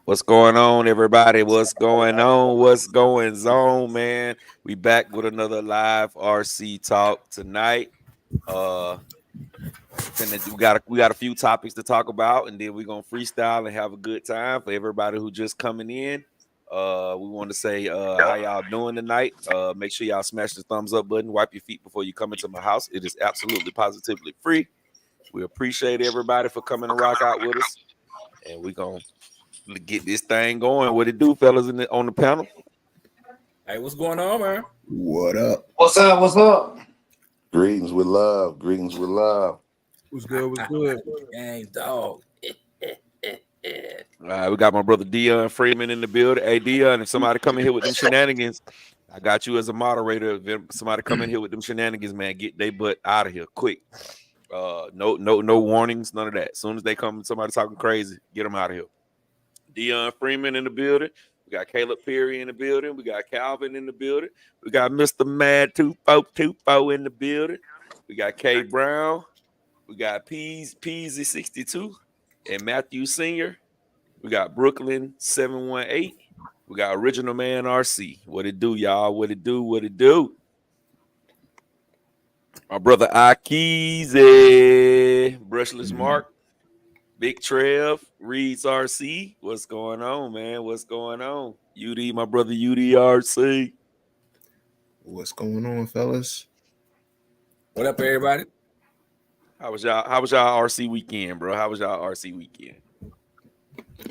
What's going on, everybody? What's going on? What's going on, man? We back with another live RC talk tonight. Uh, we got a few topics to talk about, and then we're gonna freestyle and have a good time for everybody who just coming in. We want to say how y'all doing tonight. Make sure y'all smash the thumbs up button, wipe your feet before you come into my house. It is absolutely positively free. We appreciate everybody for coming to rock out with us, and we're gonna get this thing going. What it do, fellas, on the panel? Hey, what's going on, man? What up? What's up? What's up? Greetings with love. Greetings with love. What's good? What's good? Gang dog. All right, we got my brother Dion Freeman in the building. Hey, Dion, if somebody come in here with them shenanigans, I got you as a moderator. If somebody come in here with them shenanigans, man, get they butt out of here quick. No warnings, none of that. As soon as they come, somebody talking crazy, get them out of here. Dion Freeman in the building. We got Caleb Perry in the building. We got Calvin in the building. We got Mr. Mad 2424 in the building. We got K Brown. We got Peasy 62 and Matthew Senior. We got Brooklyn 718. We got Original Man RC. What it do, y'all? What it do? What it do? My brother Akize, Brushless Mark. Big Trev, Reeds RC. What's going on, man? What's going on? UD, my brother UDRC. What's going on, fellas? What up, everybody? How was y'all RC weekend, bro? How was y'all RC weekend?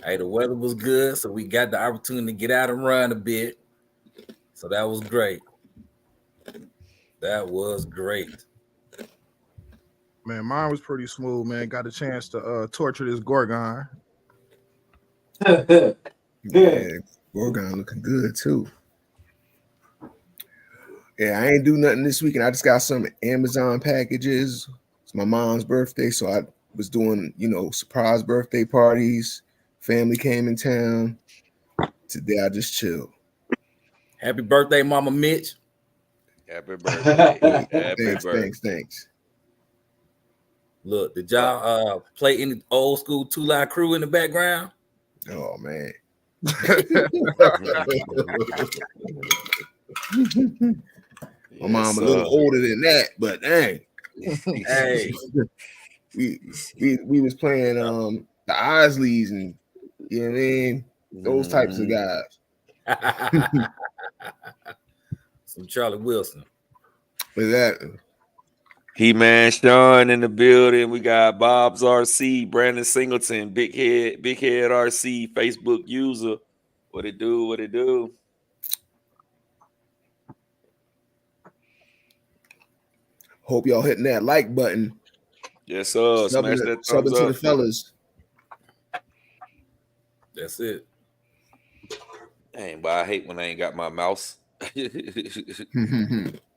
Hey, the weather was good, so we got the opportunity to get out and run a bit. So that was great. That was great. Man, mine was pretty smooth, man. Got a chance to torture this Gorgon. Yeah, Gorgon looking good too. Yeah, I ain't do nothing this weekend. I just got some Amazon packages. It's my mom's birthday, so I was doing, surprise birthday parties. Family came in town. Today I just chilled. Happy birthday, Mama Mitch. Happy birthday. Thanks. Look, did y'all play any old school two-line crew in the background? Oh man. My mom a little older than that, but dang. Hey. we was playing the Isleys and you know what I mean? Those types of guys. Some Charlie Wilson. Exactly. He-Man Sean in the building. We got Bob's RC, Brandon Singleton, Big Head RC, Facebook user. What it do? What it do? Hope y'all hitting that like button. Yes, sir. Smash that thumbs up to the fellas. That's it. Dang, but I hate when I ain't got my mouse.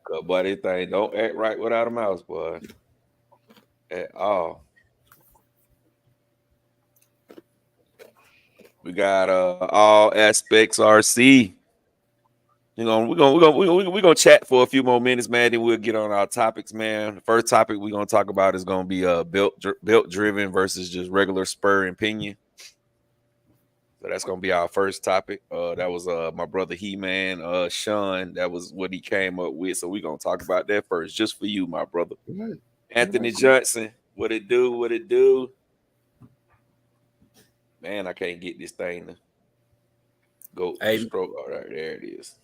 Cause boy, this thing don't act right without a mouse, boy. At all. We got all aspects RC. We're gonna chat for a few more minutes, man. Then we'll get on our topics, man. The first topic we're gonna talk about is gonna be belt driven versus just regular spur and pinion. So that's gonna be our first topic. That was my brother He-Man, Sean. That was what he came up with. So we're gonna talk about that first, just for you, my brother. Right. Anthony Johnson, what it do? What it do? Man, I can't get this thing to go stroke. All right, there it is.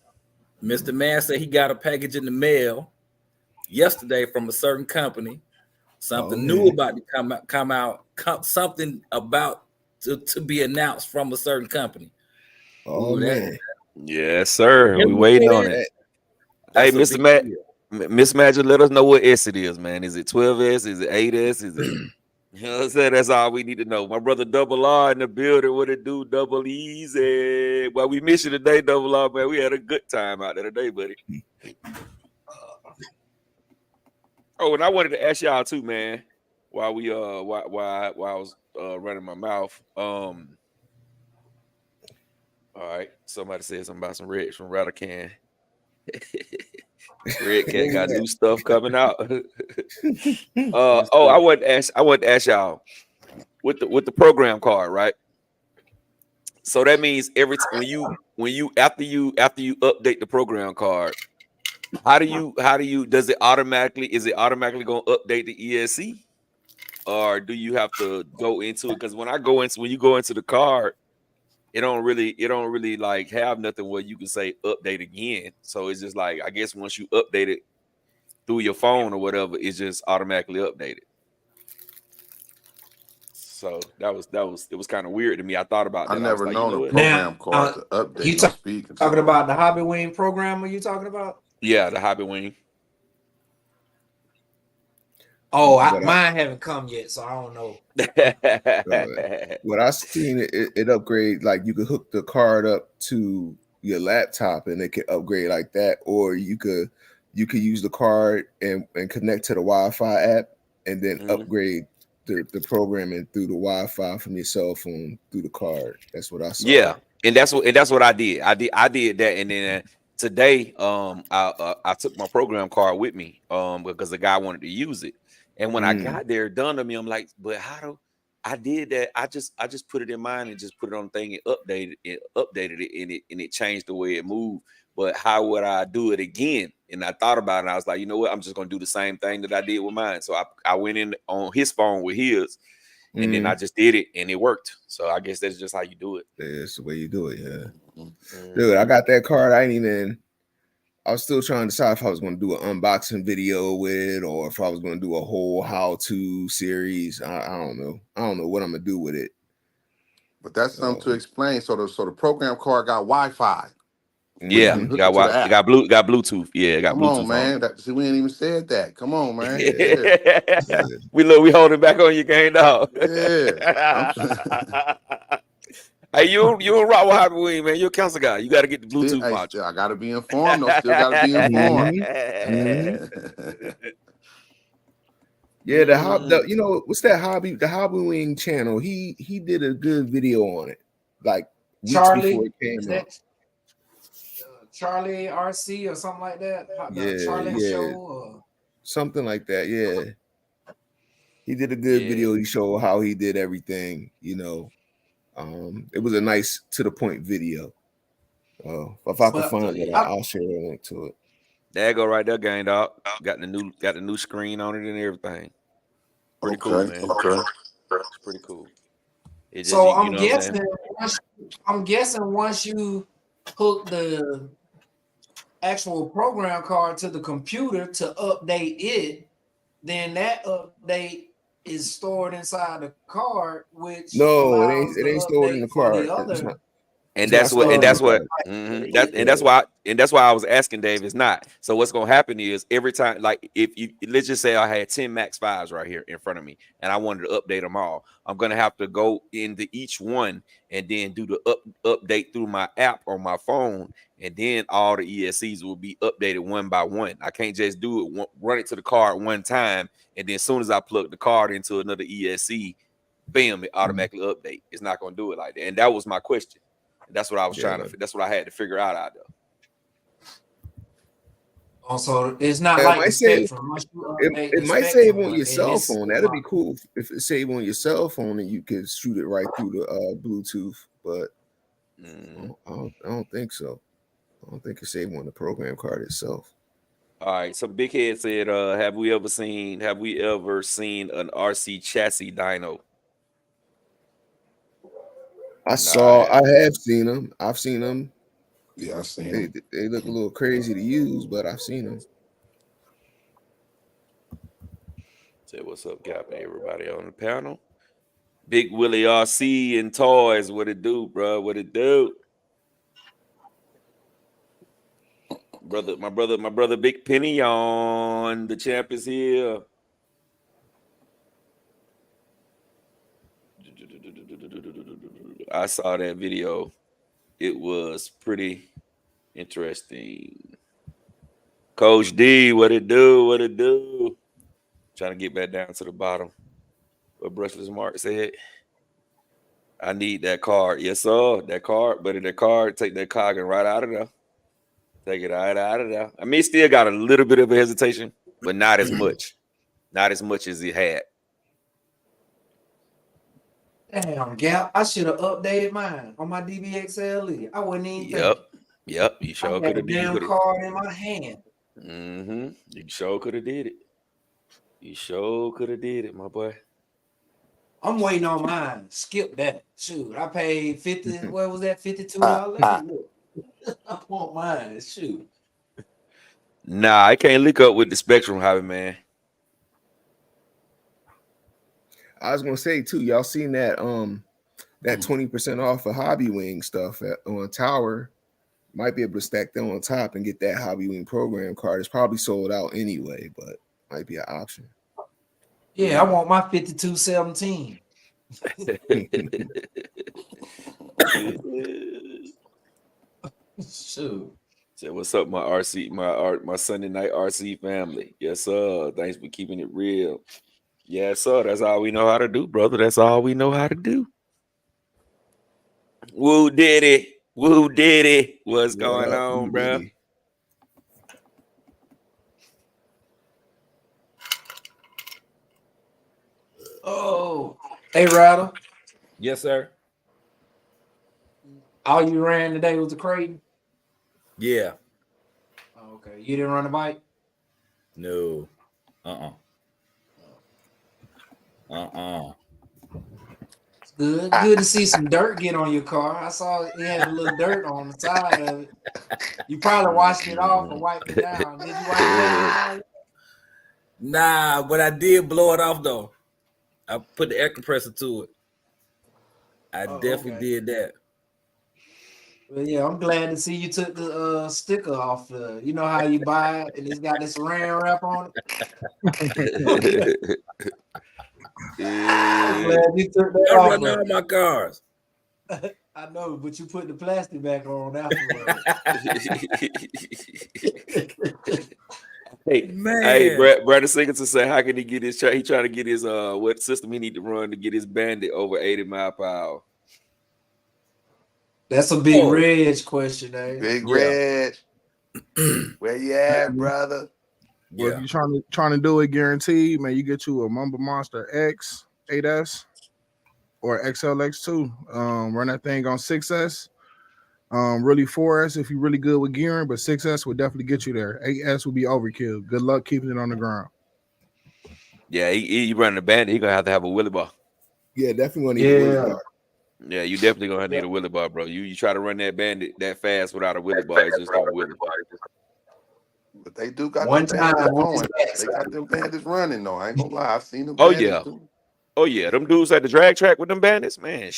Mr. Man said he got a package in the mail yesterday from a certain company. Something new about to come out. Something about to be announced from a certain company. Oh man. Yes, sir. We waiting on it. Hey, Mr. Matt, Miss Magic, let us know what S it is, man. Is it 12S? Is it 8S? Is it you know what I'm saying? That's all we need to know. My brother Double R in the building. What it do? Double Easy. Well, we miss you today, Double R, man. We had a good time out there today, buddy. Oh, and I wanted to ask y'all too, man. While we while I was running my mouth. All right. Somebody said something about some Reds from Radican. Red Cat got new stuff coming out. I want to ask y'all with the program card, right? So that means every time when you after you update the program card, how do you is it automatically going to update the ESC, or do you have to go into it? Because when you go into the card, it don't really like have nothing where you can say update again. So it's just like, I guess once you update it through your phone or whatever, it's just automatically updated. So it was kind of weird to me. I thought about that. I never was like, known a what? program card to update. You talking about the Hobby Wing program? Are you talking about? Yeah, the Hobby Wing. Oh, mine haven't come yet, so I don't know. What I seen, it upgrade, like you could hook the card up to your laptop and it can upgrade like that, or you could use the card and connect to the Wi-Fi app and then upgrade the programming through the Wi-Fi from your cell phone through the card. That's what I saw. Yeah, and that's what I did. I did that, and then today, I took my program card with me, because the guy wanted to use it, and when I got there, it dawned on me, I'm like, but how do I did that? I just put it in mine and just put it on the thing and updated it, and it changed the way it moved. But how would I do it again? And I thought about it, and I was like, you know what? I'm just gonna do the same thing that I did with mine. So I went in on his phone with his, and then I just did it, and it worked. So I guess that's just how you do it. That's the way you do it, yeah. Dude, I got that card. I was still trying to decide if I was going to do an unboxing video with it, or if I was going to do a whole how-to series. I don't know. I don't know what I'm gonna do with it. But that's something to explain. So the program card got Wi-Fi. Yeah, it got Bluetooth. Yeah, it got Come Bluetooth. On, man. See, we ain't even said that. Come on, man. Yeah. we holding back on you, gang dog. Yeah. Hey, you don't rock with Hobby Wing, man. You're a council guy. You got to get the Bluetooth module. I got to be informed. I still got to be informed. Yeah, what's that hobby? The Hobby Wing channel. He did a good video on it, like weeks before it came out. Charlie RC or something like that. Show or something like that. Yeah, he did a good video. He showed how he did everything. It was a nice to the point video. If I can find it, I'll share a link to it. There you go, right there, gang dog. Got the new screen on it and everything. Pretty cool, man. Okay. It's pretty cool. So I'm guessing once you hook the actual program card to the computer to update it, then that update is stored inside the card, which it ain't stored in the card. That's why I was asking Dave. It's not. So what's gonna happen is every time, like if you let's just say I had 10 Max 5s right here in front of me, and I wanted to update them all, I'm gonna have to go into each one and then do the update through my app on my phone, and then all the ESCs will be updated one by one. I can't just do it, run it to the card one time, and then as soon as I plug the card into another ESC, bam, it automatically update. It's not gonna do it like that. And that was my question. That's what I was trying to. That's what I had to figure out there. Also, it's not like it might save on your cell phone. That'd be cool if it save on your cell phone and you can shoot it right through the Bluetooth. But I don't think so. I don't think it's saved on the program card itself. All right. So Big Head said, "Have we ever seen an RC chassis dyno?" I have seen them. I've seen them. Yeah, I've seen them. They look a little crazy to use, but I've seen them. Say what's up, Captain? Everybody on the panel. Big Willie RC and toys. What it do, bro? What it do? My brother Big Penny on. The champ is here. I saw that video. It was pretty interesting. Coach D, what it do? What it do? Trying to get back down to the bottom. What Brushless Mark said. I need that card. Yes, sir. That card. But in the card, take that coggin right out of there. Take it right out of there. I mean, it still got a little bit of a hesitation, but not as much. Not as much as it had. Damn, Gap. I should have updated mine on my DBXLE. I wouldn't even think. Yep. You I sure got could the have. damn card in my hand. You sure could have did it. You sure could have did it, my boy. I'm waiting on mine. Skip that. Shoot, I paid 50. What was that? $52. Let me look. I want mine. Shoot. Nah, I can't link up with the Spectrum hobby, man. I was gonna say too, y'all seen that that 20% off of Hobby Wing stuff on Tower? Might be able to stack them on top and get that Hobby Wing program card. It's probably sold out anyway, but might be an option. Yeah, I want my 5217. Shoot. So what's up, my RC, my Sunday night RC family? Yes, sir. Thanks for keeping it real. Yes, sir. That's all we know how to do, brother. That's all we know how to do. Woo did it. Woo did it. What's going on, bro? Oh, hey, Rattle. Yes, sir. All you ran today was the Creighton? Yeah. Oh, okay. You didn't run a bike? No. It's good. Good to see some dirt get on your car. I saw it had a little dirt on the side of it. You probably washed it off and wiped it down. Did you wipe it down? Nah, but I did blow it off though. I put the air compressor to it. I definitely did that. Well, yeah, I'm glad to see you took the sticker off. You know how you buy it and it's got this saran wrap on it. I'm glad you took that off. I run all my cars. I know, but you put the plastic back on afterwards. Hey, man. Hey, Brandon Singleton said, how can he get his? He trying to get his what system he need to run to get his Bandit over 80 mile per hour. That's a big Reg question, eh? Big Reg. Where you at, brother? Well, if you're trying to do it guaranteed, man, you get you a Mamba Monster X 8S or XLX2. Run that thing on 6S. Really 4S if you're really good with gearing, but 6S would definitely get you there. 8S would be overkill. Good luck keeping it on the ground. Yeah, he running a Bandit. He gonna have to have a wheelie bar. Yeah, definitely gonna need a wheelie bar. Yeah, you definitely gonna need a wheelie bar, bro. You try to run that Bandit that fast without a wheelie bar, it's just gonna wheelie bar. But they do got One them time, bandits going. They got them bandits running though. I ain't gonna lie, I've seen them. Oh yeah, oh yeah. Them dudes at the drag track with them Bandits, man.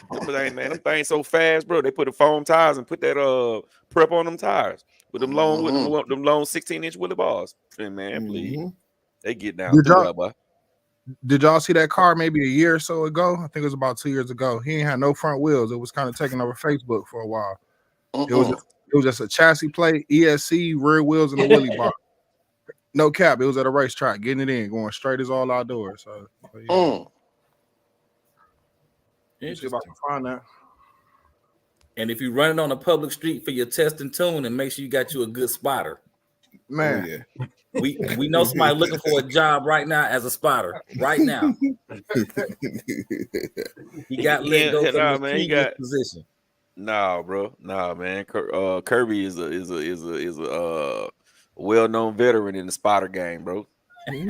Them things so fast, bro. They put the foam tires and put that prep on them tires with them long with them long 16-inch wheelie bars. Man, please, they get down through that, boy. Did y'all see that car maybe a year or so ago? I think it was about 2 years ago. He ain't had no front wheels. It was kind of taking over Facebook for a while. It was just a chassis plate, ESC, rear wheels, and a wheelie bar. No cap. It was at a racetrack, getting it in, going straight as all outdoors. So yeah. Interesting. About to find that. And if you run it on a public street for your test and tune, and make sure you got you a good spotter. Man, yeah. We know somebody looking for a job right now as a spotter. Right now, he got let go from his previous position. No, bro. No, man. Kirby is a well-known veteran in the spotter game, bro. He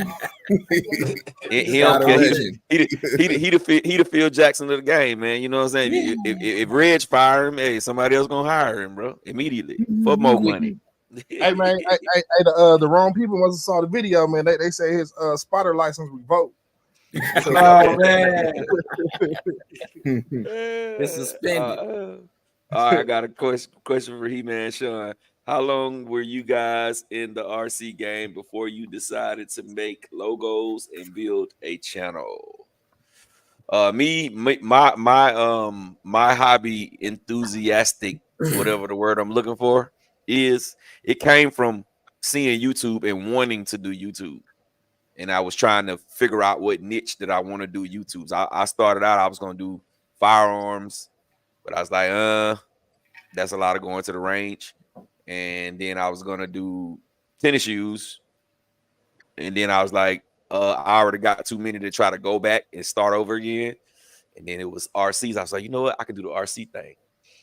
the Phil Jackson of the game, man. You know what I'm saying? If Reg fire him, hey, somebody else gonna hire him, bro, immediately for more money. Hey man, the wrong people must have saw the video, man. They say his spotter license revoked. Oh man, it's suspended. All right, I got a question for He-Man Sean. How long were you guys in the RC game before you decided to make logos and build a channel? My hobby enthusiastic, whatever the word I'm looking for is, it came from seeing YouTube and wanting to do YouTube. And I was trying to figure out what niche that I want to do YouTube's. I started out, I was going to do firearms, but I was like, that's a lot of going to the range. And then I was going to do tennis shoes. And then I was like, I already got too many to try to go back and start over again. and then it was RCs. I was like, you know what, I can do the RC thing.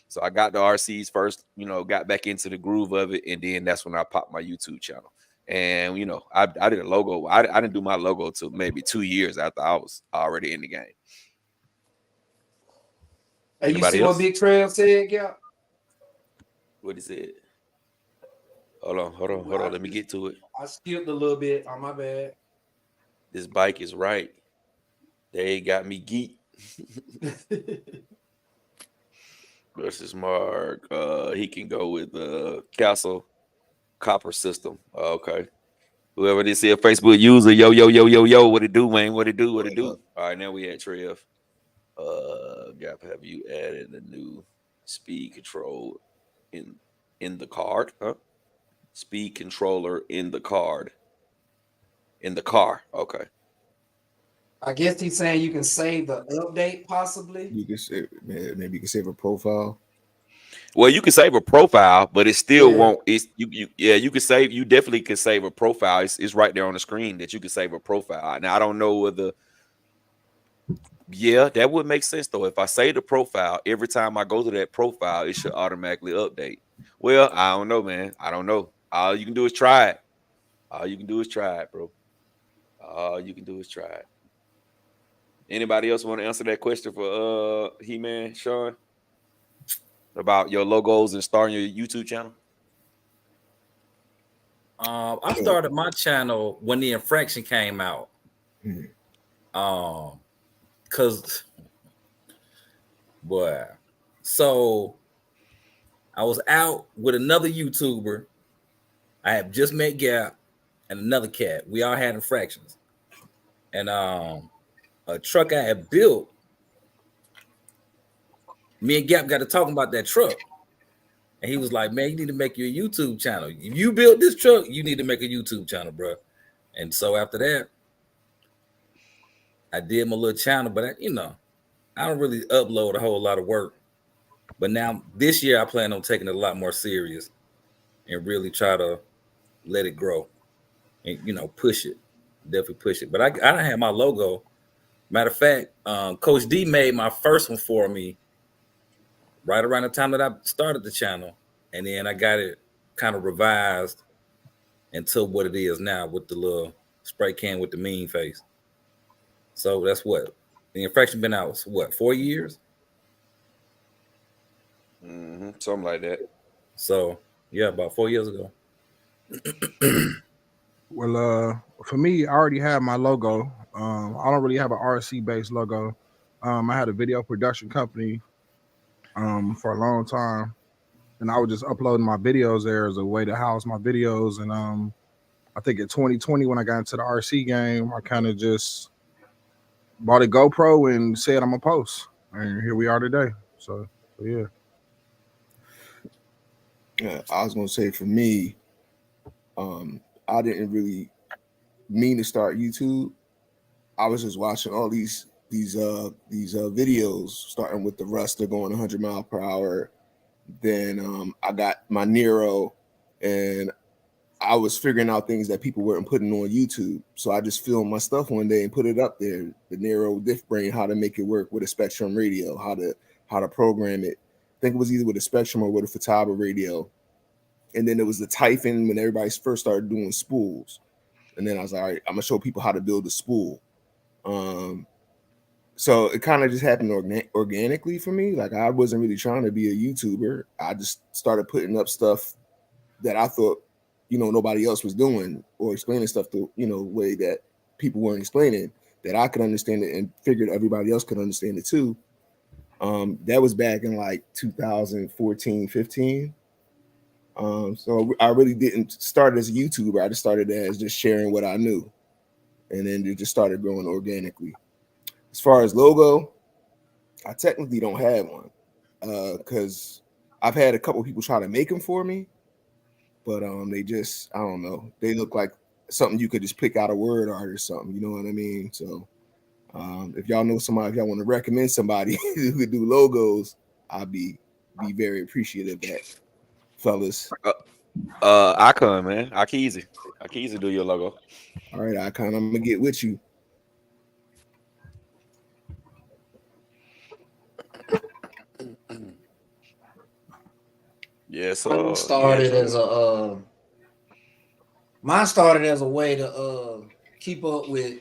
So I got the RCs first, got back into the groove of it, and then that's when I popped my YouTube channel. And I did a logo. I didn't do my logo till maybe 2 years after I was already in the game. Hey, you Anybody see else? what Big Trail said, yeah? What he said? Hold on. Let me get to it. I skipped a little bit. On my bad. This bike is right. They got me geek. Versus Mark. He can go with Castle Copper System. Okay. Whoever this is, Facebook user, yo, what it do, Wayne? What it do? All right, now we at Trev. Gap, have you added a new speed control in the card? Huh? Speed controller in the card. In the car. Okay. I guess he's saying you can save the update, possibly. You can save, maybe you can save a profile. Well, you can save a profile, but it still won't. It's you can save. You definitely can save a profile. It's right there on the screen that you can save a profile. Now I don't know whether. Yeah, that would make sense though. If I save the profile, every time I go to that profile, it should automatically update. Well, I don't know, man. I don't know. All you can do is try it. All you can do is try it, bro. All you can do is try it. Anybody else want to answer that question for He-Man, Sean? About your logos and starting your YouTube channel? I started my channel when the infraction came out. Cause boy, so I was out with another YouTuber. I had just met Gap and another cat. We all had infractions. And a truck I had built, me and Gap got to talking about that truck. And he was like, man, you need to make your YouTube channel. If you built this truck, you need to make a YouTube channel, bro. And so after that, I did my little channel, but I don't really upload a whole lot of work. But now this year I plan on taking it a lot more serious and really try to let it grow and push it. Definitely push it. But I don't have my logo. Matter of fact, Coach D made my first one for me right around the time that I started the channel. And then I got it kind of revised into what it is now with the little spray can with the mean face. So that's what the infraction been out. 4 years? Something like that. So yeah, about 4 years ago. Well, for me, I already have my logo. I don't really have an RC based logo. I had a video production company for a long time, and I was just uploading my videos there as a way to house my videos. And I think in 2020, when I got into the RC game, I kind of just bought a GoPro and said I'm a post, and here we are today. So yeah. I was gonna say for me, I didn't really mean to start YouTube. I was just watching all these videos, starting with the Ruster going 100 miles per hour. Then I got my Nero, and I was figuring out things that people weren't putting on YouTube. So I just filmed my stuff one day and put it up there. The Nero Diff Brain, how to make it work with a Spectrum radio, how to program it. I think it was either with a Spectrum or with a Futaba radio. And then there was the Typhon when everybody first started doing spools. And then I was like, all right, I'm gonna show people how to build a spool. So it kind of just happened organically for me. Like I wasn't really trying to be a YouTuber. I just started putting up stuff that I thought, nobody else was doing, or explaining stuff the way that people weren't explaining, that I could understand it and figured everybody else could understand it too. That was back in like 2014, 15. So I really didn't start as a YouTuber. I just started as just sharing what I knew. And then it just started growing organically. As far as logo, I technically don't have one because I've had a couple people try to make them for me, but they just, I don't know. They look like something you could just pick out a word art or something. You know what I mean? So if y'all know somebody, if y'all want to recommend somebody who could do logos, I'd be very appreciative of that, fellas. Icon, man. Akizi do your logo. All right, Icon, I'm gonna get with you. Yes, Mine started as a way to keep up with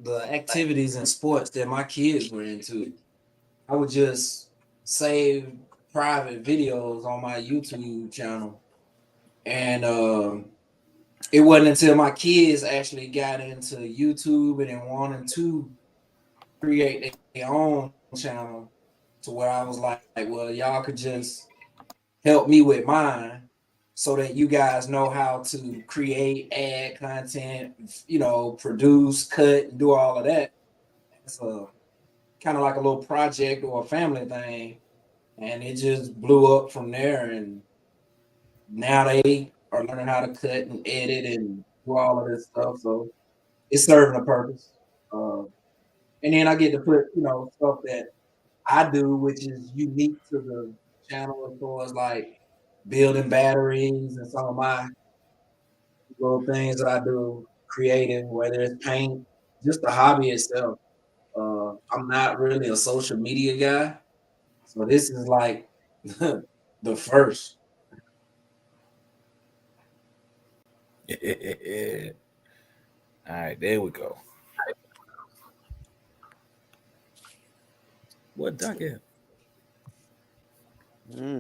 the activities and sports that my kids were into. I would just save private videos on my YouTube channel, and it wasn't until my kids actually got into YouTube and wanted to create their own channel to where I was like, well, y'all could just help me with mine so that you guys know how to create, add content, produce, cut, and do all of that. It's a kind of like a little project or a family thing. And it just blew up from there. And now they are learning how to cut and edit and do all of this stuff. So it's serving a purpose. And then I get to put, stuff that I do, which is unique to the channel as far as like building batteries and some of my little things that I do creative, whether it's paint, just the hobby itself. I'm not really a social media guy. So this is like the first. All right, there we go. What Doc at?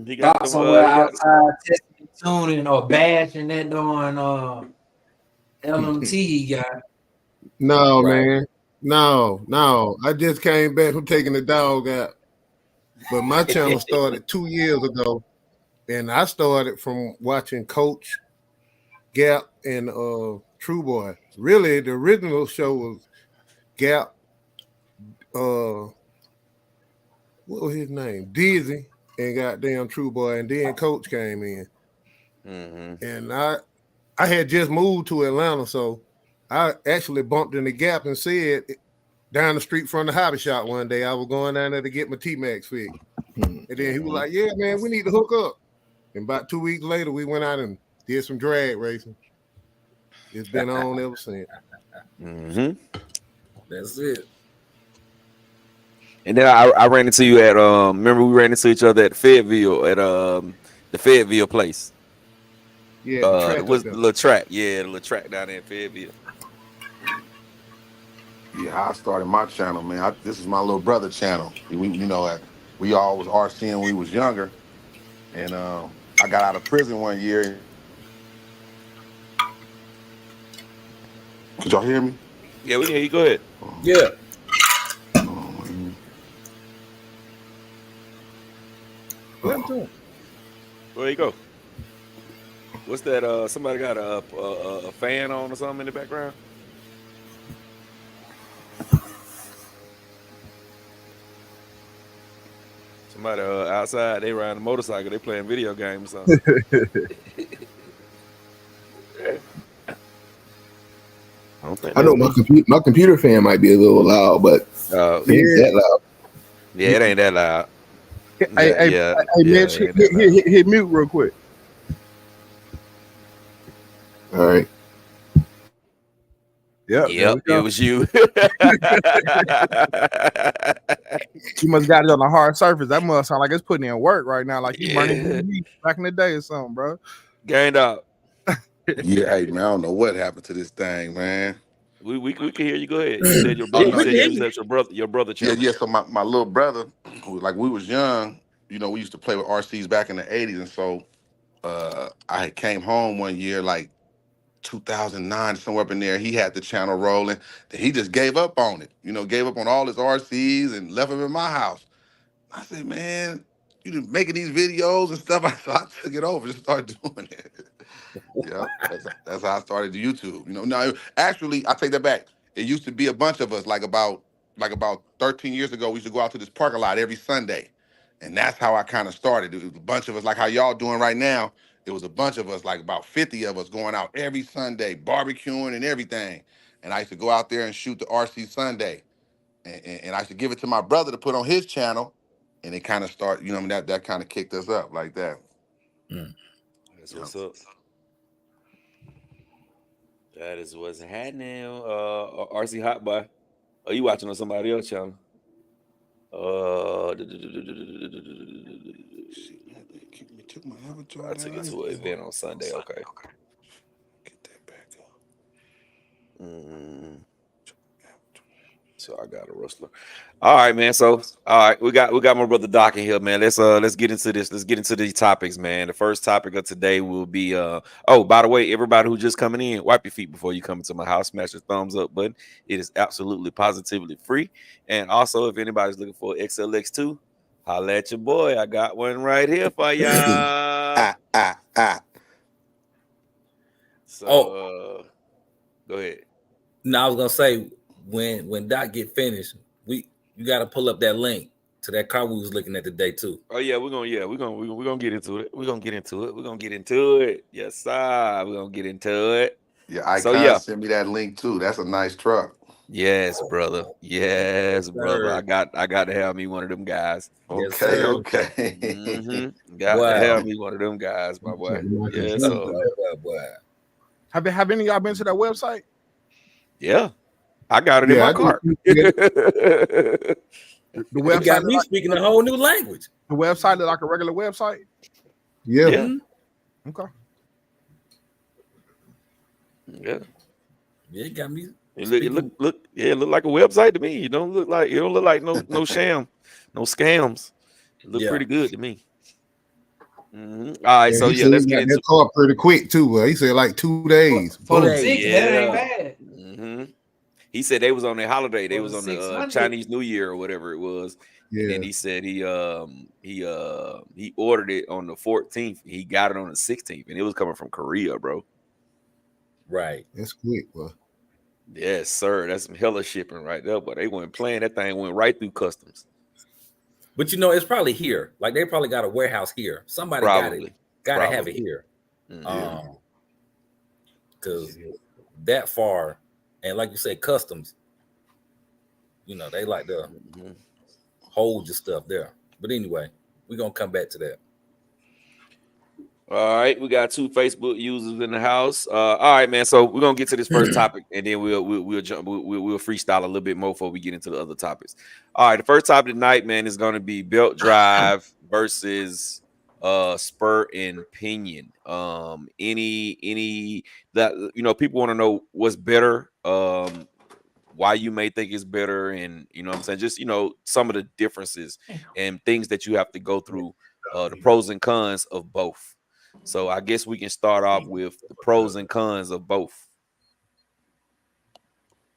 He got Doc somewhere outside testing, tuning, or bashing that darn LMT he got. No, Right. man. No. I just came back from taking the dog out. But my channel started 2 years ago. And I started from watching Coach, Gap, and True Boy. Really, the original show was Gap, what was his name? Dizzy, and goddamn True Boy, and then Coach came in. And I had just moved to Atlanta, so I actually bumped in the Gap and said down the street from the hobby shop one day, I was going down there to get my T-Max fixed. And then he was like, yeah, man, we need to hook up. And about 2 weeks later, we went out and did some drag racing. It's been on ever since. That's it. And then I ran into you at remember we ran into each other at Fayetteville at the Fayetteville place. Yeah, the track was the little track. Yeah, the little track down there in Fayetteville. Yeah, I started my channel, man. This is my little brother channel. We all was RCing when we was younger, and I got out of prison one year. Could y'all hear me? Yeah, we can hear you. Go ahead. Yeah. Where you go? What's that? Somebody got a fan on or something in the background? Somebody outside, they riding a motorcycle, they playing video games or something. I know my computer fan might be a little loud, but it ain't that loud. Yeah, it ain't that loud. Hey, Mitch, hit mute real quick. All right. Yep, it was you. You must got it on a hard surface. That must sound like it's putting in work right now, like you burning back in the day or something, bro. Gained up. Yeah, hey man, I don't know what happened to this thing, man. We can hear you. Go ahead. You said your brother, your brother channel. Yeah. So my little brother, like we was young, we used to play with RCs back in the 80s, and so I came home one year, like 2009, somewhere up in there. He had the channel rolling. He just gave up on it. Gave up on all his RCs and left them in my house. I said, man, you making these videos and stuff. So I took it over, just started doing it. Yeah, that's how I started the YouTube. Now actually, I take that back. It used to be a bunch of us, like about 13 years ago. We used to go out to this parking lot every Sunday, and that's how I kind of started. It was a bunch of us, like how y'all doing right now. It was a bunch of us, like about 50 of us, going out every Sunday, barbecuing and everything. And I used to go out there and shoot the RC Sunday, and I used to give it to my brother to put on his channel, and it kind of started. That kind of kicked us up like that. That's what's up. That is what's happening. RC Hot Boy. Are you watching on somebody else's channel? Took my I took it to an event on Sunday. Okay. Get that back up. So I got a rustler. All right, man. So all right, we got my brother Doc in here, man. Let's get into this. Let's get into these topics, man. The first topic of today will be oh, by the way, everybody who just coming in, wipe your feet before you come into my house. Smash the thumbs up button. It is absolutely positively free. And also, if anybody's looking for XLX2, holla at your boy. I got one right here for y'all. So go ahead. No, I was gonna say when Doc get finished, you got to pull up that link to that car we was looking at today too. Oh yeah, we're gonna get into it. We're gonna get into it. Yes, sir. We're gonna get into it. Yeah, send me that link too. That's a nice truck. Yes, brother. Yes, brother. I got to have me one of them guys. Okay, Got to have me one of them guys, my boy. Yes, boy. Have any of y'all been to that website? Yeah. I got it in my cart. The website got me speaking a whole new language. The website is like a regular website. Yeah. Okay. Yeah, it got me. It look like a website to me. It don't look like no sham, no scams. It look pretty good to me. All right, so let's get into that car pretty quick too. He said like 2 days. For the 6, that ain't bad. He said they was on their holiday. They was on the Chinese New Year or whatever it was. Yeah. And then he said he ordered it on the 14th. He got it on the 16th, and it was coming from Korea, bro. Right. That's quick, bro. Yes, sir. That's some hella shipping right there. But they weren't playing. That thing went right through customs. But it's probably here. Like they probably got a warehouse here. Somebody gotta have it here. Because that far, and like you said, customs. They like to hold your stuff there. But anyway, we're gonna come back to that. All right, we got 2 Facebook users in the house. All right, man. So we're gonna get to this first topic, and then we'll jump. We'll freestyle a little bit more before we get into the other topics. All right, the first topic tonight, man, is gonna be belt drive versus spur and pinion. Any that people want to know what's better. Why you may think it's better, and what I'm saying, just some of the differences and things that you have to go through, the pros and cons of both. So I guess we can start off with the pros and cons of both.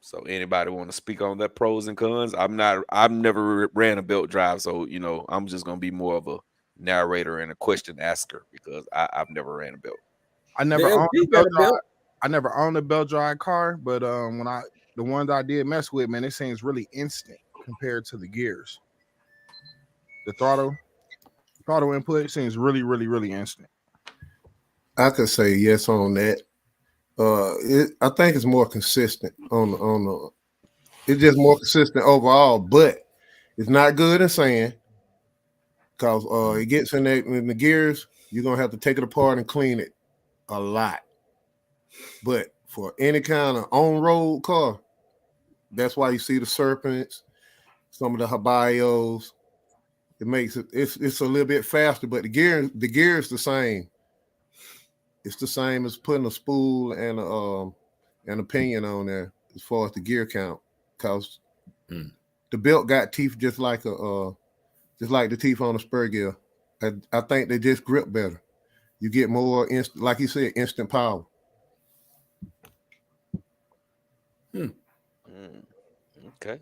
So anybody want to speak on that pros and cons? I've never ran a belt drive, so I'm just gonna be more of a narrator and a question asker because I've never ran a belt. I never owned a belt drive car, but the ones I did mess with, man, it seems really instant compared to the gears. The throttle input seems really, really, really instant. I could say yes on that. I think it's more consistent it's just more consistent overall, but it's not good in sand because it gets in the gears. You're gonna have to take it apart and clean it a lot. But for any kind of on-road car, that's why you see the Serpents, some of the Habayos. It makes it's a little bit faster, but the gear is the same. It's the same as putting a spool and a pinion on there as far as the gear count, because the belt got teeth just like the teeth on a spur gear. I think they just grip better. You get more instant, like you said, instant power. Okay.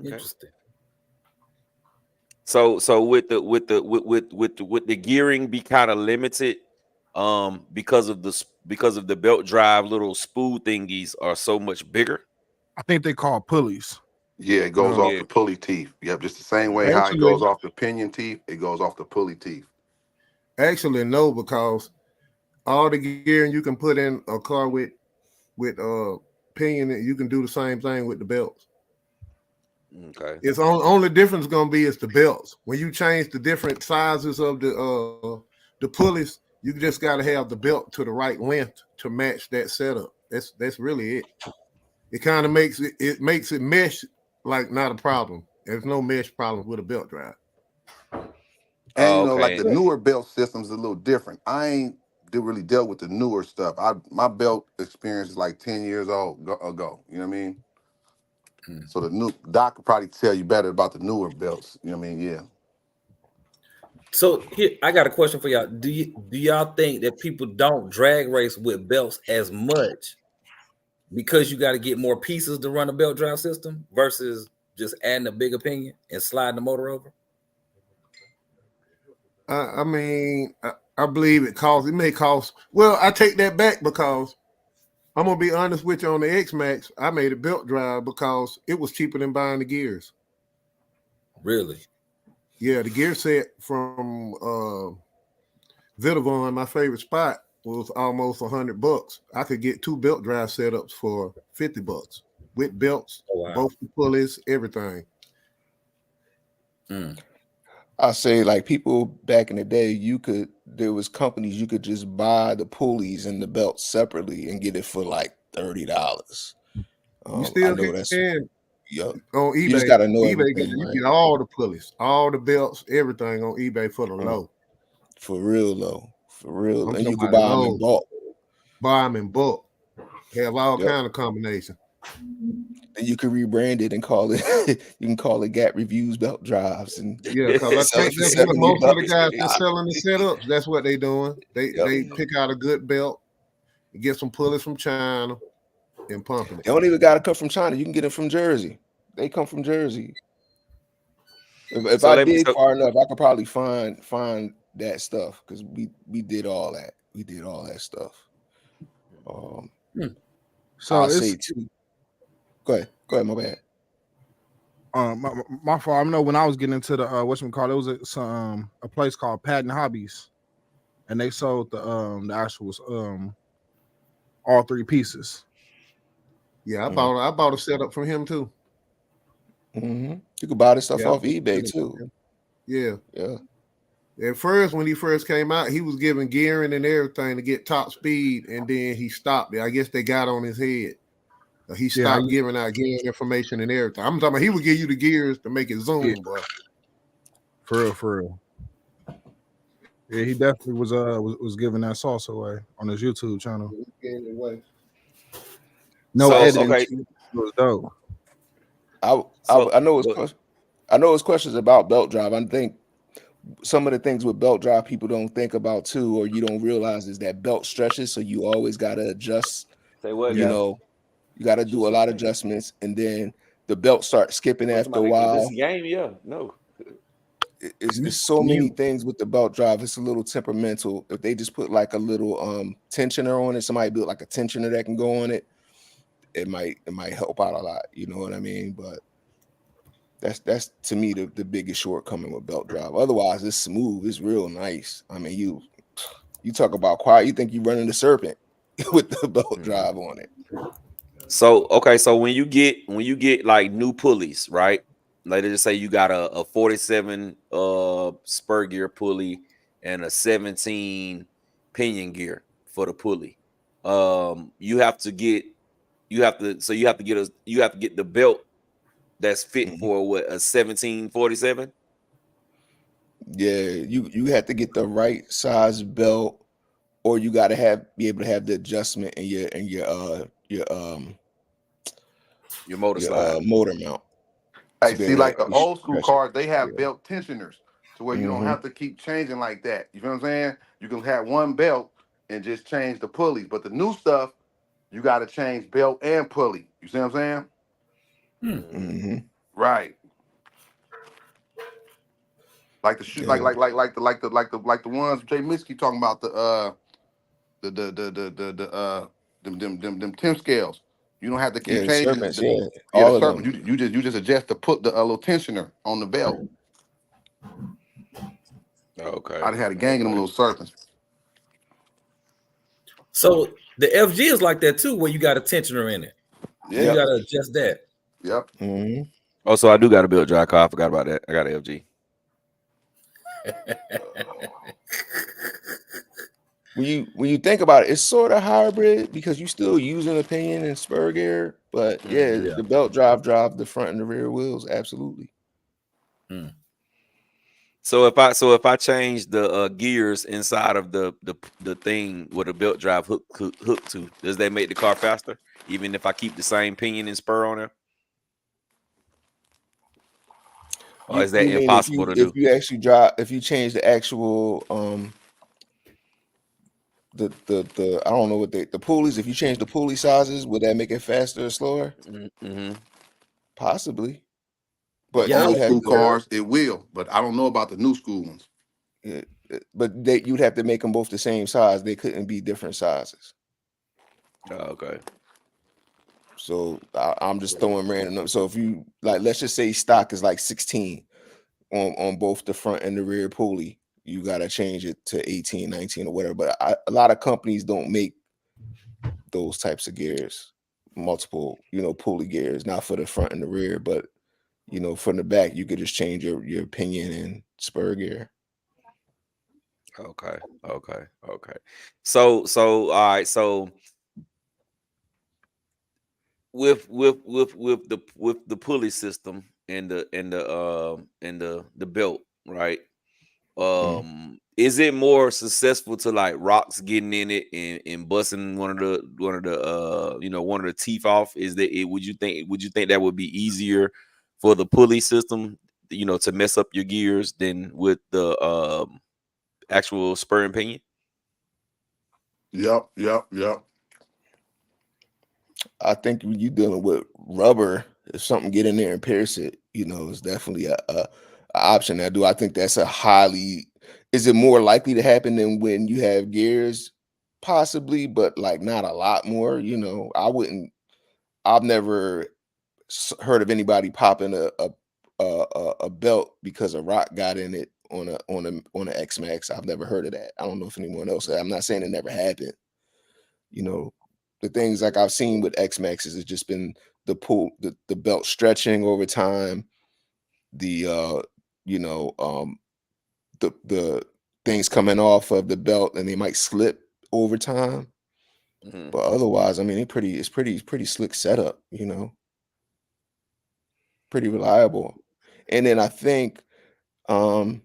Interesting. So with the gearing be kind of limited, because of the belt drive little spool thingies are so much bigger. I think they call pulleys. Yeah, it goes off the pulley teeth. Yep, just the same way how it goes off the pinion teeth, it goes off the pulley teeth. Actually, no, because all the gearing you can put in a car with pinion, you can do the same thing with the belts. Okay. It's only difference going to be is the belts. When you change the different sizes of the pulleys, you just got to have the belt to the right length to match that setup. That's really it. It kind of makes it mesh like not a problem. There's no mesh problem with a belt drive. And you know, like Okay. the newer belt systems is a little different. I ain't really dealt with the newer stuff. My belt experience is like 10 years ago. You know what I mean? So the new doc could probably tell you better about the newer belts. You know what I mean? Yeah. So here, I got a question for y'all. Do y'all think that people don't drag race with belts as much because you got to get more pieces to run a belt drive system versus just adding a big opinion and sliding the motor over? I mean, I believe it may cost. Well, I take that back because I'm gonna be honest with you on the X-Max. I made a belt drive because it was cheaper than buying the gears. Really? Yeah, the gear set from Vitavon, my favorite spot, was almost $100. I could get 2 belt drive setups for $50 with belts, Oh, wow. both the pulleys, everything. I say like people back in the day, there was companies you could just buy the pulleys and the belts separately and get it for like $30. You still I know that's can yup. on eBay. You just gotta know eBay everything, you right? get all the pulleys, all the belts, everything on eBay for the low. For real though. For real. I'm And you talking can about buy them low. in bulk. Buy them in bulk. Have all Yep. kind of combination. And you can rebrand it and call it you can call it Gap Reviews Belt Drives and Yeah, because I sell think it for that's what most of the $70. guys that's selling the setups. That's what they doing. They pick out a good belt, get some pulleys from China, and pumping it. They don't even gotta come from China. You can get it from Jersey. They come from Jersey. If So I let me- dig so- far enough, I could probably find that stuff because we did all that. We did all that stuff. So I'll it's say too. Go ahead, my bad. my fault. I know when I was getting into the whatchamacallit, it was a place called Patent Hobbies, and they sold the actual all 3 pieces. Yeah, I bought a setup from him too. You could buy this stuff Yeah, off eBay too. Yeah. Yeah. At first, when he first came out, he was giving gearing and everything to get top speed, and then he stopped it. I guess they got on his head. He stopped giving out gearing information and everything. I'm talking about he would give you the gears to make it zoom, bro. For real. Yeah, he definitely was giving that sauce away on his YouTube channel. No editing. Okay. It was dope. I know it's questions about belt drive. I think some of the things with belt drive people don't think about too, or you don't realize is that belt stretches, so you always gotta adjust. Say what? You know, you gotta do a lot of adjustments, and then the belt starts skipping after a while. This game, yeah, no. It's so many things with the belt drive. It's a little temperamental. If they just put like a little tensioner on it, somebody built like a tensioner that can go on it, it might help out a lot. You know what I mean? But that's to me the biggest shortcoming with belt drive. Otherwise, it's smooth. It's real nice. I mean, you talk about quiet. You think you're running the serpent with the belt drive on it. So okay, so when you get like new pulleys, right? Like just say you got a 47 spur gear pulley and a 17 pinion gear for the pulley. You have to get the belt that's fit for what, a 1747? Yeah, you have to get the right size belt, or you got to be able to have the adjustment in your motor slide, motor mount. Hey, see, like the old school cars, they have Yeah. belt tensioners to where you don't have to keep changing like that. You feel what I'm saying? You can have one belt and just change the pulleys. But the new stuff, you got to change belt and pulley. You see what I'm saying? Right. Like the shoe, like the ones Jay Miskey talking about them Tim scales. You don't have to keep changing serpents, the all of serpent. them. You just adjust to put the little tensioner on the belt. Okay. I had a gang of them little serpents. So the FG is like that too, where you got a tensioner in it. Yeah. You got to adjust that. Yep. Oh, so I do got a built dry car. I forgot about that. I got an FG. When you think about it, it's sort of hybrid because you still using a pinion and spur gear, but the belt drive the front and the rear wheels, absolutely. So if I change the gears inside of the thing where the belt drive hook to, does that make the car faster? Even if I keep the same pinion and spur on it, or is that You mean impossible to if do? you actually drive, if you change the actual the I don't know what the pulleys, if you change the pulley sizes, would that make it faster or slower? Mm-hmm. Possibly, The but Yeah, you old would have school to. cars, it will, but I don't know about the new school ones. But you'd have to make them both the same size. They couldn't be different sizes. Oh, okay. So I'm just throwing random numbers. So if you like, let's just say stock is like 16 on both the front and the rear pulley, you got to change it to 18, 19 or whatever. But a lot of companies don't make those types of gears, multiple, pulley gears, not for the front and the rear, but from the back, you could just change your pinion and spur gear. Okay. So all right. So with the pulley system and the belt, right? Is it more successful to like rocks getting in it and busting one of the one of the teeth off? Is that it? Would you think that would be easier for the pulley system, to mess up your gears than with the actual spur and pinion? Yep. I think when you're dealing with rubber, if something get in there and pierce it, it's definitely a option. Now, do I think that's is it more likely to happen than when you have gears? Possibly, but like not a lot more. I've never heard of anybody popping a belt because a rock got in it on a X-Max. I've never heard of that. I don't know if anyone else. I'm not saying it never happened. The things like I've seen with X-Maxes has just been the belt stretching over time, the the things coming off of the belt and they might slip over time. Mm-hmm. But otherwise, I mean, it's pretty slick setup, pretty reliable. And then I think, no,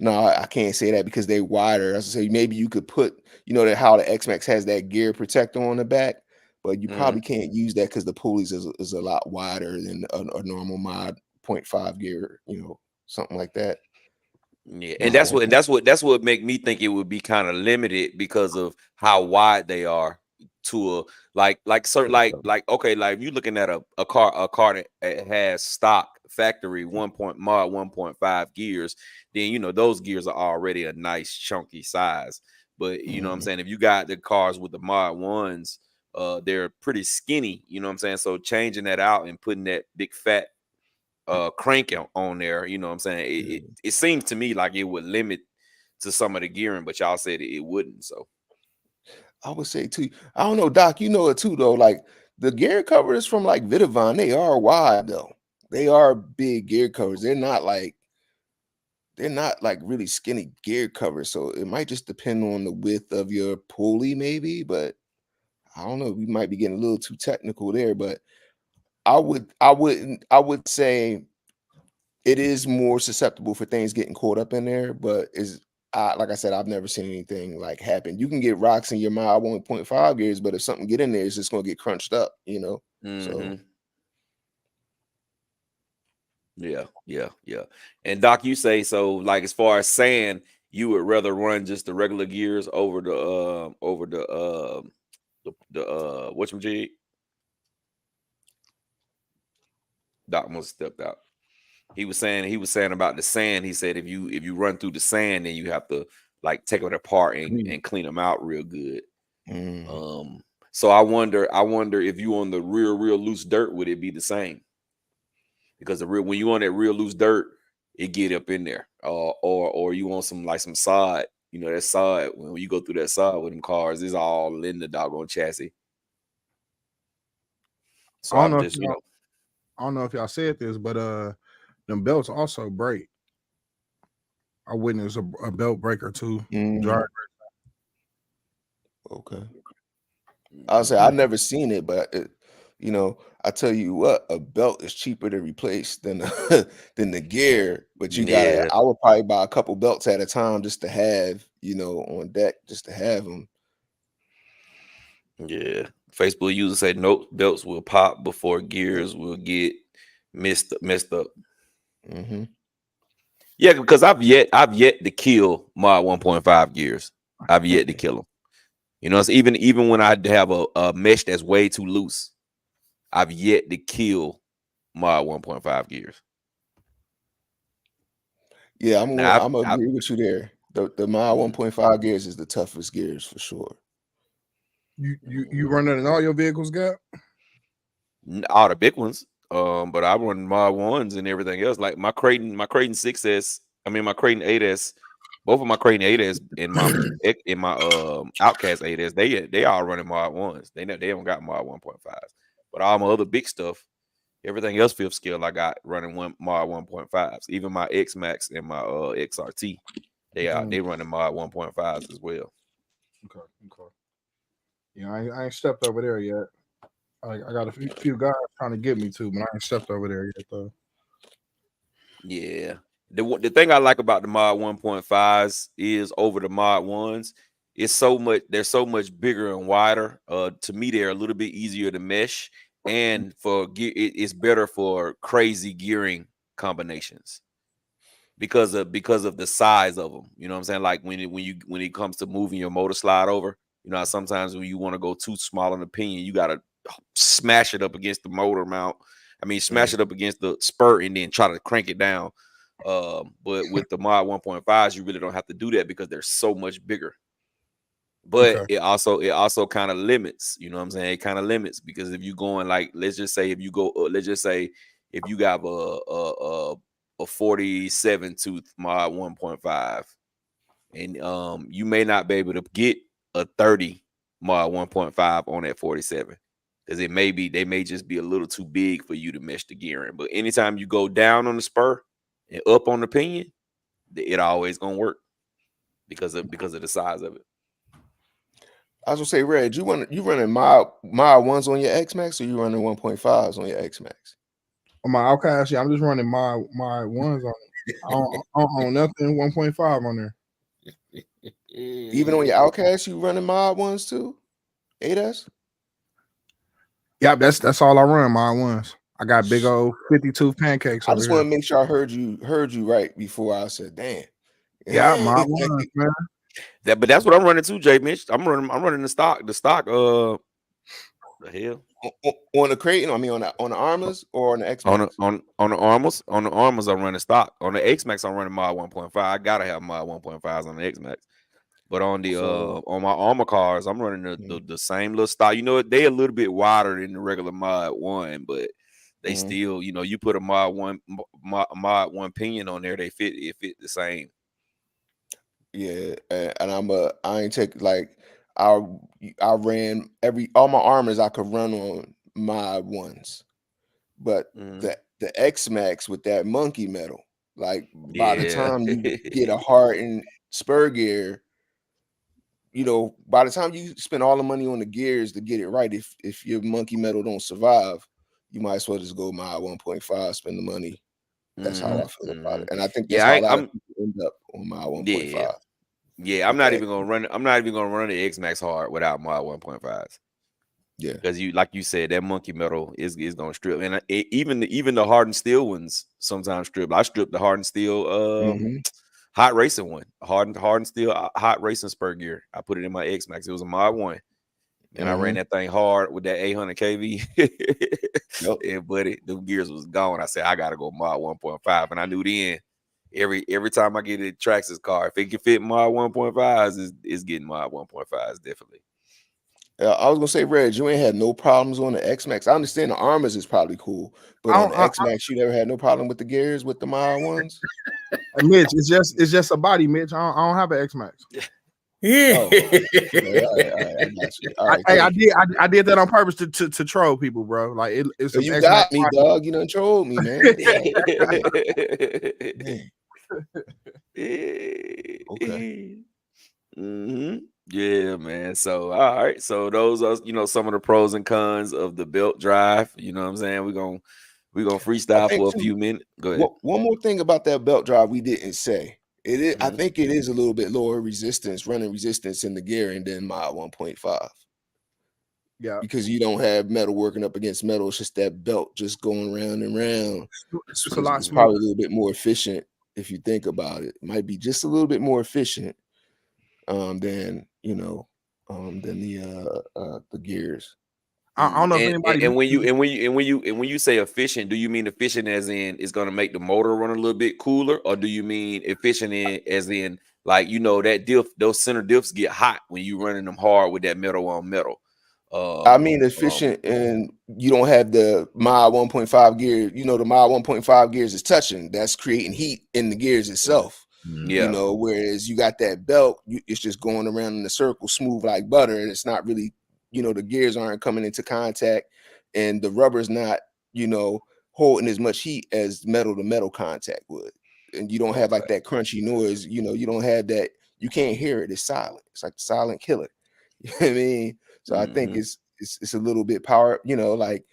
I can't say that because they're wider. As I say, maybe you could put, that how the X-Max has that gear protector on the back, but you probably can't use that because the pulleys is a lot wider than a normal mod 0.5 gear, something like that. Yeah, and that's what make me think it would be kind of limited because of how wide they are to a certain okay, like if you're looking at a car that has stock factory 1.5 gears, then those gears are already a nice chunky size. But you know what I'm saying, if you got the cars with the mod ones, they're pretty skinny, you know what I'm saying? So changing that out and putting that big fat crank on there, you know what I'm saying? It seems to me like it would limit to some of the gearing, but y'all said it wouldn't. So I would say too, I don't know, Doc, it too though. Like the gear covers from like Vidavon, they are wide though. They are big gear covers. They're not like really skinny gear covers. So it might just depend on the width of your pulley, maybe, but I don't know. We might be getting a little too technical there, but I would say it is more susceptible for things getting caught up in there, but like I said, I've never seen anything like happen. You can get rocks in your mod 1.5 gears, but if something get in there, it's just gonna get crunched up, So yeah. And Doc, you say so like as far as sand, you would rather run just the regular gears over the whatchamajig? Doc must have stepped out. He was saying about the sand. He said if you run through the sand, then you have to like take it apart and clean them out real good. So I wonder if you on the real loose dirt, would it be the same? Because when you on that real loose dirt, it get up in there. Or you want some sod, that sod, when you go through that sod with them cars, it's all in the doggone chassis. So I don't know if y'all said this, but them belts also break. I witnessed a belt breaker too. Okay. I'll say I've never seen it, but You know, I tell you what, a belt is cheaper to replace than than the gear. But you Yeah, gotta, I would probably buy a couple belts at a time just to have, you know, on deck, just to have them. yeah. Facebook users say no belts will pop before gears will get messed up. Hmm. Yeah, because I've yet to kill Mod 1.5 gears. I've yet to kill them. You know, it's even when I have a mesh that's way too loose, I've yet to kill Mod 1.5 gears. Yeah, Now I'm gonna agree with you there. The Mod 1.5 gears is the toughest gears for sure. You run that in all your vehicles, Gap? all the big ones, but I run Mod 1s and everything else. Like my Creighton 6S, I mean my Creighton 8S, both of my Creighton 8S and my Outcast 8S, they all running Mod 1s. They don't got Mod 1.5s. But all my other big stuff, everything else fifth scale, I got running Mod 1.5s. Even my X Max and my XRT, they running Mod 1.5s as well. Okay. Yeah, I ain't stepped over there yet. I got a few guys trying to get me to, but I ain't stepped over there yet though. Yeah. The thing I like about the Mod 1.5s is over the Mod 1s, they're so much bigger and wider. To me, they're a little bit easier to mesh, and it's better for crazy gearing combinations because of the size of them. You know what I'm saying? Like when it comes to moving your motor slide over, you know, sometimes when you want to go too small in the pinion, you gotta smash it up against the motor mount. I mean, smash it up against the spur and then try to crank it down. But with the Mod 1.5s, you really don't have to do that because they're so much bigger. But it also kind of limits, you know what I'm saying? It kind of limits because if you going like, let's just say if you got a 47 tooth Mod 1.5, and you may not be able to get a 30 Mod 1.5 on that 47 because they may just be a little too big for you to mesh the gearing. But anytime you go down on the spur and up on the pinion, it always gonna work because of the size of it. I was gonna say, Red, you running Mod 1s on your X Max, or you running 1.5s on your X Max? On my Outcast, yeah, I'm just running my 1s on it. I don't own nothing 1.5 on there. Even on your Outcast, you running Mod 1s too? 8S? Yeah, that's all I run, my 1s. I got big old 52 pancakes. I just want to make sure I heard you right before I said, "Damn." Yeah, my 1s, man. But that's what I'm running too, Jay Mitch. I'm running the stock. The hell on the Creighton. I mean, on the Armors or on the X Max? On the Armors. On the Armors, I'm running stock. On the X Max, I'm running Mod 1.5. I gotta have Mod 1.5s on the X Max. But on the on my armor cars, I'm running the same little stock. You know, they a little bit wider than the regular Mod 1, but they still, you know, you put a Mod 1 pinion on there, it fit the same. Yeah, and I ain't take like I ran all my armors I could run on Mod 1s, but the X Max with that monkey metal, like by the time you get a hardened spur gear, you know, by the time you spend all the money on the gears to get it right, if your monkey metal don't survive, you might as well just go Mod 1.5, spend the money. That's how I feel about it, and I think that's how a lot of people end up on Mod 1.5. Yeah, I'm not even gonna run the X Max hard without Mod 1.5s. Yeah, because like you said, that monkey metal is gonna strip, and even the hardened steel ones sometimes strip. I stripped the hardened steel hot racing one, hardened steel hot racing spur gear. I put it in my X Max. It was a Mod 1. And I ran that thing hard with that 800 kV. And buddy, the gears was gone. I said, I gotta go Mod 1.5. And I knew then every time I get a Traxxas car, if it can fit Mod 1.5s, it's getting Mod 1.5s definitely. I was gonna say, Reg, you ain't had no problems on the X Max. I understand the Armors is probably cool, but on the X Max, you never had no problem with the gears with the Mod 1s. Mitch, it's just a body, Mitch. I don't have an X Max. Yeah. Oh, okay. All right, I got you. All right, I did that on purpose to troll people, bro. Like it's you got me, dog. You done trolled me, man. Okay. Yeah, man. So all right. So those are some of the pros and cons of the belt drive. You know what I'm saying? We're gonna I freestyle think for a too, few minutes. Go ahead. one more thing about that belt drive we didn't say. It is, I Mhm. think it is a little bit lower resistance, running resistance in the gearing than my 1.5. Yeah, Because you don't have metal working up against metal. It's just that belt just going round and round. it's a lot It's smoother. probably a little bit more efficient if you think about it. It might be just a little bit more efficient than than the gears. I don't know if anybody. And when you say efficient, do you mean efficient as in it's gonna make the motor run a little bit cooler, or do you mean efficient as in like that diff, those center diffs get hot when you running them hard with that metal on metal? I mean efficient, and you don't have the mod 1.5 gear. The mod 1.5 gears is touching. That's creating heat in the gears itself. Yeah. Whereas you got that belt, it's just going around in a circle, smooth like butter, and it's not really, the gears aren't coming into contact, and the rubber's not, holding as much heat as metal to metal contact would, and you don't have like that crunchy noise. You don't have that. You can't hear it. It's silent. It's like the silent killer. You know what I mean? So I think it's a little bit power. Like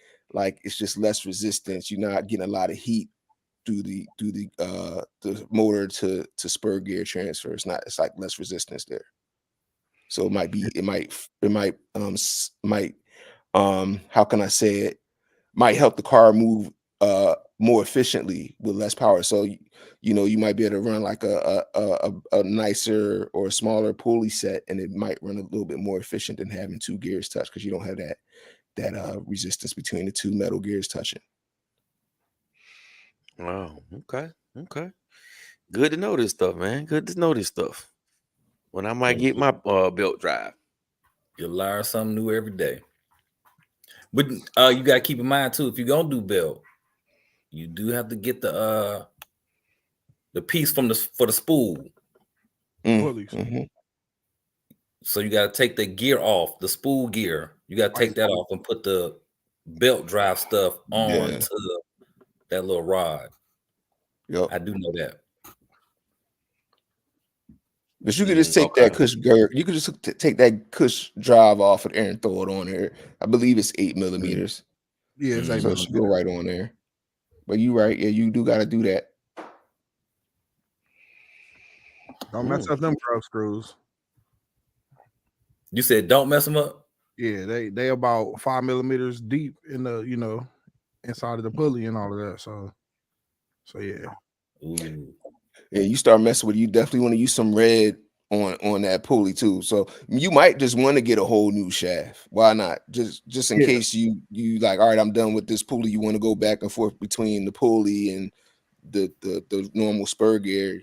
it's just less resistance. You're not getting a lot of heat through the motor to spur gear transfer. It's like less resistance there. So it might how can I say it, might help the car move more efficiently with less power. So you might be able to run like a nicer or a smaller pulley set, and it might run a little bit more efficient than having two gears touch, because you don't have that resistance between the two metal gears touching. Oh, okay. Good to know this stuff, man. Good to know this stuff. When I might get my belt drive. You learn something new every day. But you gotta keep in mind too, if you're gonna do belt, you do have to get the piece for the spool. Mm-hmm. So you gotta take the gear off, the spool gear. You gotta take that off and put the belt drive stuff on to that little rod. Yep. I do know that. But you could just take that cush girth. You could just take that cush drive off of there and throw it on there. I believe it's 8 millimeters. Yeah, it's So it should go right on there. But you're right. Yeah, you do got to do that. Don't mess up them pro screws. You said don't mess them up? Yeah, they about 5 millimeters deep in the inside of the pulley and all of that. So yeah. Ooh. Yeah, you start messing with it, you definitely want to use some red on that pulley too. So you might just want to get a whole new shaft. Why not? Just in case you like, all right, I'm done with this pulley. You want to go back and forth between the pulley and the normal spur gear.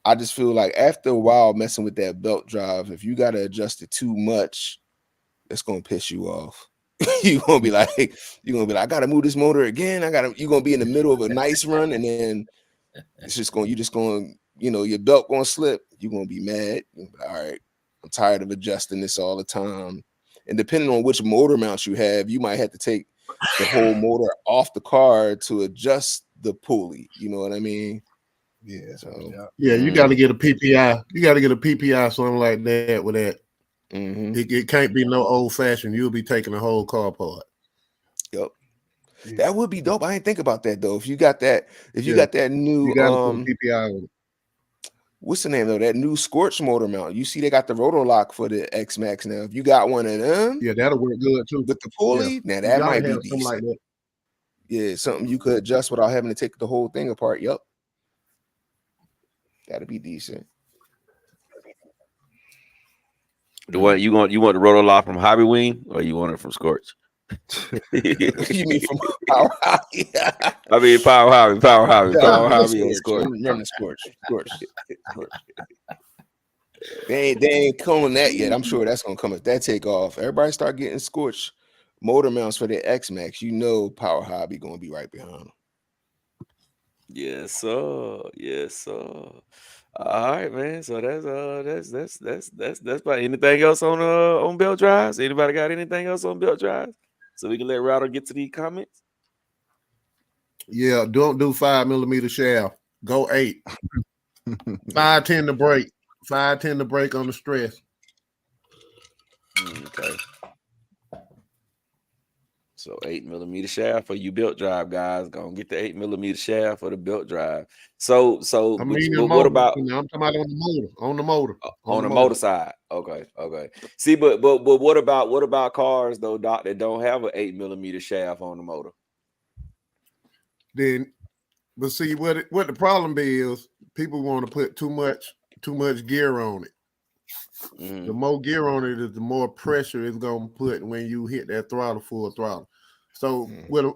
I just feel like after a while messing with that belt drive, if you got to adjust it too much, it's gonna piss you off. You're gonna be like, I gotta move this motor again. You're gonna be in the middle of a nice run, and then your belt gonna slip. You're gonna be mad. All right, I'm tired of adjusting this all the time. And depending on which motor mounts you have, you might have to take the whole motor off the car to adjust the pulley. You know what I mean? Yeah. So you got to get a PPI. You got to get a PPI, something like that with that. Mm-hmm. It can't be no old fashioned. You'll be taking the whole car apart. Yep. That would be dope. I didn't think about that though. If you got that new PPI with it. What's the name of that new Scorch motor mount? You see they got the rotor lock for the X Max now. If you got one of them, that'll work good too. With the pulley, now that might be decent. Like that. Yeah, something you could adjust without having to take the whole thing apart. Yep. That'd be decent. You want the rotor lock from Hobby Wing, or you want it from Scorch? You mean from Power Hobby? I mean Power Hobby and Scorch. Remember Scorch. They ain't calling that yet. I'm sure that's gonna come if that take off. Everybody start getting Scorch motor mounts for their X Max. Power Hobby gonna be right behind them. Yes, sir. All right, man. So that's about anything else on belt drives. Anybody got anything else on belt drives? So we can let Router get to these comments. Yeah, don't do 5 millimeter shaft. Go 8. 5-10 to break. 5-10 to break on the stress. Okay. So 8mm shaft for you belt drive guys. Gonna get the 8mm shaft for the belt drive. So I mean, the what motor. about You know, I'm talking about on the motor. on the motor side? Okay. See, but what about cars though, Doc, that don't have an 8mm shaft on the motor? Then, but see what the problem is. People want to put too much gear on it. Mhm. The more gear on it is the more pressure it's gonna put when you hit that throttle full throttle. So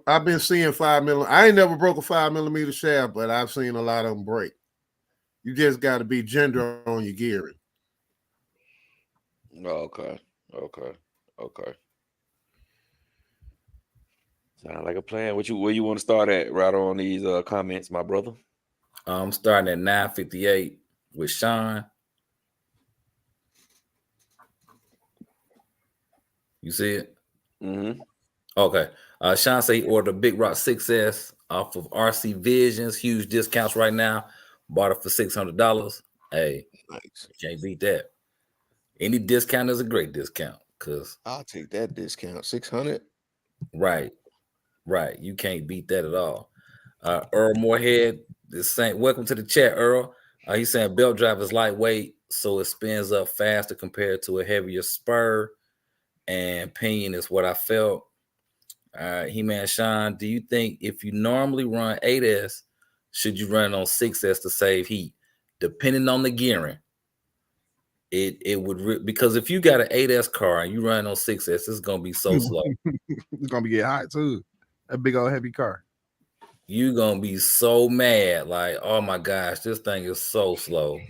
I've been seeing 5mm. I ain't never broke a 5mm shaft, but I've seen a lot of them break. You just got to be gender on your gearing. Okay. Sound like a plan. Where you want to start at? Right on these comments, my brother. I'm starting at 9:58 with Sean. You see it? Mm-hmm. Okay. Sean said he ordered a Big Rock 6S off of RC Visions. Huge discounts right now. Bought it for $600. Hey, Nice. can't beat that. Any discount is a great discount. Cause I'll take that discount. 600. right. You can't beat that at all. Earl Moorhead is saying, welcome to the chat, Earl. He's saying belt drive is lightweight, so it spins up faster compared to a heavier spur. And pinion is what I felt. He-Man Sean, do you think if you normally run 8S, should you run on 6S to save heat? Depending on the gearing, it would because if you got an 8S car and you run on 6S, it's gonna be so slow. It's gonna be get hot too. A big old heavy car. You're gonna be so mad, like, oh my gosh, this thing is so slow.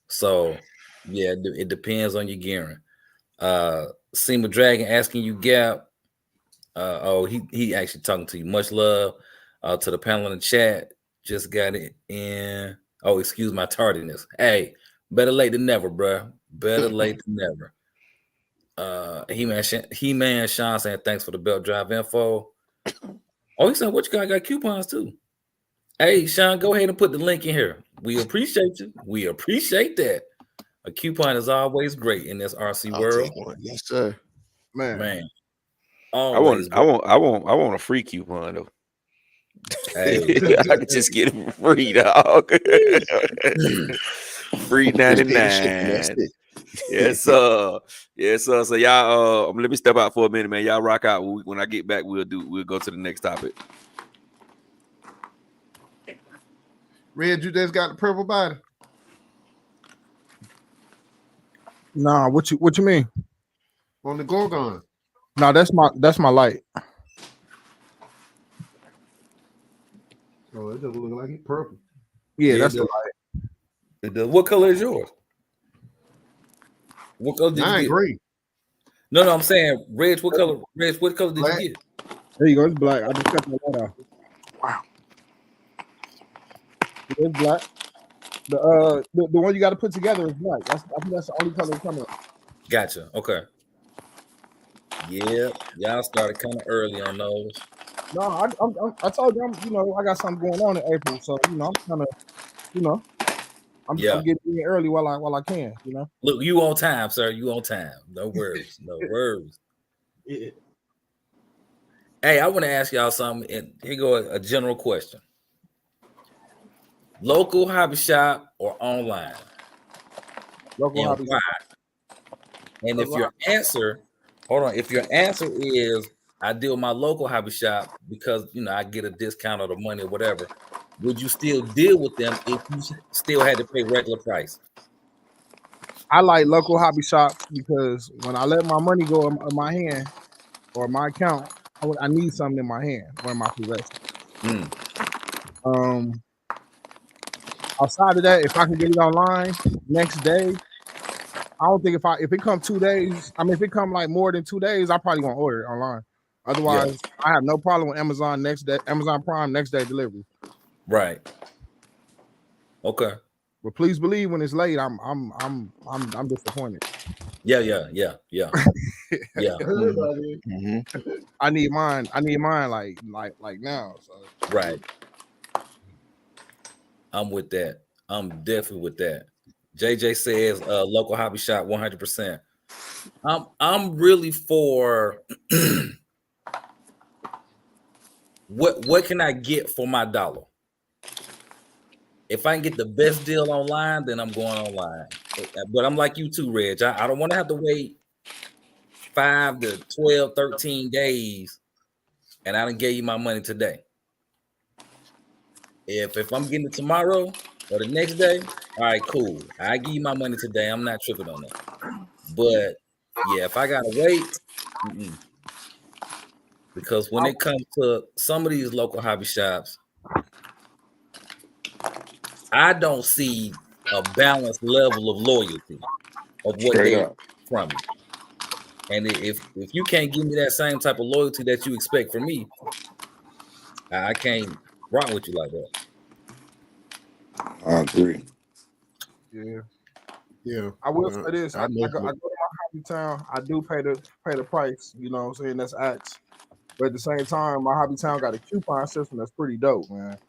So yeah, it depends on your gearing. Seema Dragon asking you, Gap. He actually talking to you. Much love to the panel in the chat. Just got it in. Oh, excuse my tardiness. Hey, better late than never, bro. Better late than never. He-Man Sean saying thanks for the belt drive info. Oh, he said what you got coupons too. Hey, Sean, go ahead and put the link in here. We appreciate you. We appreciate that. A coupon is always great in this RC world. Take one. Yes, sir. Man. I want a free coupon though. Hey. I could just get it free, dog. Free 99. Yes, sir. So y'all, let me step out for a minute, man. Y'all rock out. When I get back, we'll go to the next topic. Red, you just got the purple body. Nah, what you mean? On the Gorgon. No, that's my light. Oh, it doesn't look like it's purple. Yeah, that's it the does. light. It does. What color is yours? What color did you get? Green. No, I'm saying, Reg, what color? Reg, what color did Black. you get? There you go. It's black. I just cut the light off. Wow. It's black. The one you got to put together is black. I think that's the only color coming up. Gotcha. Okay. Yeah, y'all started kind of early on those. No, I told you, I got something going on in April, so I'm kind of, I'm getting in early while I can, Look, you on time, sir. You on time. No worries. No worries. Yeah. Hey, I want to ask y'all something. And here go a general question: local hobby shop or online? Local hobby shop. And if your answer, if your answer is I deal with my local hobby shop because I get a discount or the money or whatever, would you still deal with them if you still had to pay regular price? I like local hobby shops because when I let my money go in my hand or my account, I need something in my hand or in my possession. Outside of that, if I can get it online next day, I don't think if it comes 2 days, if it come like more than 2 days, I probably won't order it online. Otherwise, I have no problem with Amazon Prime next day delivery. Right. Okay. But please believe when it's late, I'm disappointed. Yeah. Mm-hmm. I need mine like now. So. Right. I'm with that. I'm definitely with that. JJ says local hobby shop 100%. I'm really for what can I get for my dollar? If I can get the best deal online, then I'm going online. But I'm like you too, Reg. I don't want to have to wait 5 to 12, 13 days, and I done gave you my money today. If I'm getting it tomorrow or the next day, all right, cool. I give you my money today. I'm not tripping on that. But yeah, if I gotta wait, because when it comes to some of these local hobby shops, I don't see a balanced level of loyalty of what Straight they up. from me. And if you can't give me that same type of loyalty that you expect from me, I can't rock with you like that. I agree. Yeah. I will say this. I go to my hobby town. I do pay the price. You know what I'm saying? That's X. But at the same time, my hobby town got a coupon system that's pretty dope, man.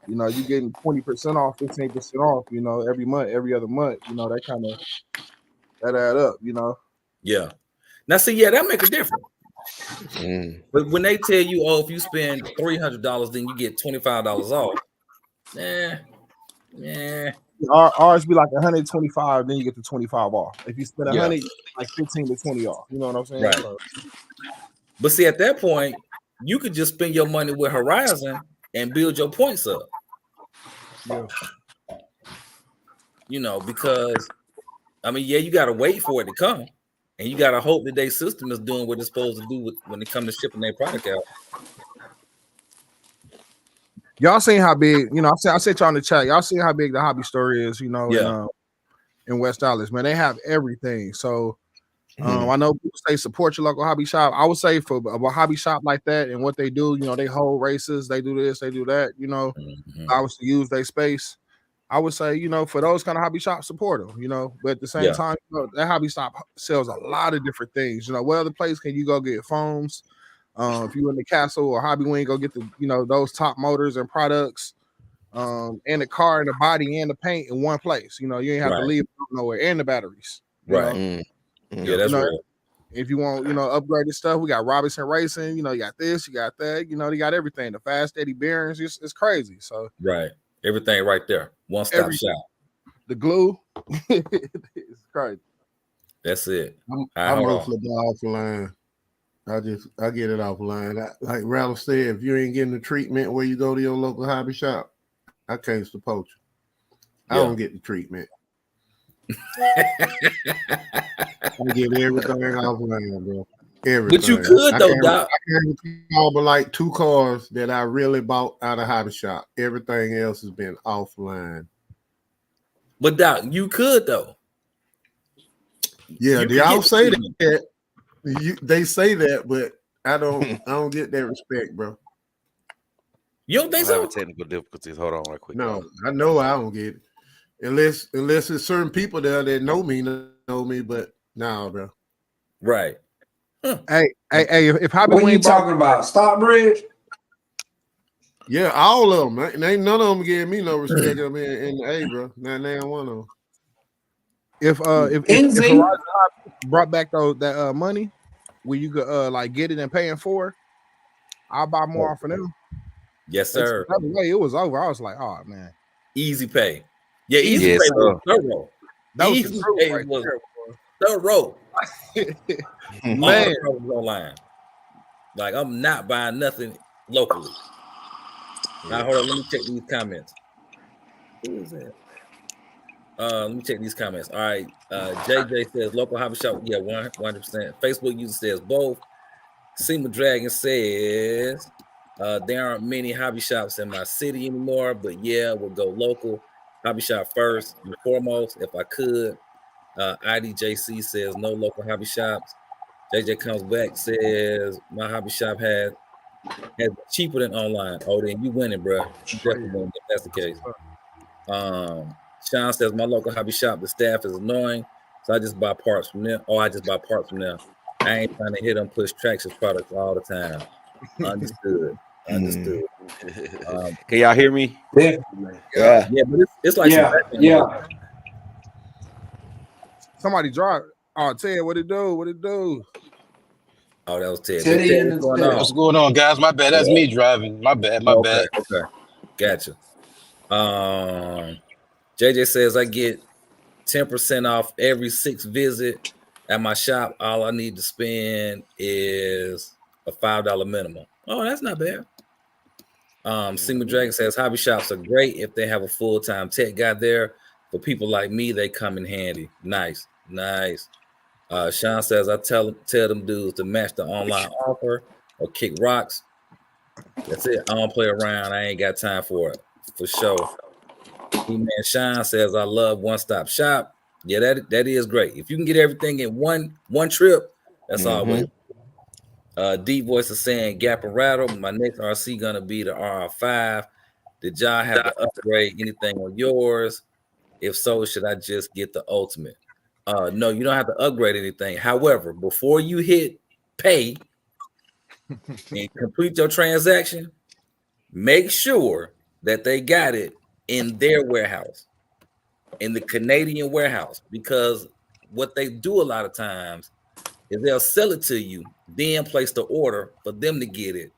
You know, you getting 20% off, 15% off, you know, every month, every other month, you know, that add up, you know. Yeah. Now see, yeah, that make a difference. But when they tell you, oh, if you spend $300, then you get $25 off. Ours be like 125, then you get the 25 off. If you spend 100, like 15 to 20 off. You know what I'm saying? Right. But see, at that point, you could just spend your money with Horizon and build your points up. Yeah. You know, because I mean, yeah, you gotta wait for it to come, and you gotta hope that their system is doing what it's supposed to do when it comes to shipping their product out. Y'all seen how big, you know, I said y'all in the chat, y'all seen how big the hobby store is, you know, in West Dallas, man. They have everything. So I know people say support your local hobby shop. I would say for a hobby shop like that and what they do, you know, they hold races, they do this, they do that, you know, obviously use their space. I would say, you know, for those kind of hobby shops, support them, you know, but at the same time, you know, that hobby shop sells a lot of different things. You know, what other place can you go get foams? If you're in the Castle or Hobby Wing, go get the, you know, those top motors and products, and the car and the body and the paint in one place. You know, you ain't have to leave nowhere, and the batteries. Right. Yeah, that's right. If you want, you know, upgraded stuff, we got Robinson Racing. You know, you got this, you got that. You know, they got everything. The fast, steady bearings, it's crazy. So right, everything right there, one stop shop. The glue, it's crazy. That's it. I'm mostly offline. I get it offline. Like Ralph said, if you ain't getting the treatment where you go to your local hobby shop, I can't support you. I don't get the treatment. I get everything offline, bro. Everything. But you could though, Doc. I can't recall but like 2 cars that I really bought out of hobby shop. Everything else has been offline. But Doc, you could though. Yeah, they all say that. They say that, but I don't get that respect, bro. You don't think so? Technical difficulties. Hold on, right quick. No, I know I don't get it. Unless there's certain people there that know me, but nah, bro. Right. Hey, if Hobby What Wing are you talking about? Stockbridge? Yeah, all of them. Ain't none of them giving me no respect up in the A, bro. Not one of them. If Horizon brought back that money where you could like get it and paying for it, I'll buy more off of them. Yes, sir. The other way it was over. I was like, oh man. Easy pay. Yeah, easy pay was thorough. That was easy pay right was there, thorough. Man, online. Like I'm not buying nothing locally. Now hold on, let me check these comments. Who is that? Let me check these comments. All right. JJ says local hobby shop. Yeah, 100%. Facebook user says both. Sema Dragon says there aren't many hobby shops in my city anymore, but yeah, we'll go local. Hobby shop first and foremost, if I could. IDJC says no local hobby shops. JJ comes back, says my hobby shop has cheaper than online. Oh, then you winning, bro. You definitely winning if that's the case. Sean says my local hobby shop, the staff is annoying, so I just buy parts from them. I ain't trying to hit them push Traxxas products all the time. Understood. Can y'all hear me? Definitely. Yeah, but it's like yeah. Somebody drive. Oh, Ted, what it do? What it do? Oh, that was Ted. Teddy Big Ted, in what's the going chat. on? What's going on, guys? My bad. That's Yeah. me driving. My bad. My Okay, bad. okay. Gotcha. JJ says I get 10% off every 6 visit at my shop. All I need to spend is a $5 minimum. Oh, that's not bad. Sigma Dragon says hobby shops are great if they have a full-time tech guy there. For people like me, they come in handy. Nice. Sean says I tell them dudes to match the online offer or kick rocks. That's it. I don't play around. I ain't got time for it. For sure. E-Man Sean says I love one-stop shop. Yeah, that is great. If you can get everything in one trip, that's always. Deep Voice is saying Gap and Rattle. My next RC gonna be the RR5. Did y'all have to upgrade anything on yours? If so, should I just get the ultimate? No, you don't have to upgrade anything. However, before you hit pay and complete your transaction, make sure that they got it in their warehouse, in the Canadian warehouse, because what they do a lot of times is they'll sell it to you, then place the order for them to get it.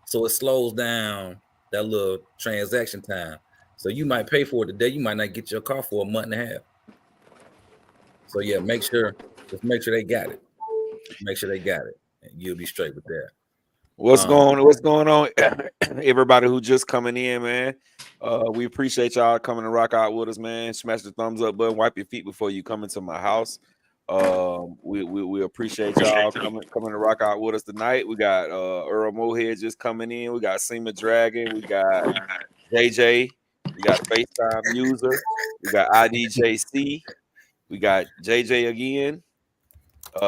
So it slows down that little transaction time. So you might pay for it today, you might not get your car for a month and a half. So yeah, make sure they got it. Make sure they got it, and you'll be straight with that. What's going on? Everybody who just coming in, man. We appreciate y'all coming to rock out with us, man. Smash the thumbs up button, wipe your feet before you come into my house. We appreciate y'all coming to rock out with us tonight. We got Earl Mohead just coming in. We got Seema Dragon. We got JJ. We got FaceTime user. We got IDJC. We got JJ again.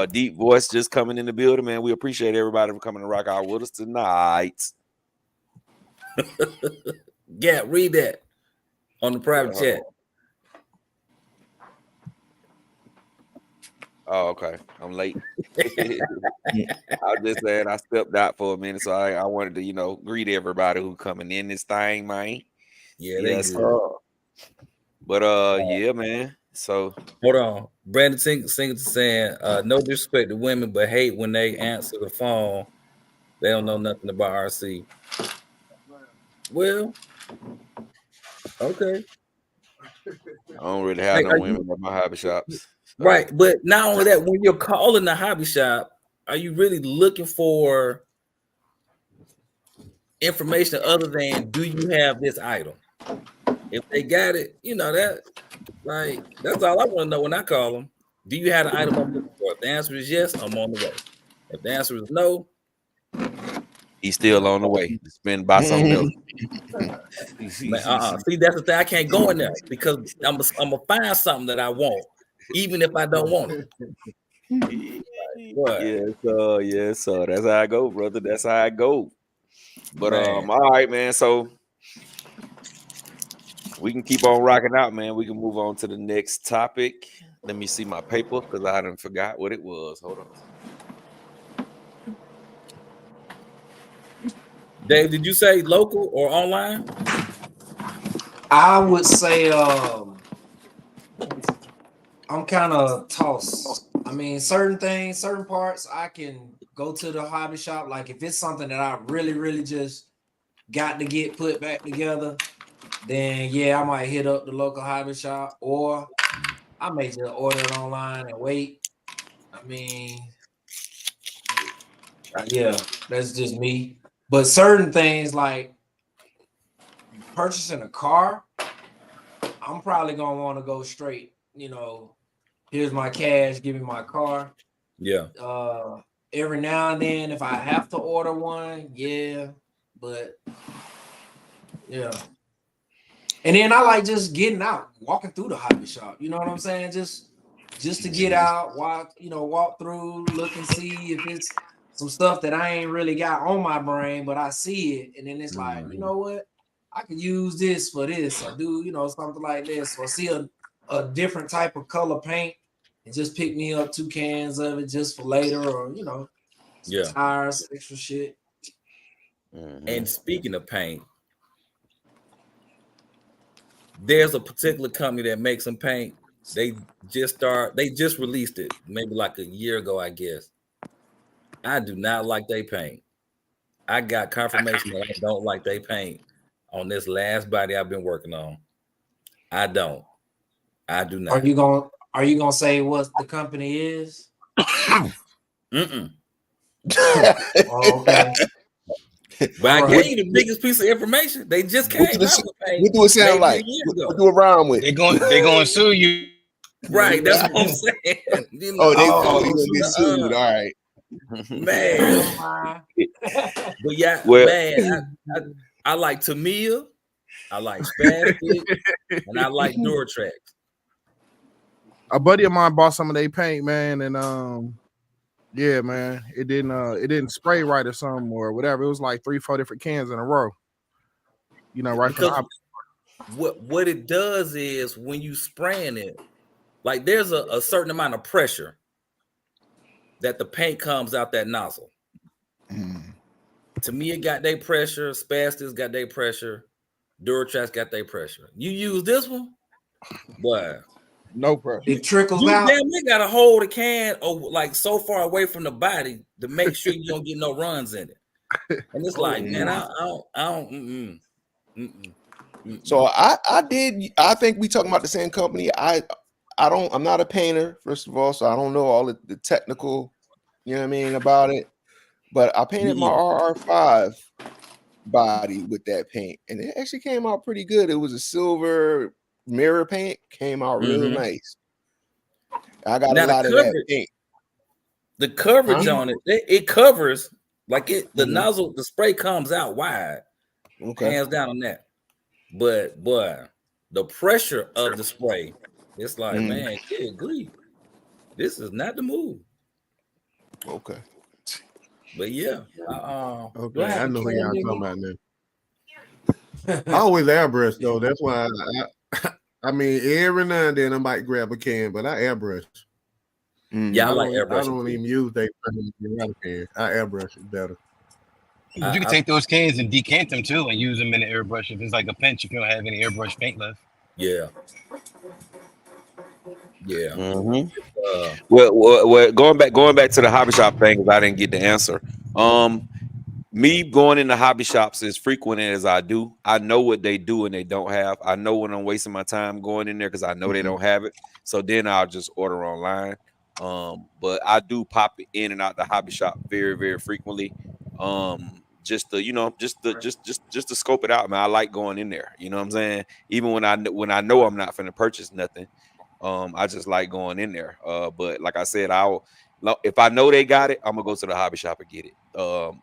Deep Voice just coming in the building, man. We appreciate everybody for coming to rock out with us tonight. Yeah, read that on the private chat. Oh, okay. I'm late. I was just saying I stepped out for a minute, so I wanted to, greet everybody who coming in this thing, man. Yeah, yes. But yeah, man. So hold on. Brandon Singleton saying, no disrespect to women, but hate when they answer the phone. They don't know nothing about RC. Well, okay. I don't really have no women at my hobby shops. Right, but not only that, when you're calling the hobby shop, are you really looking for information other than do you have this item? If they got it, that's all I want to know when I call them. Do you have the item I'm looking for? If the answer is yes, I'm on the way. If the answer is no, he's still on the way. It's been by something else. See, that's the thing. I can't go in there because I'm gonna find something that I want, even if I don't want it. Yes, sir. That's how I go, brother. That's how I go. But all right, man. So we can keep on rocking out, man. We can move on to the next topic. Let me see my paper because I done forgot what it was. Hold on. Dave, did you say local or online? I would say I'm kind of tossed. I mean, certain parts I can go to the hobby shop. Like if it's something that I really, really just got to get put back together, then yeah, I might hit up the local hobby shop, or I may just order it online and wait. I mean, yeah, that's just me. But certain things like purchasing a car, I'm probably gonna want to go straight. Here's my cash, give me my car. Yeah. Every now and then, if I have to order one, yeah. But yeah. And then I like just getting out, walking through the hobby shop. You know what I'm saying? Just to get out, walk through, look and see if it's some stuff that I ain't really got on my brain, but I see it, and then it's like, you know what? I could use this for this, or do something like this, or see a different type of color paint and just pick me up 2 cans of it just for later, or tires, extra shit. And speaking of paint, there's a particular company that makes some paint They just released it maybe like a year ago, I guess. I do not like they paint. I got confirmation that I don't like they paint on this last body I've been working on. I don't. I do not. Are you gonna say what the company is? Mm-mm. Oh, okay. But I gave you the biggest piece of information. They just came out with paint. What do it sound like? What do it rhyme with? They going to sue you. Right, that's what I'm saying. You know, Oh, you gonna get sued. All right. Man. But yeah, Well- man, I like Tamiya, I like Spastic, and I like Duratrax. A buddy of mine bought some of their paint, man, and yeah, man, it didn't spray right or something or whatever. It was like 3-4 different cans in a row. You know, right from the Because what it does is when you spraying it, like there's a certain amount of pressure that the paint comes out that nozzle. To me, it got their pressure. Spastic's got their pressure. Duratrax got their pressure. You use this one, boy. no pressure. It trickles You out. damn near gotta hold the can like so far away from the body to make sure you don't get no runs in it. And it's like, man, I don't. So I think we talking about the same company. I'm not a painter, first of all, so I don't know all the technical, you know what I mean, about it. But I painted my RR5 body with that paint, and it actually came out pretty good. It was a silver mirror paint, came out real nice. I got a lot of that paint. The coverage on it covers like it. The nozzle, the spray comes out wide. Okay, hands down on that. But boy, the pressure of the spray, it's like, man, good grief, this is not the move. Okay. But yeah, okay, I know who y'all talking about now. I always airbrush though. That's why I mean every now and then I might grab a can, but I airbrush. Yeah, I like airbrush. I don't even use that can. I airbrush it better. You can take those cans and decant them too, and use them in the airbrush if it's like a pinch. If you don't have any airbrush paint left. Yeah. Yeah. Well, going back to the hobby shop thing, because I didn't get the answer. Me going into hobby shops as frequent as I do, I know what they do and they don't have. I know when I'm wasting my time going in there because I know they don't have it. So then I'll just order online. But I do pop it in and out the hobby shop very, very frequently. Just to scope it out, man. I like going in there. You know what I'm saying? Even when I know I'm not finna purchase nothing. I just like going in there. But like I said, if I know they got it, I'm gonna go to the hobby shop and get it.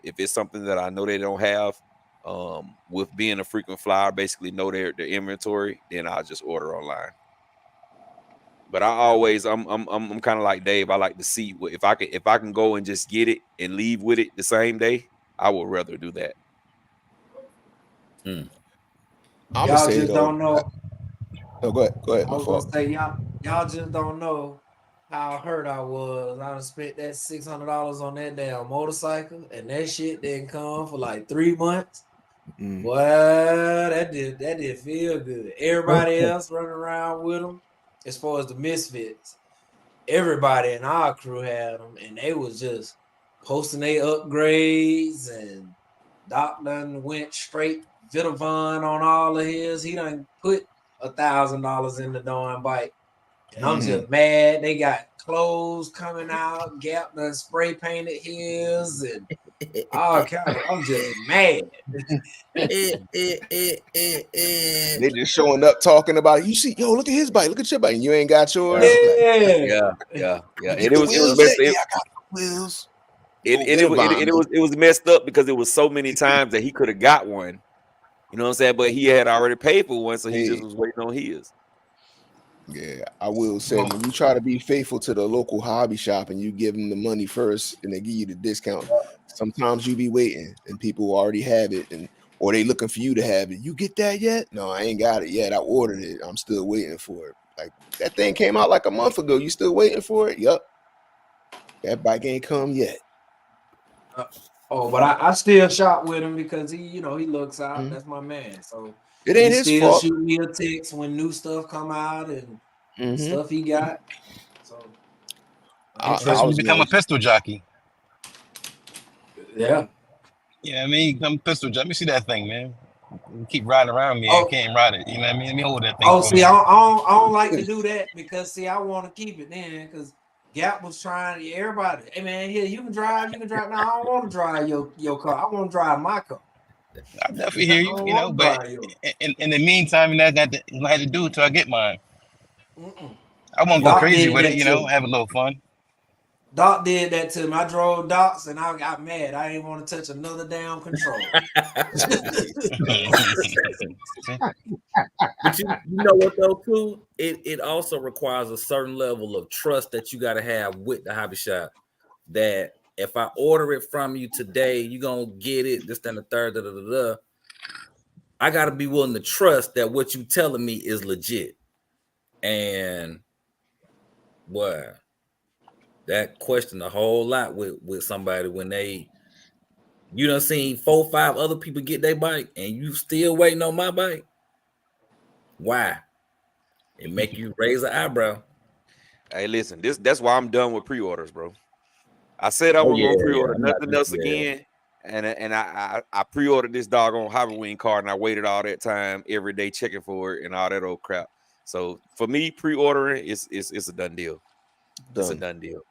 If it's something that I know they don't have, with being a frequent flyer, basically know their inventory, then I'll just order online. But I'm kind of like Dave. I like to see if I can go and just get it and leave with it the same day. I would rather do that. Y'all just don't know. Oh, go ahead. I was gonna say y'all just don't know how hurt I was. I done spent that $600 on that damn motorcycle, and that shit didn't come for like 3 months. Well, that did feel good. Everybody else running around with them, as far as the misfits, everybody in our crew had them, and they was just posting their upgrades. And Doc done went straight Vitavon on all of his. He done put $1,000 in the darn bike. And I'm just mad. They got clothes coming out. Gap done spray painted his and all kind of. I'm just mad. They just showing up talking about it. You see, yo, look at his bike. Look at your bike. And you ain't got yours. Yeah. And it was messed up. I got wheels. It was messed up because it was so many times that he could have got one. You know what I'm saying? But he had already paid for one, so he just was waiting on his. Yeah, I will say when you try to be faithful to the local hobby shop and you give them the money first and they give you the discount, sometimes you be waiting and people already have it or they looking for you to have it. You get that yet? No, I ain't got it yet. I ordered it. I'm still waiting for it. Like that thing came out like a month ago. You still waiting for it? Yup. That bike ain't come yet. But I still shop with him because he looks out. That's my man. So it ain't his fault. Shoot me a text when new stuff come out, and stuff he got. So Especially when you become a pistol jockey. yeah. You know what I mean? Become a pistol jockey. Let me see that thing, man. You keep riding around me. Oh. I can't ride it. You know what I mean? Let me hold that thing. Oh, for see, me. I don't like to do that because see, I want to keep it then because Gap was trying. Everybody, hey man, here you can drive. Now I don't want to drive your car. I want to drive my car. I definitely hear you. You know, but in the meantime, that's not what I had to do until I get mine. I won't go crazy with it. You know, have a little fun. Doc did that to me. I drove Docs and I got mad. I didn't want to touch another damn control. But you know what though, too? It also requires a certain level of trust that you got to have with the hobby shop. That if I order it from you today, you're gonna get it, this, then the third, I gotta be willing to trust that what you telling me is legit. And boy, that questioned a whole lot with somebody when you done seen 4 or 5 other people get their bike and you still waiting on my bike. Why? It make you raise an eyebrow. Hey, listen, that's why I'm done with pre-orders, bro. I said I wasn't gonna pre-order nothing else again, and I pre-ordered this doggone Hobby Wing card, and I waited all that time every day checking for it and all that old crap. So for me, pre-ordering is a done deal. It's a done deal.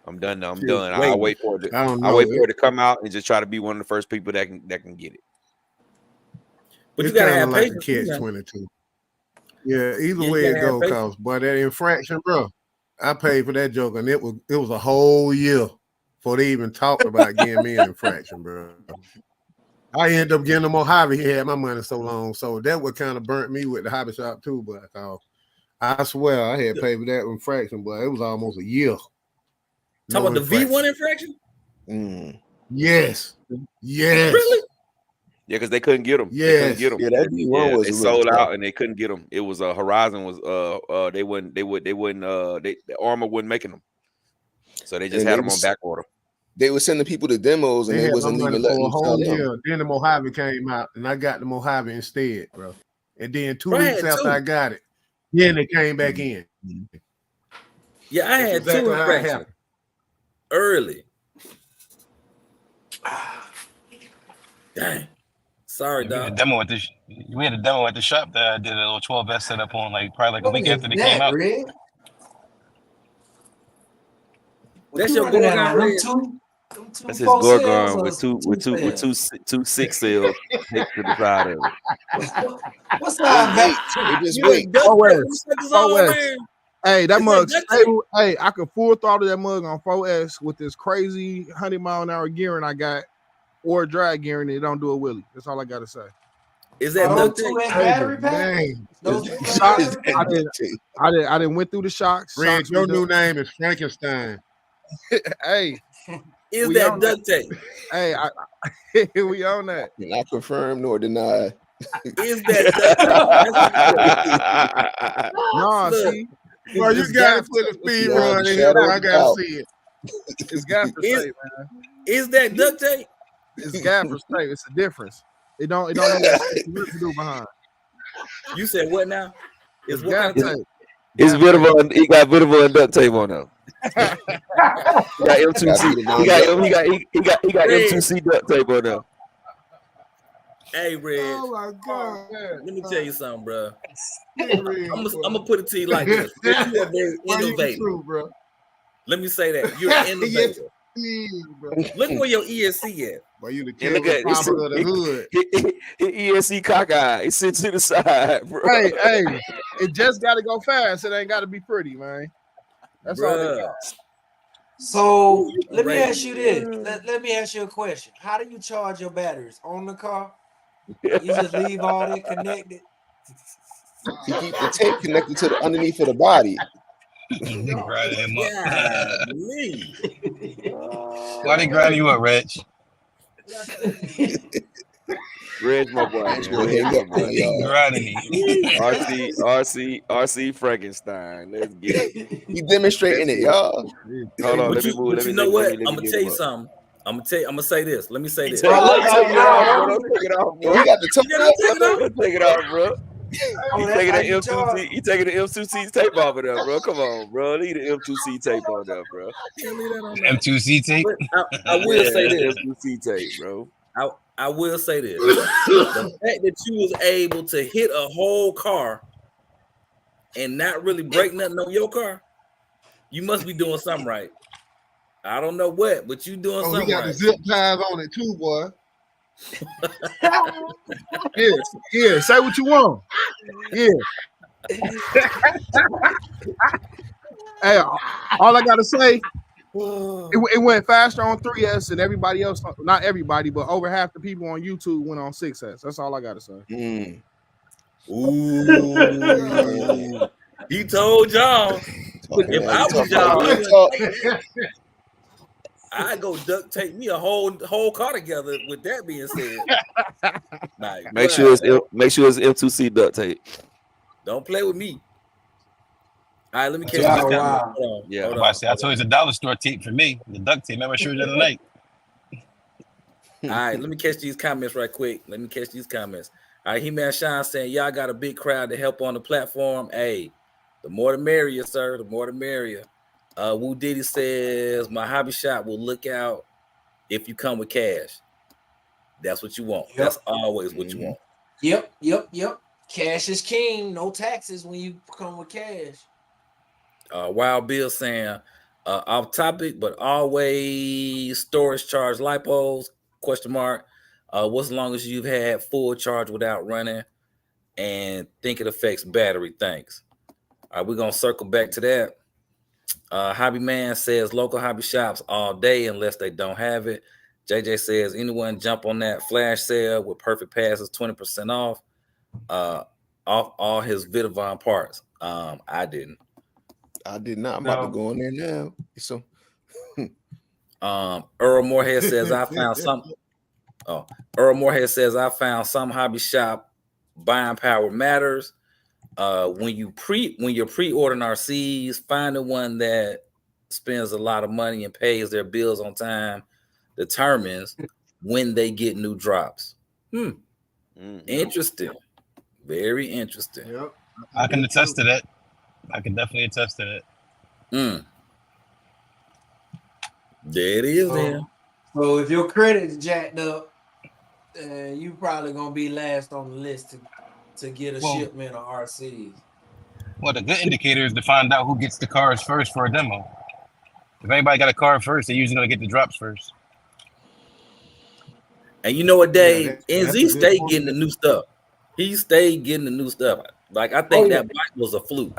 I'm done now. I'm done. I'll wait for it. I'll wait for it to come out and just try to be one of the first people that can get it. But it's you gotta kind of have like patience. a catch-22. Yeah, either way it goes, cause but that infraction, bro, I paid for that joke, and it was a whole year before they even talked about getting me an infraction, bro. I ended up getting a Mojave. He had my money so long, so that would kind of burnt me with the hobby shop too. But I swear I had paid for that infraction, but it was almost a year. Talking about the V1 infraction? Yes. Really? Yeah, because they couldn't get them. Yes. They couldn't get them. Yeah, that V1 was they sold out and they couldn't get them. It was Horizon was the Armor wasn't making them, so they just had them on back order. They were sending people to demos and they wasn't even letting them sell them. Then the Mojave came out and I got the Mojave instead, bro. And then 2 weeks after I got it, then they came back in. Yeah, I had exactly 2 infractions early. Dang. Sorry, we had dog. We had a demo at the shop that I did a little 12S setup on, probably a week after they came out. Red? That's your Gorgon. That's his Gorgon with two 6 cells next to the side of it. What's that? Just wait. Hey, that mug stable. Hey, I could full throttle that mug on 4S with this crazy 100-mile-an-hour gearing I got, or drag gearing. It don't do a wheelie. That's all I gotta say. Is that battery pack? I didn't went through the shocks. Red, your new name is Frankenstein. Hey, is that duct tape? Hey, we on that. Not confirmed nor denied. Is that duct tape? No, see. Well, you got to put a speed run in here. I gotta see it. It's gaffer tape, man. Is that duct tape? It's gaffer tape. It's a difference. It don't to do behind. You said what now? It's gaffer tape. It's he got Vitable and duct tape on them. He got M2C. He got M2C duct tape on them. Hey, Red. Oh my God! Let me tell you something, bro. I'm gonna put it to you like this. You are very innovative, bro. Let me say that you're innovative. Look where your ESC at. Well, you the kid of the hood. His ESC cockeyed. It sits to the side, bro. Hey, it just got to go fast. It ain't got to be pretty, man. That's all they got. So let me ask you this. Let me ask you a question. How do you charge your batteries on the car? You just leave all that connected. You keep the tape connected to the underneath of the body. Why they grind you up, Reg? Reg, my boy. RC Frankenstein. Let's get it. He demonstrating it, y'all. Hold on, let me move. But you know what? I'm gonna tell you something. I'm gonna say this. Let me say this. Take it off, bro. You got the take it off, bro. You taking the M2C? You taking the M2C tape off of there, bro? Come on, bro. Leave the M2C tape on there, bro. M2C tape. I will say this. M2C tape, bro. I will say this. The fact that you was able to hit a whole car and not really break nothing on your car, you must be doing something right. I don't know what, but you doing something right. He got the zip ties on it too, boy. Yeah, say what you want. Yeah. Hey, all I gotta say, it went faster on 3S and everybody else, not everybody, but over half the people on YouTube went on 6S. That's all I gotta say. Ooh. He told y'all. If I was y'all, I'd go duct tape me a whole car together. With that being said, like, make sure it's M2C duct tape. Don't play with me. All right, let me catch you. Yeah, I told you it's a dollar store tape for me. The duct tape. Remember, sure the other night. All right, let me catch these comments right quick. All right, He-Man Sean saying, y'all got a big crowd to help on the platform. Hey, the more the merrier, sir. The more the merrier. Woo Diddy says, my hobby shop will look out if you come with cash. That's what you want. Yep. That's always what you want. Yep. Cash is king. No taxes when you come with cash. Wild Bill saying, off topic, but always storage charge lipos, ? What's as long as you've had full charge without running and think it affects battery? Thanks. All right, we're going to circle back to that. Hobby Man says local hobby shops all day unless they don't have it. JJ says anyone jump on that flash sale with perfect passes 20% off all his Vidavon parts. I didn't. I did not. I'm about to go in there now. So Earl Moorhead says I found some. Earl Moorhead says I found some hobby shop buying power matters. When you're pre-ordering RCs, find the one that spends a lot of money and pays their bills on time determines when they get new drops. Interesting. Very interesting. Yep. I can attest to that. I can definitely attest to that. There it is, man. So if your credit's jacked up, you probably gonna be last on the list to get a shipment of RCs. Well, the good indicator is to find out who gets the cars first for a demo. If anybody got a car first, they're usually gonna get the drops first. And you know what, Dave? NZ stayed getting the new stuff. He stayed getting the new stuff. Like, I think that bike was a fluke.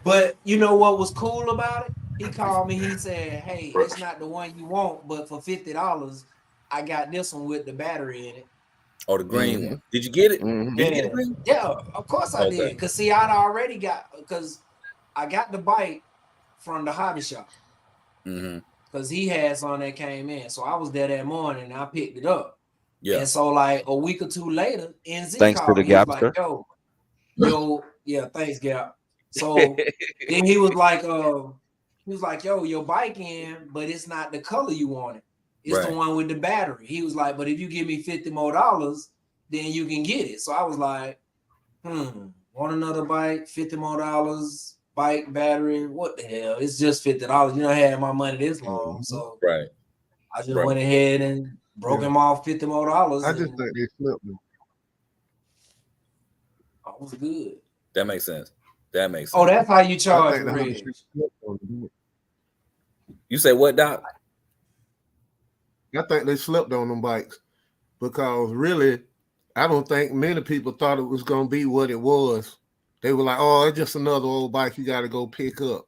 But you know what was cool about it? He called me. He said, "Hey, it's not the one you want, but for $50, I got this one with the battery in it." Oh, the green one. Did you get it? Did you get it? Yeah, of course I did. Because see, I'd already because I got the bike from the hobby shop. Because he had some that came in. So I was there that morning and I picked it up. Yeah. And so like a week or two later, NZ thanks called to the me. He was Gapster. like, yo, yeah, thanks, Gap. So then he was like, yo, your bike in, but it's not the color you wanted. It's the one with the battery. He was like, but if you give me $50 more, then you can get it. So I was like, want another bike, $50 more, bike, battery, what the hell? It's just $50. You know, I had my money this long. So I just went ahead and broke him off $50 more. I just think they flipped me. I was good. That makes sense. Oh, that's how you charge for it. You say what, Doc? I think they slept on them bikes because really, I don't think many people thought it was going to be what it was. They were like, oh, it's just another old bike you got to go pick up.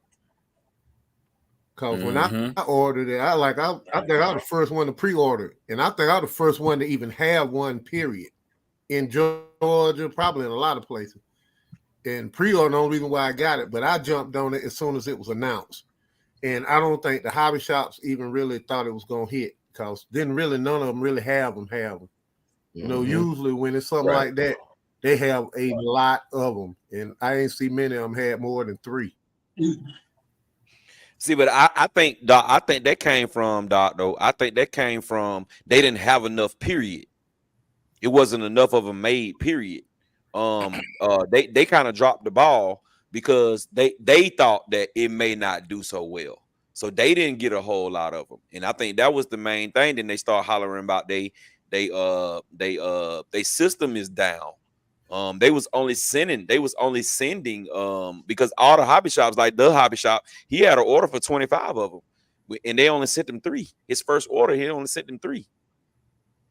Because when I ordered it, I think I was the first one to pre-order it. And I think I was the first one to even have one, period. In Georgia, probably in a lot of places. And pre-order, the only reason why I got it, but I jumped on it as soon as it was announced. And I don't think the hobby shops even really thought it was going to hit because none of them really have them. You know, usually when it's something like that, they have a lot of them. And I ain't see many of them had more than 3. See, but I think, Doc, that came from, Doc, though. I think that came from they didn't have enough, period. It wasn't enough of them made, period. they kind of dropped the ball because they thought that it may not do so well. So they didn't get a whole lot of them. And I think that was the main thing. Then they start hollering about they system is down. They was only sending because all the hobby shops, like the hobby shop, he had an order for 25 of them. And they only sent him 3. His first order, he only sent him 3.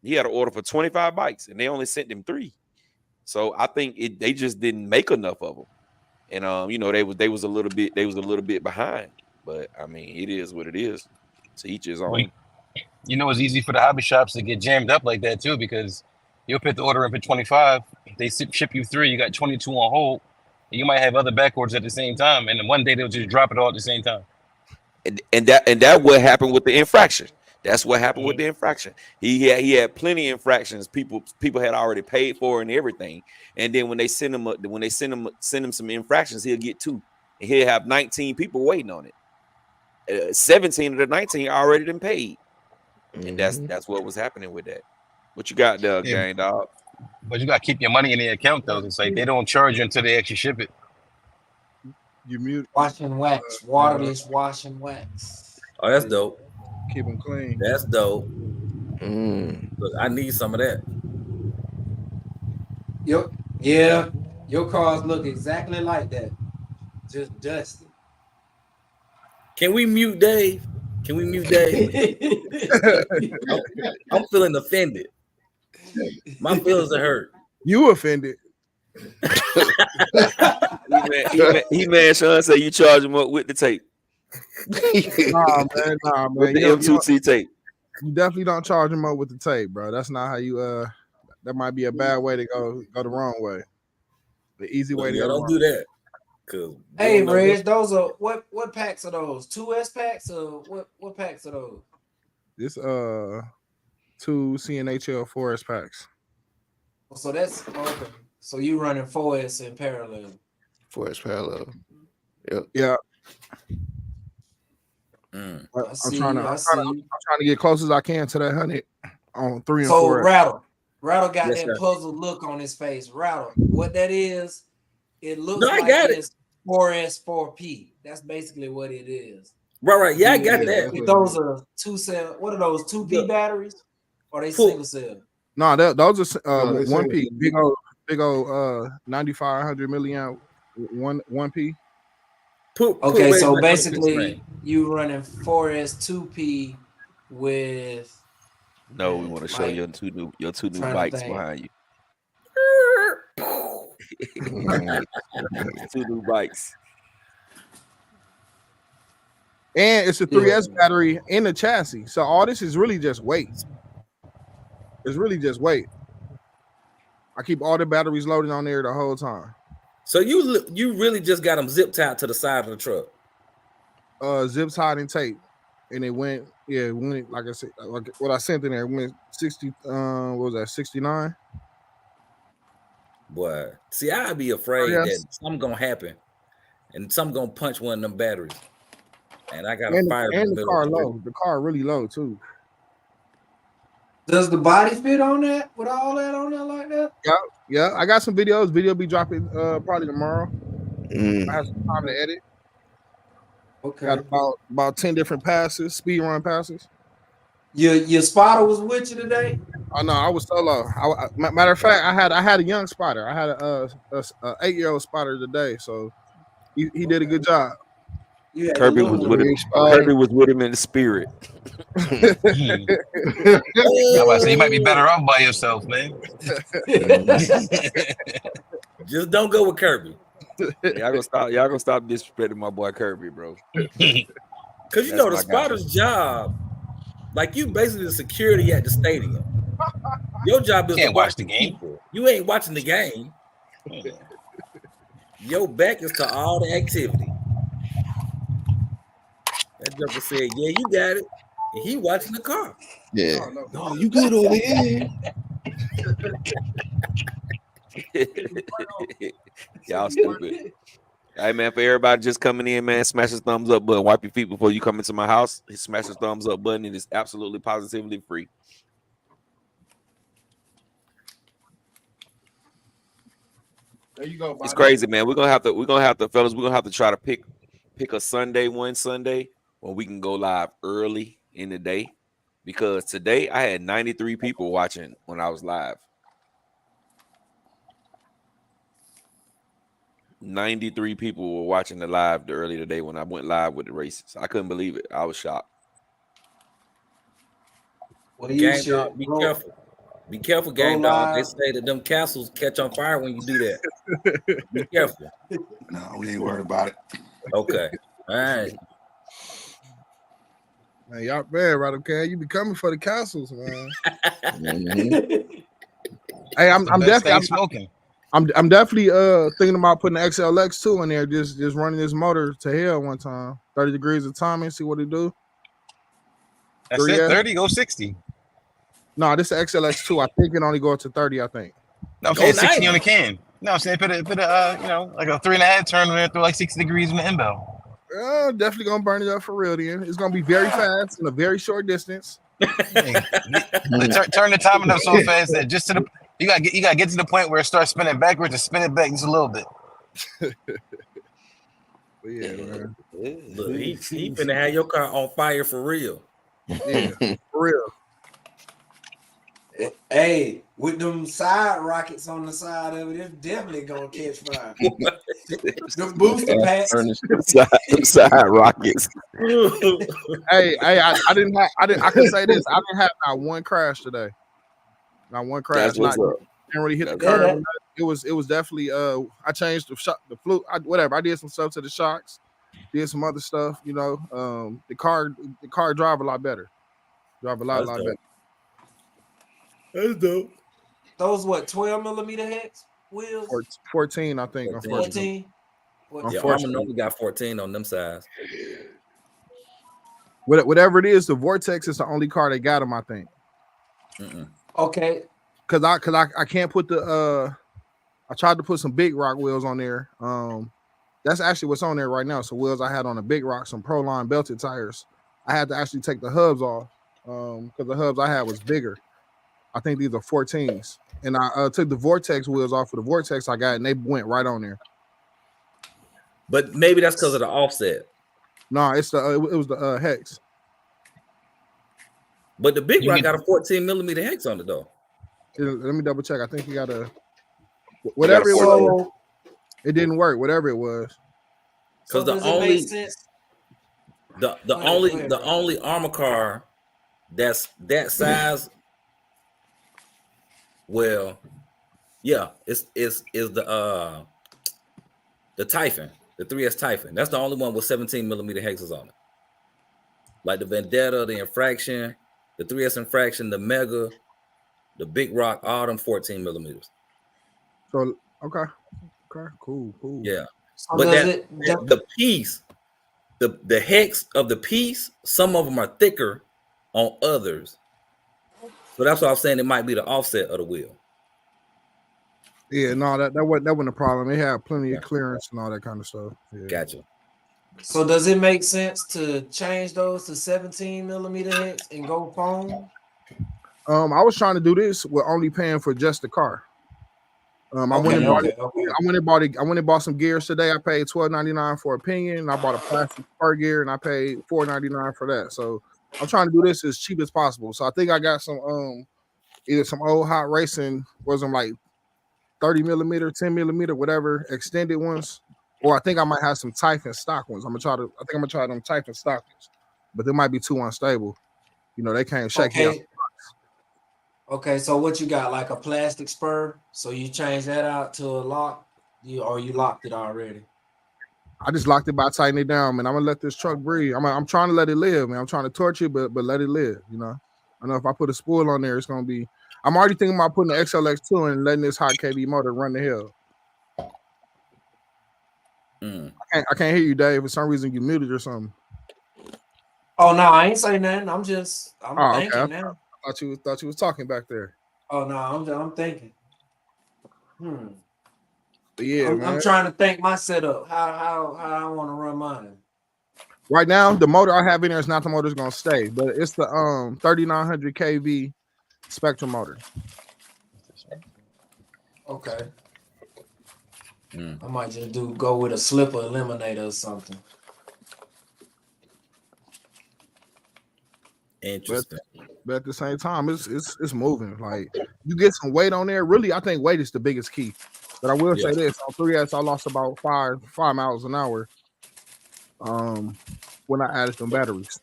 He had an order for 25 bikes and they only sent him 3. So I think they just didn't make enough of them. And you know, they was a little bit behind. But I mean, it is what it is. To each his own. You know, it's easy for the hobby shops to get jammed up like that too, because you'll put the order in for 25. They ship you 3. You got 22 on hold. You might have other back orders at the same time, and then one day they'll just drop it all at the same time. And that what happened with the infraction. That's what happened with the infraction. He had plenty of infractions. People had already paid for and everything. And then when they send him some infractions, he'll get 2, and he'll have 19 people waiting on it. 17 of the 19 already been paid, and that's what was happening with that. What you got there, gang dog? But you got to keep your money in the account though. It's like they don't charge you until they actually ship it. You mute. Wash and wax, waterless wash and wax. Oh, that's dope. Keep them clean. That's dope. Look, I need some of that. Your cars look exactly like that, just dusty. Can we mute Dave? I'm feeling offended. My feelings are hurt. You offended. he man Sean said you charge him up with the tape. Nah, man. With the M2T tape. You definitely don't charge him up with the tape, bro. That's not how you that might be a bad way to go the wrong way. The easy way to go. Don't do that. Hey, Reg, those are what packs are those? 2S packs or what packs are those? This 2 CNHL 4S packs. So that's okay. So you running 4S in parallel. 4S parallel. Yep. Yeah. I'm trying to get close as I can to that 100 on 3 and 4. So Rattle got that puzzled look on his face. Rattle, what that is? It looks like it's 4S 4P. That's basically what it is. Right. Yeah, I got that. Those are 2 cell. What are those 2P batteries? Or they single cell? No, those are 1P. Big old 9500 milliamp 1P. Okay, so basically you running 4S 2P with. No, we want to show your two new bikes behind you. 2 new bikes. And it's a 3S battery in the chassis. So all this is really just weight. It's really just weight. I keep all the batteries loaded on there the whole time. So you really just got them zip tied to the side of the truck? Zip tied and tape. And it went, like I said, like what I sent in there, it went 60, what was that, 69? Boy, see, I'd be afraid that something gonna happen and something gonna punch one of them batteries. And I got a fire. And the car low. The car really low too. Does the body fit on that with all that on there like that? Yeah. I got some videos. Video be dropping probably tomorrow. I have some time to edit. Okay. Got about 10 different passes, speed run passes. Your spotter was with you today? Oh no, I was solo. Matter of fact, I had a young spotter. I had a 8-year-old spotter today, so he did a good job. Kirby was with him. Kirby was with him in the spirit. So you might be better off by yourself, man. Just don't go with Kirby. Y'all gonna stop disrespecting my boy Kirby, bro. Because you know the spotter's job, like you basically the security at the stadium. Your job is to watch the game. People. You ain't watching the game. Your back is to all the activity. That joker said, "Yeah, you got it." And he watching the car. Yeah. No, you good over here. Y'all stupid. Hey man, for everybody just coming in, man, smash the thumbs up button. Wipe your feet before you come into my house. Smash the thumbs up button. It is absolutely positively free. There you go. It's Bobby. crazy, man. We're gonna have to, fellas. We're gonna have to try to pick a Sunday, one Sunday, when we can go live early in the day, because today I had 93 people watching when I was live. 93 people were watching the live early today when I went live with the races. I couldn't believe it. I was shocked. Well, you Game should dog, be careful. Be careful, game dog. They say that them castles catch on fire when you do that. Be careful. No, we ain't worried about it. Okay. All right. Man, y'all, man, right? Okay, you be coming for the castles, man. Mhm. Hey, I'm Best thing definitely, smoking. I'm definitely thinking about putting the XLX2 in there, just running this motor to hell one time. 30 degrees of timing, see what it do. That's it. 30, go 60. No, this is XLX2. I think it only go up to 30. I think. No, I'm Go saying 60 90. on the can. No, I'm saying put a like a 3.5 turn on there through like 60 degrees in the inbound. Definitely gonna burn it up for real. Then it's gonna be very fast in a very short distance. Hey, turn the timing up so fast that just to the you gotta get to the point where it starts spinning backwards and spin it back just a little bit. But yeah, man. Look, he finna have your car on fire for real. Yeah, for real. Hey, with them side rockets on the side of it, it's definitely gonna catch fire. The booster packs. Side rockets. Hey, I can say this. I didn't have not one crash today. Not one crash. That's what's up. Didn't really hit the That's curb. It was definitely I changed the fluke, whatever. I did some stuff to the shocks, did some other stuff, you know. The car drive a lot better. Drive a lot That's better. That's dope. Those what 12 millimeter hex wheels? 14, I think. 14. 14. Yeah, Armor only got 14 on them sides. Whatever it is, the Vortex is the only car they got them, I think. Okay. Cause I can't put the I tried to put some Big Rock wheels on there. That's actually what's on there right now. So wheels I had on a Big Rock, some Proline belted tires. I had to actually take the hubs off because the hubs I had was bigger. I think these are 14s, and I took the Vortex wheels off of the Vortex I got, and they went right on there. But maybe that's because of the offset. No, it's the it was the hex. But the Big Rock got a 14 millimeter hex on it though. Let me double check. I think he got a whatever it was. It didn't work. Whatever it was. Because the only armor car that's that size. Well, yeah, it's the Typhon, the 3S Typhon. That's the only one with 17 millimeter hexes on it. Like the Vendetta, the Infraction, the 3S Infraction, the Mega, the Big Rock, all them 14 millimeters. So okay, cool. Yeah, So but the piece, the hex of the piece, some of them are thicker on others. So that's why I'm saying it might be the offset of the wheel. Yeah, no, that wasn't a problem. They had plenty of clearance and all that kind of stuff. Yeah. Gotcha. So does it make sense to change those to 17 millimeter hex and go foam? I was trying to do this with only paying for just the car. I went and bought some gears today. I paid $12.99 for a pinion. I bought a plastic spur gear and I paid $4.99 for that. So I'm trying to do this as cheap as possible. So I think I got some either some old hot racing, wasn't like 30 millimeter, 10 millimeter, whatever, extended ones. Or I think I might have some Typhon stock ones. I think I'm gonna try them Typhon stock ones, but they might be too unstable. You know, they can't shake me out. Okay, so what you got, like a plastic spur? So you change that out to a lock, you locked it already? I just locked it by tightening it down, man. I'm gonna let this truck breathe. I'm trying to let it live, man. I'm trying to torch it, but let it live. You know, I know if I put a spool on there, it's gonna be. I'm already thinking about putting the XLX2 and letting this hot KB motor run the hill. I can't hear you, Dave. For some reason, you muted or something. Oh no, I ain't saying nothing. I'm thinking okay. now. I thought you was talking back there. Oh no, I'm thinking. But yeah, I'm trying to think my setup. How I want to run mine. Right now, the motor I have in there is not the motor that's gonna stay, but it's the 3900 kV Spectrum motor. Okay. I might just go with a slipper eliminator or something. Interesting. But at the same time, it's moving. Like you get some weight on there. Really, I think weight is the biggest key. But I will say this: on 3S, I lost about 5 miles an hour. When I added them batteries.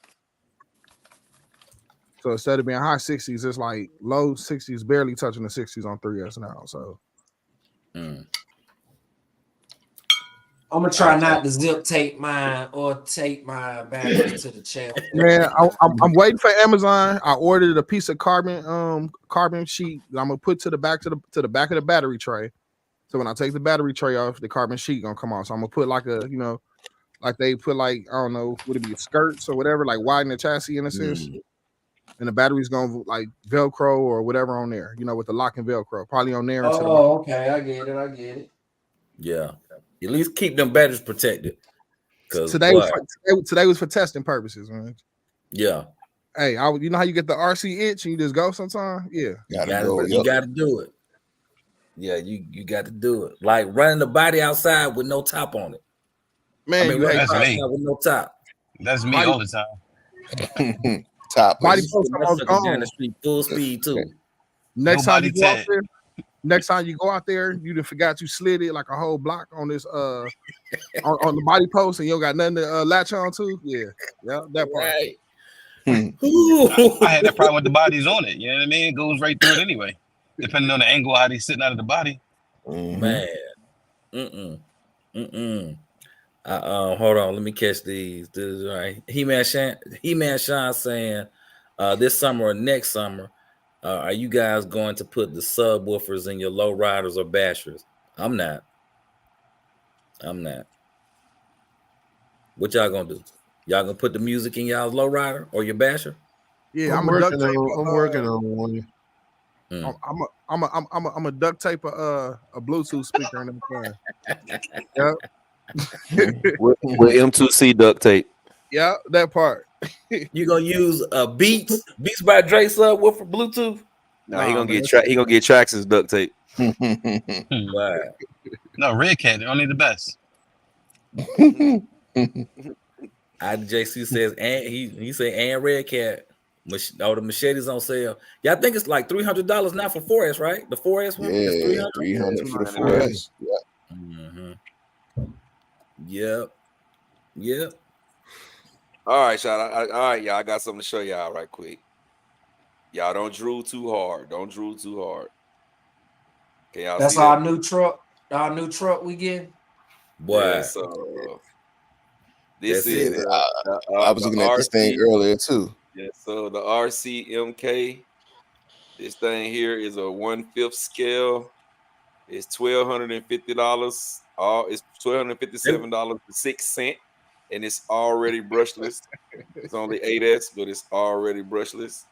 So instead of being high 60s, it's like low 60s, barely touching the 60s on 3S now. So I'm gonna try not to zip tape mine or tape my batteries to the chest. man, I'm waiting for Amazon. I ordered a piece of carbon sheet that I'm gonna put to the back of the battery tray. So when I take the battery tray off, the carbon sheet gonna come off. So I'm gonna put like a, like they put like, I don't know, would it be skirts or whatever, like widen the chassis in a sense. And the battery's gonna like Velcro or whatever on there, with the lock and Velcro, probably on there. Oh, okay, I get it. Yeah, at least keep them batteries protected. Today was for testing purposes, man. Yeah. Hey, you know how you get the RC itch and you just go sometime? Yeah, you gotta do it. Yeah, you got to do it. Like running the body outside with no top on it. Man, that's me. With no top. That's me all the time. Top body post down the street full speed too. Next time you go out there, you done forgot you slid it like a whole block on this on the body post, and you don't got nothing to latch on to. Yeah, that part. Right. I had that problem with the bodies on it. You know what I mean? It goes right through it anyway, depending on the angle how he's sitting out of the body. Man, hold on, let me catch these. This is right. He-Man Sean saying, this summer or next summer, are you guys going to put the subwoofers in your low riders or bashers? I'm not. What y'all gonna do? Y'all gonna put the music in y'all's low rider or your basher? Yeah, I'm working on one. I'm a duct tape a Bluetooth speaker in the car. Yep. with M2C duct tape. Yeah, that part. You gonna use Beats by Dre subwoofer Bluetooth? No, he gonna get Traxxas duct tape. Wow. No, Red Cat, they're only the best. IDJC says, and he said, and Red Cat. The machetes on sale. Yeah, I think it's like $300 now for 4S, right? The 4S one. Yeah, 300 for the 4S. Yeah. Yep. All right, y'all. All right, y'all. I got something to show y'all right quick. Y'all don't drool too hard. Can y'all That's see our that? new truck. Our new truck we get. Boy. Yeah, so this That's is. I was looking at this thing earlier too. Yeah, so the RCMK, this thing here is a 1/5 scale. It's $1,250. It's $1,257.06, and it's already brushless. It's only 8S, but it's already brushless.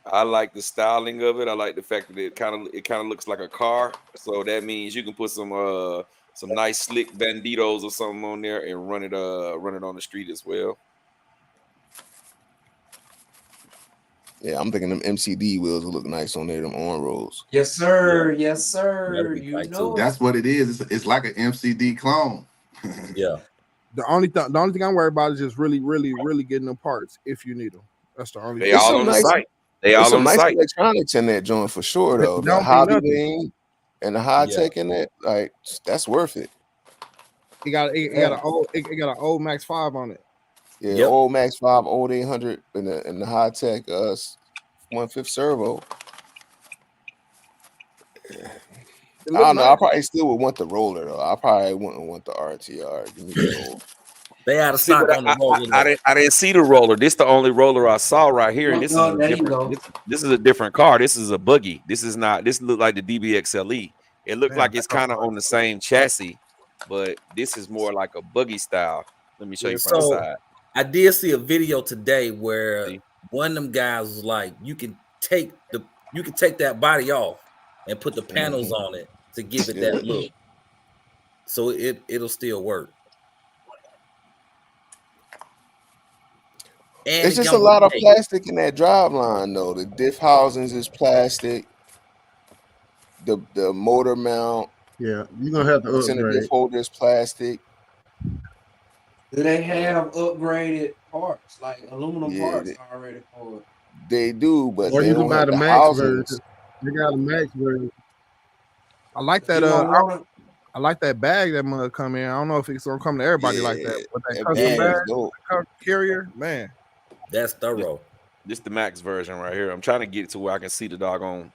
I like the styling of it. I like the fact that it kind of looks like a car. So that means you can put some nice slick banditos or something on there and run it on the street as well. Yeah, I'm thinking them MCD wheels will look nice on there, them on rolls. Yes, sir. Yeah. Yes, sir. You know that's what it is. It's like an MCD clone. Yeah. The only thing I'm worried about is just really, really, really getting them parts if you need them. That's the only. They all on the site. They all on the site. Electronics in that joint for sure, though. The hobby thing and the high tech in it, like that's worth it. It got an old Max 5 on it. Yeah, old Max 5, old 800, and the high tech 1/5 servo. I don't know. I probably still would want the roller though. I probably wouldn't want the RTR. Give me the old. They out of stock on the roller. I didn't see the roller. This is the only roller I saw right here. And this is a different car. This is a buggy. This looks like the DBXLE. It looked like it's kind of on the same chassis, but this is more like a buggy style. Let me show you from the side. I did see a video today where one of them guys was like, you can take that body off and put the panels on it to give it that look. So it'll still work. And it's just a lot of plastic in that drive line though. The diff housings is plastic. The motor mount, Yeah, you're gonna have to What's in the upgrade. gift holder is plastic. Do they have upgraded parts, like aluminum Yeah, parts already for it? they do, but Or they you can don't buy have the the max version. housings. They got a max version. I like that. You don't want to. I like that bag that must come in. I don't know if it's gonna come to everybody like Yeah, that, but that that custom bag bag, is dope. carrier, man. That's thorough. This the max version right here. I'm trying to get it to where I can see the doggone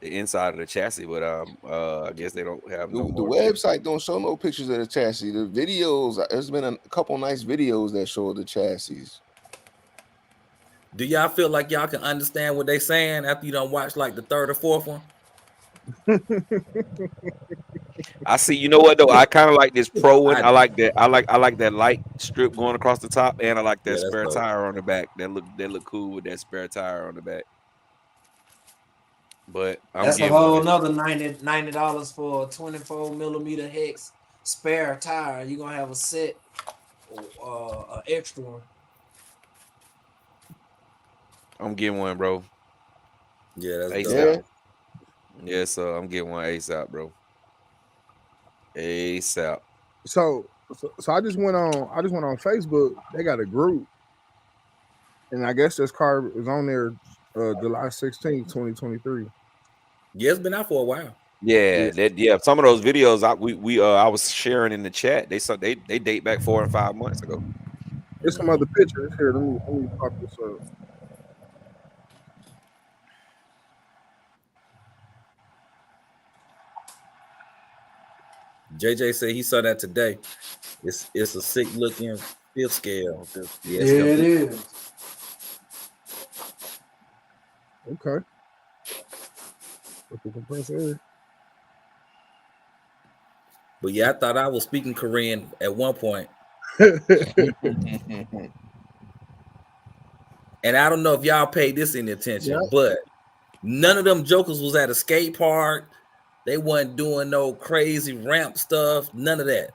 the inside of the chassis, but I guess they don't have no The more. website don't show no pictures of the chassis. The videos, there's been a couple nice videos that show the chassis. Do y'all feel like y'all can understand what they saying after you don't watch like the third or fourth one? I see. You know what though? I kind of like this pro one. I like that. I like that light strip going across the top, and I like that spare tire on the back. That look cool with that spare tire on the back. But That's a whole another $90 for a 24 millimeter hex spare tire. You're gonna have a set, an extra one. I'm getting one, bro. Yeah, that's ASAP. Yes, I'm getting one ASAP, bro. ASAP. So I just went on Facebook. They got a group, and I guess this car is on there July 16th, 2023. Yeah, it's been out for a while. Yeah, some of those videos I was sharing in the chat. They date back 4 and 5 months ago. There's some other pictures here. Let me pop this up. JJ said he saw that today. It's a sick looking fifth scale. Yeah, it is. Okay. With the compressor. But yeah, I thought I was speaking Korean at one point. And I don't know if y'all paid this any attention, but none of them jokers was at a skate park. They wasn't doing no crazy ramp stuff. None of that.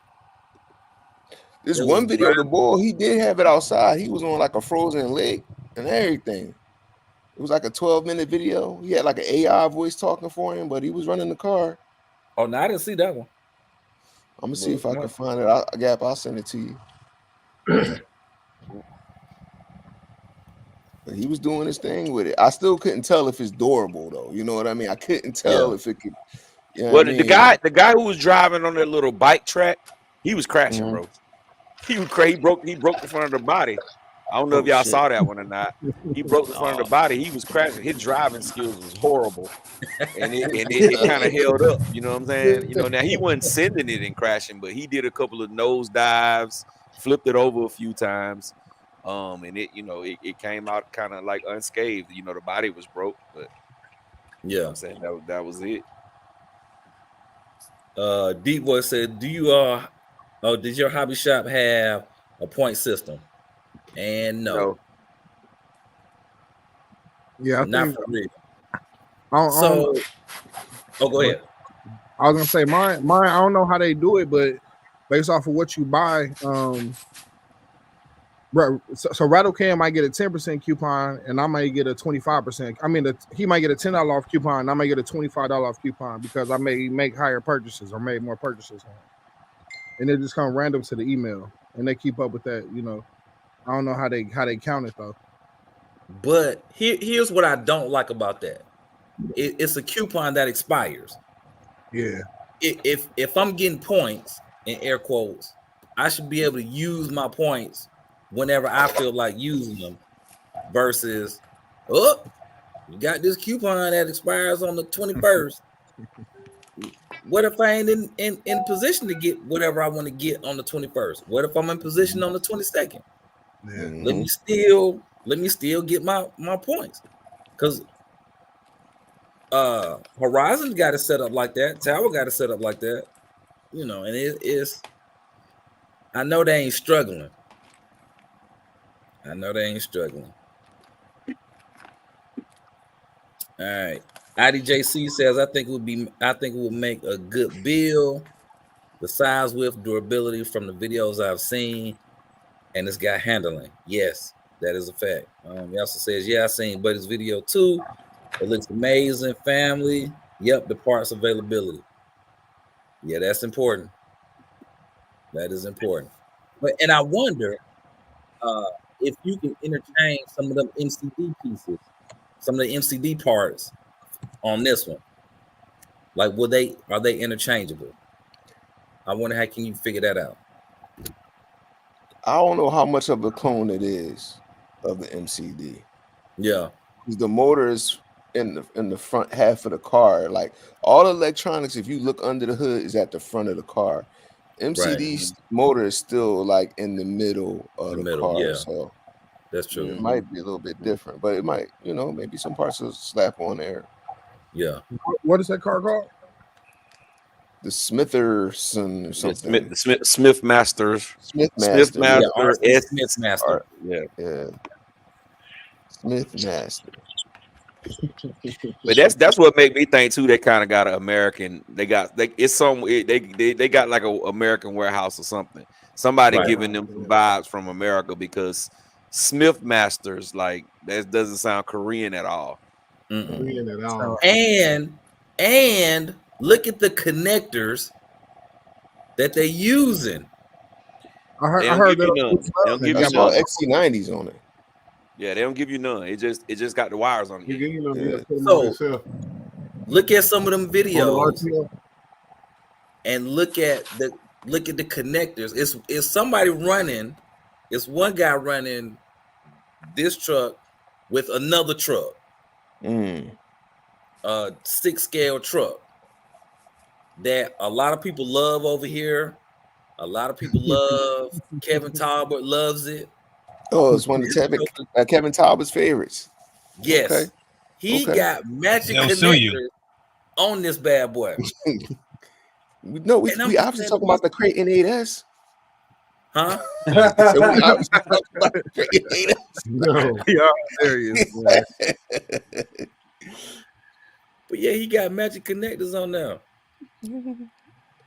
This one video, the boy, he did have it outside. He was on like a frozen lake and everything. It was like a 12-minute video. He had like an AI voice talking for him, but he was running the car. Oh, no, I didn't see that one. I'm gonna see if I can find it. Gap, I'll send it to you. But he was doing his thing with it. I still couldn't tell if it's durable though. You know what I mean? I couldn't tell if it could. You know well, the guy who was driving on that little bike track, he was crashing, bro. He was crazy. He broke the front of the body. I don't know if y'all saw that one or not. He broke the front of the body. He was crashing. His driving skills was horrible, and it kind of held up. You know what I'm saying? You know, now he wasn't sending it and crashing, but he did a couple of nose dives, flipped it over a few times, and it came out kind of like unscathed. You know, the body was broke, but you know what I'm saying that was it. Deep Boy said, "Do you did your hobby shop have a point system?" And no. Yeah, not for real. Go ahead. I was gonna say mine. I don't know how they do it, but based off of what you buy, so Rattle Cam might get a 10% coupon, and I might get a 25%. I mean, he might get a $10 off coupon, and I might get a $25 off coupon because I may make higher purchases or made more purchases, and it just come random to the email, and they keep up with that. You know, I don't know how they count it though. But here's what I don't like about that. It's a coupon that expires. Yeah. If I'm getting points in air quotes, I should be able to use my points whenever I feel like using them. Versus, you got this coupon that expires on the 21st. What if I ain't in position to get whatever I want to get on the 21st? What if I'm in position on the 22nd? Yeah. Let me still get my points, because Horizon got it set up like that. Tower got it set up like that. You know, and it's. I know they ain't struggling. All right. IDJC says, I think it would make a good build. The size, width, durability from the videos I've seen, and it's got handling. Yes, that is a fact. He also says, I seen Buddy's video too. It looks amazing. Family. Yep, the parts availability. Yeah, that's important. That is important. And I wonder if you can interchange some of them MCD pieces, some of the MCD parts on this one. Like, are they interchangeable? I wonder how can you figure that out? I don't know how much of a clone it is of the MCD. Yeah, because the motor is in the front half of the car. Like all electronics, if you look under the hood, is at the front of the car. MCD's motor is still like in the middle of the car. Yeah, so that's true. It might be a little bit different, but it might, maybe some parts will slap on there. Yeah. What is that car called? The Smitherson or something. The Smith Masters. Smith Master. Yeah, Smith Master. Yeah. Smith Master. But that's what made me think too. They kind of got an American. They got like they got like a American warehouse or something. Somebody giving them some vibes from America because Smith Masters, like, that doesn't sound Korean at all. Korean at all. And look at the connectors that they're using. I heard that. They don't give you none. All XC90s on it. Yeah, they don't give you none. It just got the wires on it. So look at some of them videos and look at the connectors. It's somebody running. It's one guy running this truck with another truck. 6-scale truck that a lot of people love over here. A lot of people love. Kevin Talbot loves it. Oh, it's one of Kevin Talbot's favorites. Yes. Okay. He got matching connectors on this bad boy. No, we obviously talking about the Creighton 8S. Huh? No. Yeah, serious. But yeah, he got magic connectors on there.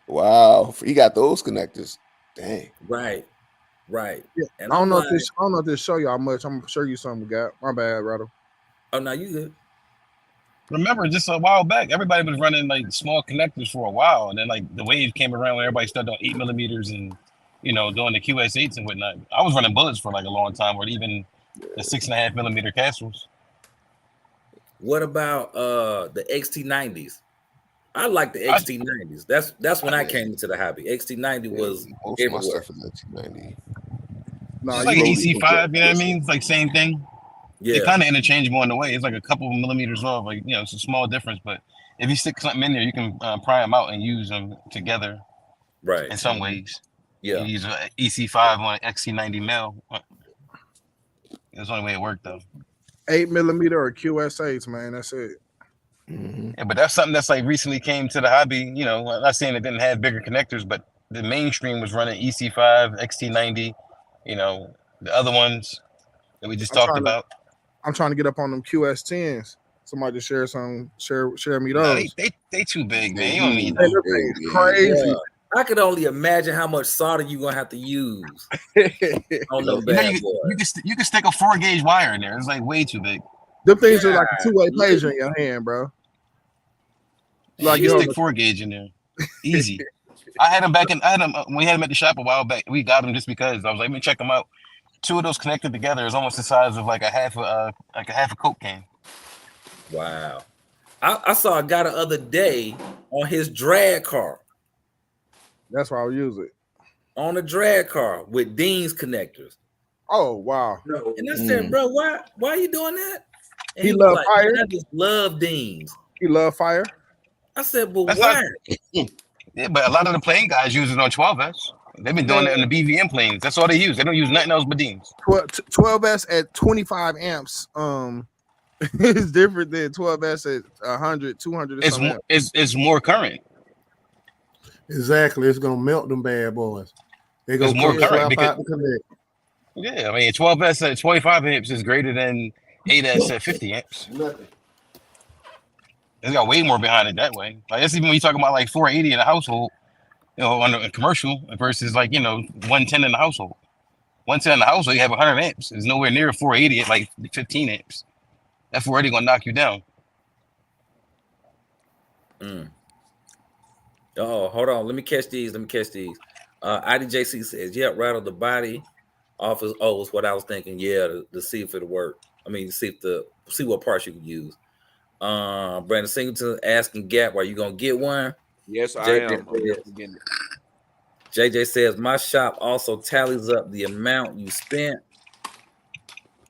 Wow, he got those connectors. Dang. Right. Yeah. And I don't know if this show y'all much. I'm gonna show you something we got. My bad, Rattle. Oh, no, you good. Remember, just a while back, everybody was running like small connectors for a while, and then like the wave came around when everybody started on 8mm and doing the QS8s and whatnot. I was running bullets for like a long time, or even the 6.5mm castles. What about the XT90s? I like the XT90s. That's when I came into the hobby. XT90 was everywhere. XT90. It's like an EC5, you know what I mean? It's like same thing. Yeah, they're kind of interchangeable in a way. It's like a couple of millimeters off, like it's a small difference. But if you stick something in there, you can pry them out and use them together. Right. In some ways. Yeah. You use an EC5 on an XC90 mil. That's the only way it worked though. 8mm or QS8s, man. That's it. Yeah, but that's something that's like recently came to the hobby. I'm not saying it didn't have bigger connectors, but the mainstream was running EC5, XT90. The other ones that we just talked about. I'm trying to get up on them QS10s. Somebody just share me those. No, they too big, man. You don't need them. Crazy. Yeah. I could only imagine how much solder you're gonna have to use on them bad boys. You can stick a 4-gauge wire in there. It's like way too big. Them things are like a 2-way pager in your hand, bro. Like you stick 4-gauge in there, easy. I had them when we had them at the shop a while back. We got them just because I was like, let me check them out. 2 of those connected together is almost the size of like a half a Coke can. Wow. I saw a guy the other day on his drag car. That's why I'll use it. On a drag car with Dean's connectors. Oh wow. And I said, bro, why are you doing that? And he loved fire. I just love Dean's. He loved fire. I said, but why? Yeah, but a lot of the plane guys use it on 12S. They've been doing it in the BVM planes. That's all they use. They don't use nothing else but Dean's. 12S at 25 amps. Is different than 12S at 100, 200. It's more current. Exactly. It's gonna melt them bad boys. They're gonna more current out the connect. Yeah, I mean 12S at 25 amps is greater than 8S at 50 amps. Nothing. It's got way more behind it that way. Like that's even when you talk about like 480 in a household, on a commercial versus like 110 in the household. 110 in the household, you have 100 amps. It's nowhere near 480 at like 15 amps. That 480 gonna knock you down. Oh, hold on. Let me catch these. IDJC says, "Yep, rattle the body off his O is what I was thinking. Yeah, to see if it'll work. I mean, see what parts you can use." Brandon Singleton asking Gap, "Are you gonna get one?" Yes, I JJ am. I'm says- definitely getting it. JJ says, "My shop also tallies up the amount you spent,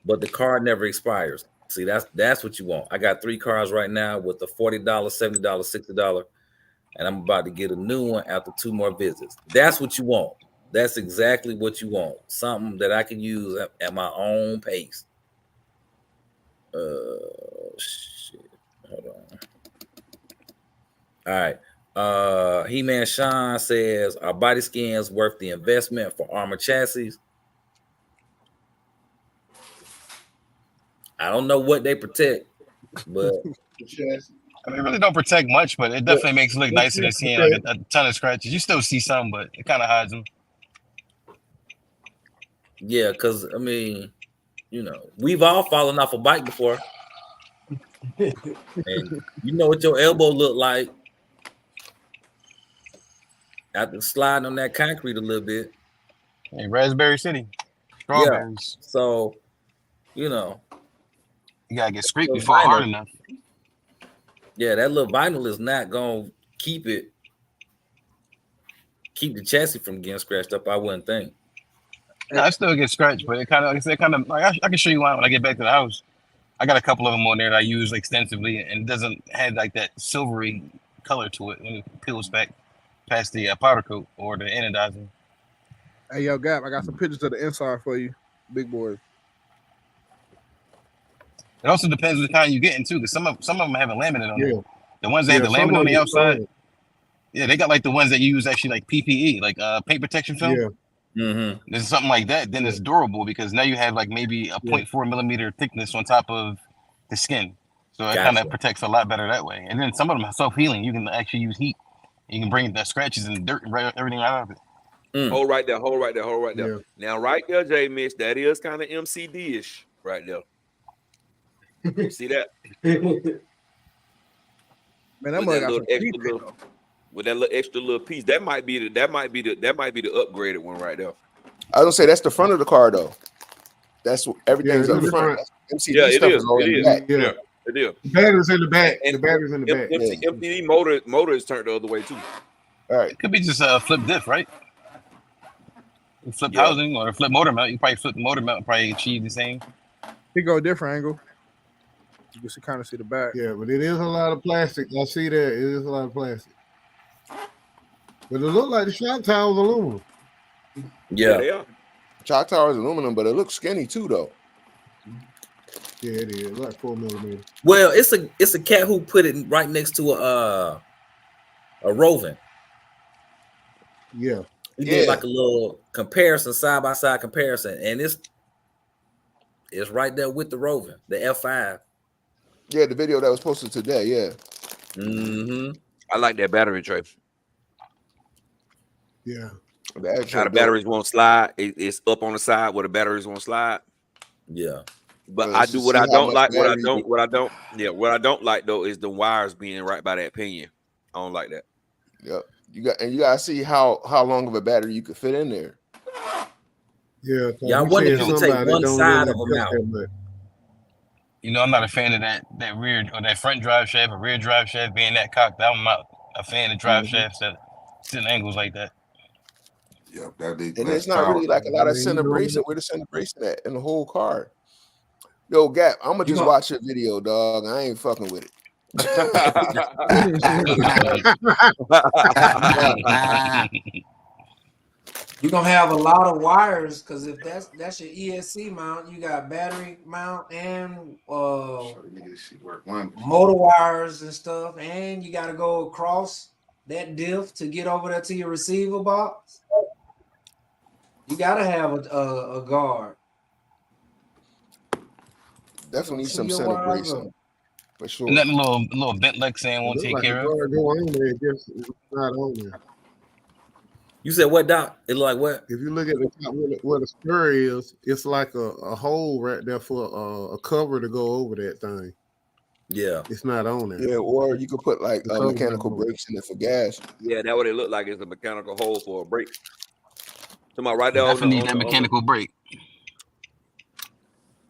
but the card never expires." See, that's what you want. I got 3 cards right now with the $40, $70, $60, and I'm about to get a new one after 2 more visits. That's what you want. That's exactly what you want. Something that I can use at my own pace. Shit. Hold on. All right. He-Man Sean says, "Are body skins worth the investment for armor chassis?" I don't know what they protect, but I mean, it really don't protect much, but it definitely makes it look nicer than seeing like a ton of scratches. You still see some, but it kind of hides them. yeah, because I mean, we've all fallen off a bike before, and you know what your elbow look like after sliding on that concrete a little bit. Hey, Raspberry City, strawberries. So, You gotta get scraped So before vinyl. hard enough. yeah, that little vinyl is not gonna keep the chassis from getting scratched up. I wouldn't think. No, I still get scratched, but it kind of, like I can show you one when I get back to the house. I got a couple of them on there that I use extensively, and it doesn't have like that silvery color to it when it peels back past the powder coat or the anodizing. Hey, yo, Gap, I got some pictures of the inside for you, big boy. It also depends what kind you get into, because some of them have a laminate on Yeah. there. The ones that have the some laminate on of the them outside, fine. yeah, they got like the ones that you use actually like PPE, like paint protection film. Yeah. Mm-hmm. There's something like that, then it's durable because now you have like maybe a 0.4 millimeter thickness on top of the skin. So it kind Gotcha. of protects a lot better that way. And then some of them are self-healing. You can actually use heat. You can bring the scratches and dirt, everything right out of it. Hold right there. Yeah. Now, right there, J Mitch, that is kind of MCD-ish right there. See that? Man, that With mug that got little some extra teeth in it, little, though. with that little extra little piece, that might be the upgraded one right there. I was gonna say that's the front of the car though. That's everything's Yeah, up it's front. front. MCD Yeah, it stuff is. is all It in the is. back. Yeah. Yeah, it is. The battery's in the back. And The battery's in the back. MCD motor is turned the other way too. All right. It could be just a flip diff, right? You flip Yeah. housing or a flip motor mount. You probably flip the motor mount and probably achieve the same. He go a different angle. You can kind of see the back. Yeah, but it is a lot of plastic. I see that. It is a lot of plastic. But it looked like the shock tower was aluminum. Yeah. They are. Shock tower is aluminum, but it looks skinny too though. Yeah, it is. Like 4 millimeters. Well, it's a cat who put it right next to a Rovin. Yeah. He did like a little comparison, side by side comparison, and it's right there with the Rovin, the F5. Yeah, the video that was posted today. Yeah. Mm-hmm. I like that battery tray. Yeah. How the batteries won't slide. It's up on the side where the batteries won't slide. Yeah. But Well, I let's do just what see I how don't much like. battery you- What I don't like though is the wires being right by that pinion. I don't like that. Yep. You gotta see how long of a battery you could fit in there. Yeah. Yeah, I wonder if you can take one side of them out. I'm not a fan of that rear or that front drive shaft or rear drive shaft being that cocked. I'm not a fan of drive shafts that sit in angles like that. Yeah, that big. And it's not really like a lot of center bracing. Where the center bracing at in the whole car? Yo, Gap, I'm gonna just watch your video, dog. I ain't fucking with it. You're gonna have a lot of wires because if that's your ESC mount, you got battery mount and motor wires and stuff, and you got to go across that diff to get over there to your receiver box. You got to have a guard. Definitely need some Your center wires bracing for sure. And that little bent leg saying won't take care of. It's not on there. You said what, Doc? It look like what? If you look at the top where the spur is, it's like a hole right there for a cover to go over that thing. Yeah. It's not on there. Yeah, or you could put like The cover mechanical not on brakes in it for gas. Yeah, that what it looked like. Is the mechanical hole for a brake. Somebody right there Definitely need on that the mechanical brake.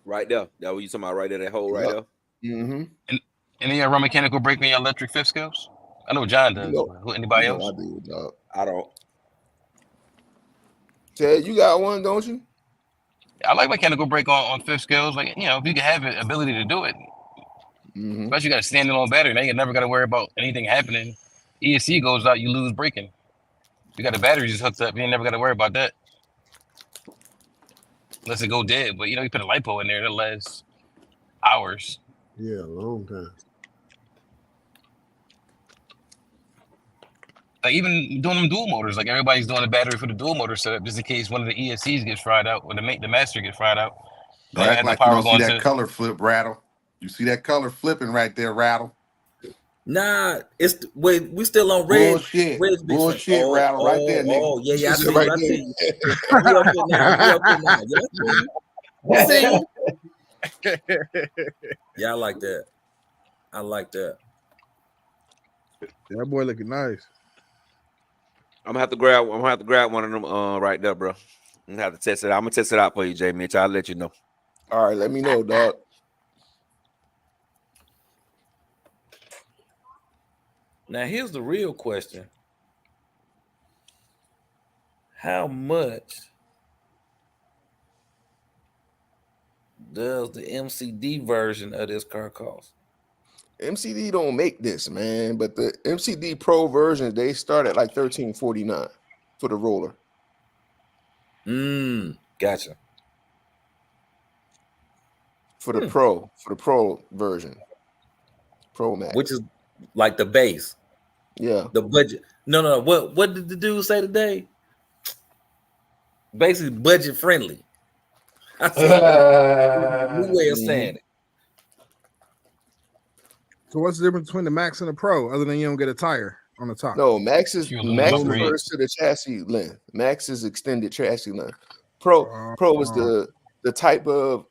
right there. That what you talking about right there? That hole right Yep. there. Mm-hmm. And then you run mechanical brake on your electric fifth scales. I know John does. But anybody else? I do, dog. I don't. Ted, you got one, don't you? I like mechanical brake on fifth scales. Like, you know, if you can have the ability to do it, Mm-hmm. especially you got a standing on battery. Now you never got to worry about anything happening. ESC goes out, you lose braking. You got the battery just hooked up. You ain't never got to worry about that. Unless it go dead. But, you know, you put a LiPo in there, that lasts hours. Yeah, a long time. Like, even doing them dual motors. Like, everybody's doing a battery for the dual motor setup just in case one of the ESCs gets fried out or the master gets fried out. Don't Like, act have the like you power don't see going that to... color flip, Rattle. You see that color flipping right there, Rattle. Nah, it's we still on red. Bullshit. Red's big Bullshit, fan. Rattle, right there, nigga. Oh, yeah, I Just see right you. I there. see you. You up here now. Yeah, I see you. Yeah, I like that. I like that. That boy looking nice. I'm gonna have to grab one of them right there, bro. I'm gonna have to test it out. I'm gonna test it out for you, Jay Mitch. I'll let you know. All right, let me know, dog. Now, here's the real question. How much does the MCD version of this car cost? MCD don't make this, man, but the MCD Pro version, they start at like $13.49 for the roller. Gotcha. For the Pro version. Pro Max. Which is like the base. Yeah. The budget. No. What did the dude say today? Basically budget friendly. I said, new way of saying it. So what's the difference between the Max and the Pro, other than you don't get a tire on the top? No, Max upgrade. refers to the chassis length. Max is extended chassis length. Pro is the type of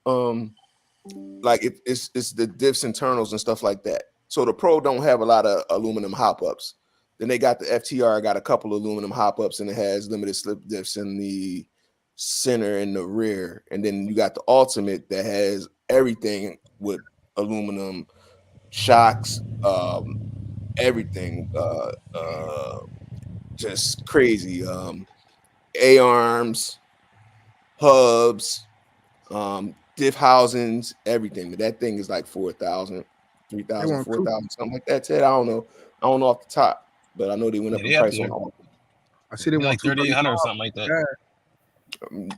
like it's the diffs internals and stuff like that. So the Pro don't have a lot of aluminum hop-ups. Then they got the FTR, got a couple of aluminum hop-ups, and it has limited slip diffs in the center and the rear. And then you got the Ultimate that has everything with aluminum shocks, everything, just crazy. A-arms, hubs, diff housings, everything. But that thing is like 4,000, 3,000, 4,000, something like that. Ted, I don't know off the top, but I know they went up in price on all. I see they want like 3,800 or something like that.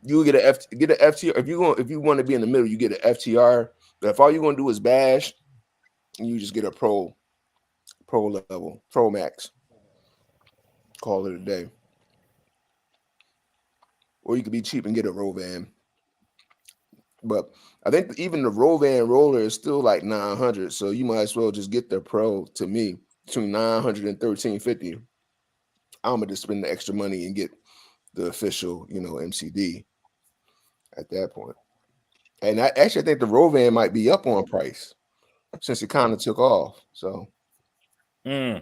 You get an FTR if you want to be in the middle. You get an FTR. But if all you're gonna do is bash, you just get a pro level, Pro Max. Call it a day. Or you could be cheap and get a Rovan. But I think even the Rovan roller is still like 900, so you might as well just get the Pro. To me, between 900 and 1350. I'm gonna just spend the extra money and get the official, MCD at that point. And I actually think the Rovan might be up on price since it kind of took off. So They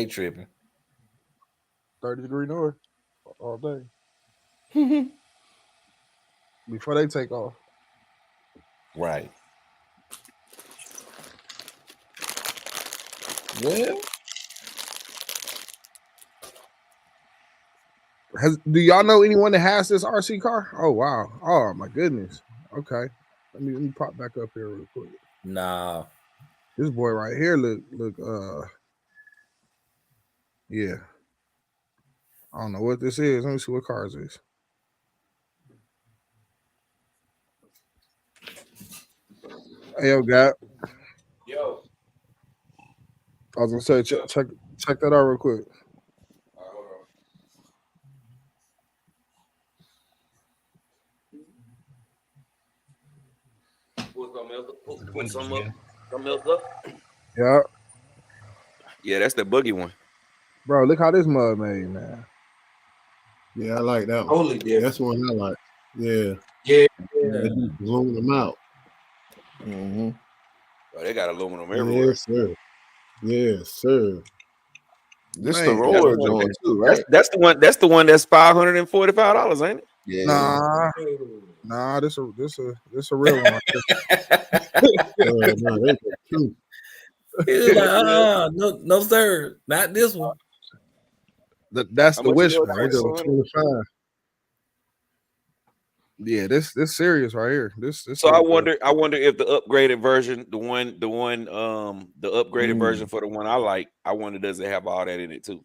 tripping. 30-degree north all day. Before they take off. Right. Well, do y'all know anyone that has this RC car? Oh wow. Oh my goodness. Okay. Let me pop back up here real quick. nah. This boy right here look yeah. I don't know what this is. Let me see what cars is. Hey, yo, Gap. Yo. I was gonna say check that out real quick. Put something else up. Yeah. Yeah, that's the boogie one. Bro, look how this mud made, man. Yeah, I like that one. Totally different. That's one I like. Yeah. Yeah. Blown them out. mm-hmm. Oh, they got aluminum everywhere. Yes, sir. Yes, sir. This Man, the That's roller the one. joint too, right? That's the one. That's the one that's $545, ain't it? Yeah. Nah, this a real one. No, they got two. He was like, no, sir, not this one. That's How the much wish it one. They go 25. Yeah, this serious right here. This So I serious. wonder if the upgraded version, the upgraded version for the one I like, I wonder does it have all that in it too?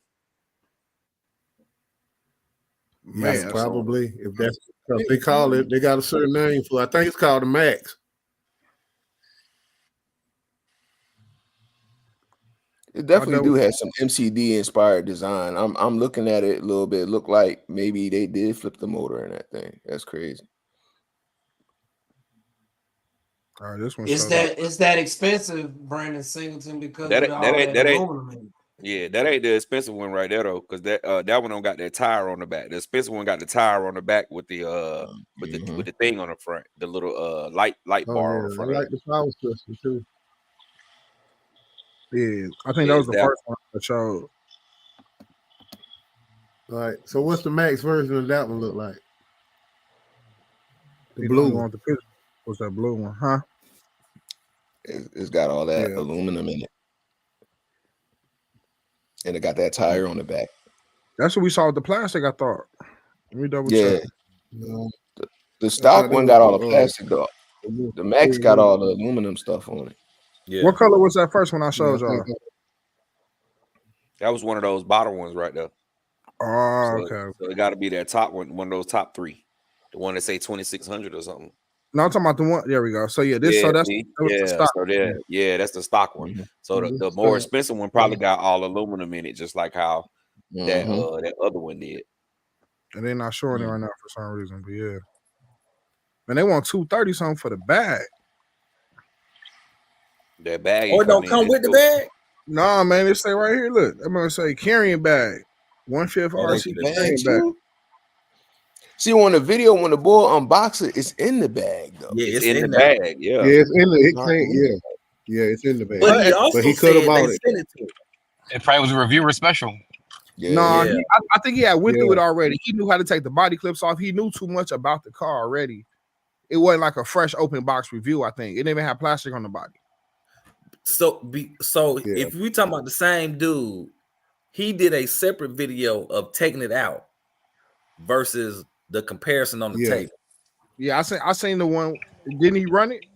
That's Man, probably if that's because they call it. They got a certain name for. I think it's called the Max. It definitely do have some MCD inspired design. I'm looking at it a little bit. Look like maybe they did flip the motor in that thing. That's crazy. all right, this one. Is that expensive, Brandon Singleton, because That of ain't- all that that, ain't- that ain't- aluminum in it? Yeah, that ain't the expensive one right there though, because that one don't got that tire on the back. The expensive one got the tire on the back with the with the thing on the front, the little light bar on the I front. like the power system too. Yeah, I think that was the first one I showed. All right. So what's the Max version of that one look like? The blue blue one. The picture. What's that blue one? Huh? It's got all that aluminum in it, and it got that tire on the back. That's what we saw with the plastic. I thought. Let me double check. No. The stock one got all the plastic though. The Max got all the aluminum stuff on it. Yeah. What color was that first one I showed y'all? That was one of those bottom ones right there. Oh, So, okay. So it got to be that top one of those top three, the one that say 2600 or something. No, I'm talking about the one. There we go. So yeah, this. Yeah, so that's see? the stock. So that's the stock one. So the more expensive one probably got all aluminum in it, just like how that other one did. And they're not showing it right now for some reason, but yeah. Man, they want 230 something for the bag. That bag. Or don't come with the bag? Nah, man, they say right here. Look, I'm gonna say carrying bag. 1/5 RC carrying bag. See, on the video, when the boy unbox it, it's in the bag though. Yeah, it's in the bag. Yeah. Yeah, it's in the. It can't. Yeah, it's in the bag. But he also he said they bought sent it to him. It probably was a reviewer special. No, I think he had went through it already. He knew how to take the body clips off. He knew too much about the car already. It wasn't like a fresh open box review. I think it didn't even have plastic on the body. So if we talking about the same dude, he did a separate video of taking it out versus the comparison on the table. Yeah, I seen the one. Didn't he run it?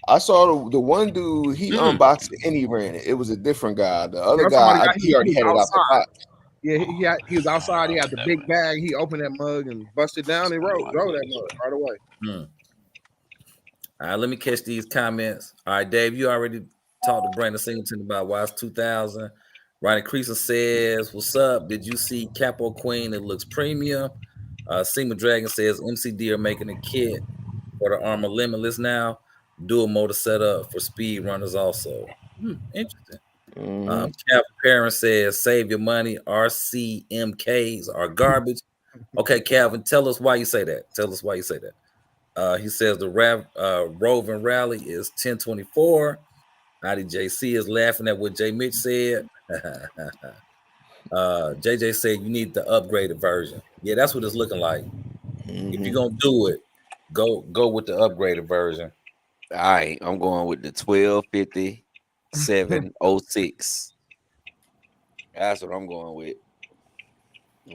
I saw the one dude. He unboxed it and he ran it. It was a different guy. The other guy, he already had it out the box. Yeah, he was outside. He had the big bag. He opened that mug and busted down and drove that mug right away. All right, let me catch these comments. All right, Dave, you already talked to Brandon Singleton about why it's 2000. Ronnie Creaser says, "What's up? Did you see Capo Queen? It looks premium." Seaman Dragon says, "MCD are making a kit for the Armor Limitless now. Dual motor setup for speed runners also." Interesting. Calvin Parent says, "Save your money. RCMKs are garbage." Okay, Calvin, tell us why you say that. Tell us why you say that. He says the Roving Rally is 1024. IDJC is laughing at what J Mitch said. JJ said you need the upgraded version. Yeah, that's what it's looking like. If you're gonna do it, go with the upgraded version. All right, I'm going with the 1250 706. That's what I'm going with.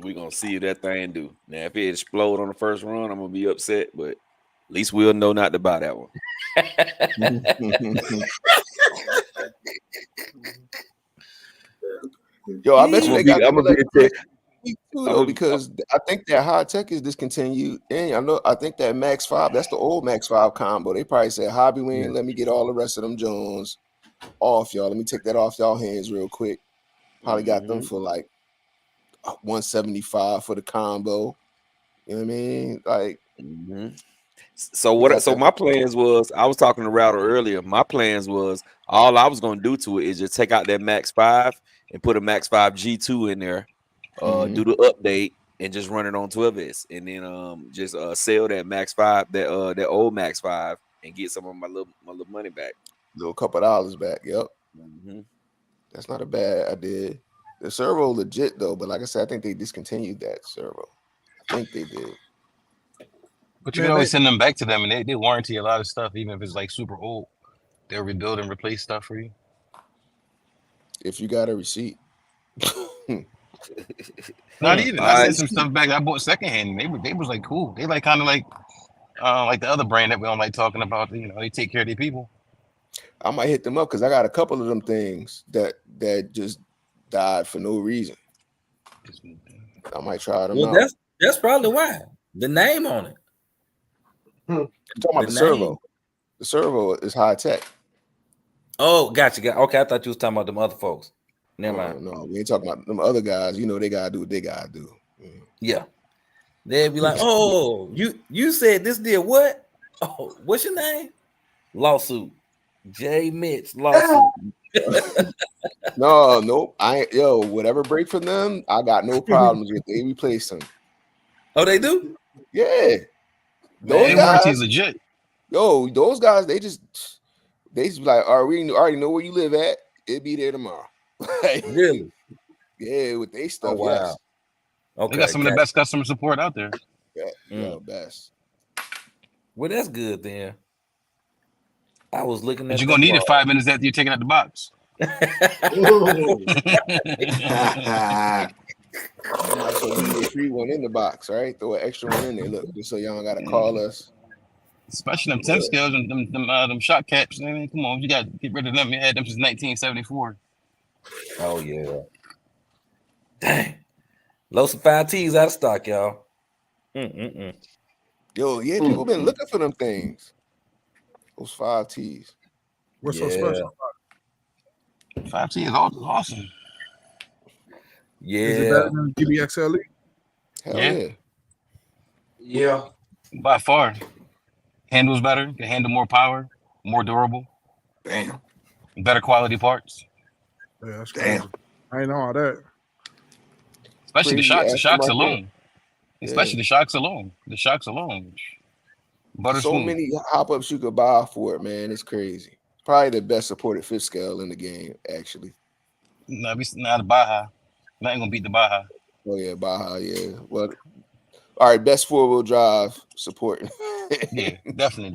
We're gonna see if that thing do. Now, if it explode on the first run, I'm gonna be upset, but at least we'll know not to buy that one. Yo, I bet you they got. I'm gonna be too, though, because I think that High Tech is discontinued, and I think that Max 5, that's the old Max 5 combo. They probably said, Hobby Wing, let me get all the rest of them Jones off, y'all. Let me take that off y'all hands real quick. Probably got them for like 175 for the combo. You know what I mean? Like, so my plans was, I was talking to Router earlier. My plans was all I was gonna do to it is just take out that Max 5 and put a Max 5 G2 in there. Do the update and just run it on 12S, and then just sell that Max 5, that old Max 5, and get some of my little money back. little couple dollars back. Yep. Mhm. That's not a bad idea. The servo legit though, but like I said, I think they discontinued that servo. I think they did. But you Man, can always they- send them back to them, and they warranty a lot of stuff, even if it's like super old. They'll rebuild and replace stuff for you. If you got a receipt. Not even. I All sent right. some stuff back. I bought secondhand. And they was like cool. They like kind of like the other brand that we don't like talking about. You know, they take care of their people. I might hit them up because I got a couple of them things that just died for no reason. I might try them Well, out. that's probably why. The name on it. You're talking about the the servo. name. The servo is high tech. Oh, gotcha. Okay, I thought you was talking about them other folks. Never mind. No, we ain't talking about them other guys. You know, they gotta do what they gotta do. Yeah. They'd be like, oh, you said this did what? Oh, what's your name? Lawsuit. J. Mitch lawsuit. No, I ain't. Yo, whatever break for them, I got no problems with. They replace them. Oh, they do? Yeah. Their warranty is legit. Yo, those guys, they just be like, all right, we already know where you live at. It'll be there tomorrow. Really? Yeah, with they stuff. Oh, wow. Yes. Okay. They got some of the best customer support out there. Yeah, best. Well, that's good then. I was looking at But you're gonna need it 5 minutes after you're taking out the box. I might show you a free one in the box, right? Throw an extra one in there. Look, just so y'all don't gotta call us. Especially them 10 scales and them shot caps. I mean, come on, you got to get rid of them. You had them since 1974. Oh yeah. Dang. Los 5Ts out of stock, y'all. Yo, yeah, people been looking for them things. Those 5Ts. What's so special? 5T is awesome. Yeah. Is it better than GBXLE? Hell Yeah. yeah. Yeah. By far. Handles better, can handle more power, more durable, Damn. better quality parts. Yeah, that's Damn. crazy. I ain't know all that. Especially the Crazy shocks aftermarket. alone. Especially the shocks alone. The shocks alone. Butter So smooth. many hop-ups you could buy for it, man. It's crazy. Probably the best supported fifth scale in the game, actually. Nah, the Baja. Nothing gonna beat the Baja. Oh yeah, Baja, yeah. Well, all right, best four-wheel drive support. Yeah, definitely.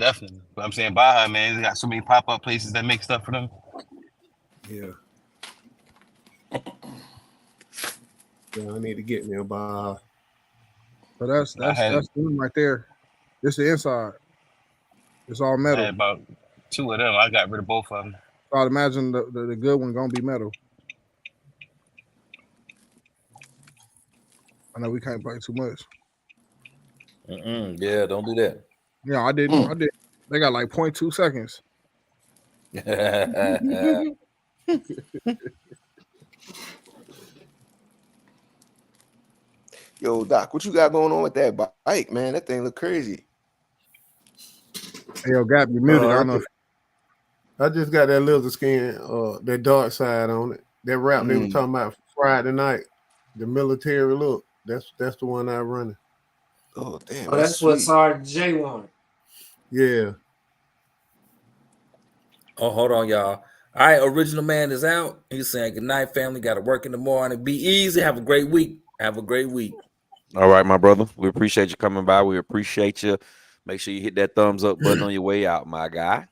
But I'm saying Baja, man, they got so many pop-up places that make stuff for them. Yeah. Yeah, I need to get me a bar. So that's them right there. This the inside. It's all I metal. had about 2 of them. I got rid of both of them. So I'd imagine the good one gonna be metal. I know we can't play too much. Yeah, don't do that. Yeah, I did. They got like 0.2 seconds. Yo, Doc, what you got going on with that bike, man? That thing look crazy. Hey, yo, Gap, you muted. I don't know. I just got that lizard skin, that dark side on it. That wrap they were talking about Friday night, the military look. That's the one I running. Oh damn! Oh, that's what Sergeant J wanted. Yeah. Oh, hold on, y'all. All right, Original Man is out. He's saying good night, family. Got to work in the morning. Be easy. Have a great week. Have a great week. All right, my brother. We appreciate you coming by. We appreciate you. Make sure you hit that thumbs up button on your way out, my guy.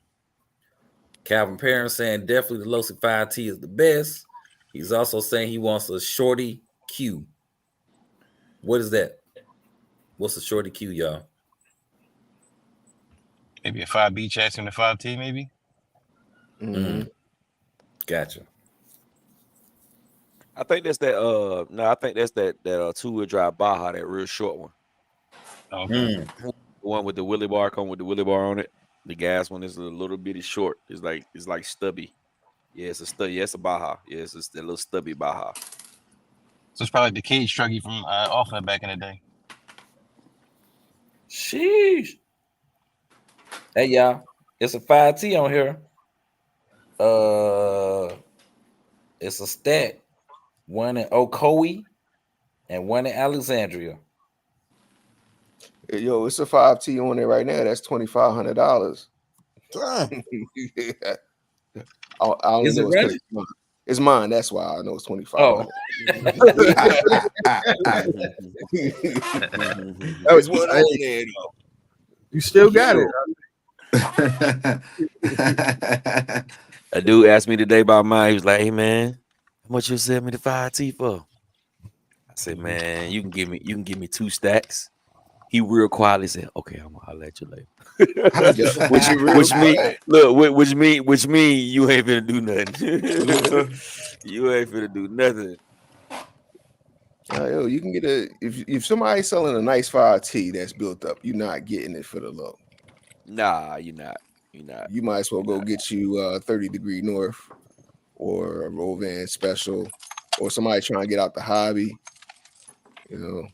Calvin Perrin saying definitely the Losi 5T is the best. He's also saying he wants a Shorty Q. What is that? What's a Shorty Q, y'all? Maybe a 5B chassis and a 5T, maybe. Gotcha. I think that's that. No, I think that's that 2-wheel drive Baja, that real short one. Okay. The one with the wheelie bar, come with the wheelie bar on it. The gas one is a little bitty short. It's like stubby. Yeah, it's a stubby. Yeah, it's a Baja. Yeah, it's just a little stubby Baja. So it's probably like the cage truggy from Offland back in the day. Sheesh. Hey, y'all. It's a 5T on here. It's a stack. One in Ocoee and one in Alexandria. Yo, it's a 5T on there right now. That's $2,500. I only Is it know it's 'cause really? it's mine. It's mine. That's why I know it's 25. Oh, It's one Hey, on there though. you still got it. A dude asked me today about mine. He was like, "Hey man, how much you sell me the 5T for?" I said, "Man, you can give me 2 stacks." He real quietly said, "Okay, I'm gonna holler at you later." which mean you ain't finna do nothing. You ain't finna do nothing. Yo, you can get if somebody's selling a nice 5T that's built up, you're not getting it for the low. Nah, you're not. You're not. You might as well go get you 30 Degree North or a Rovan Special or somebody trying to get out the hobby. You know,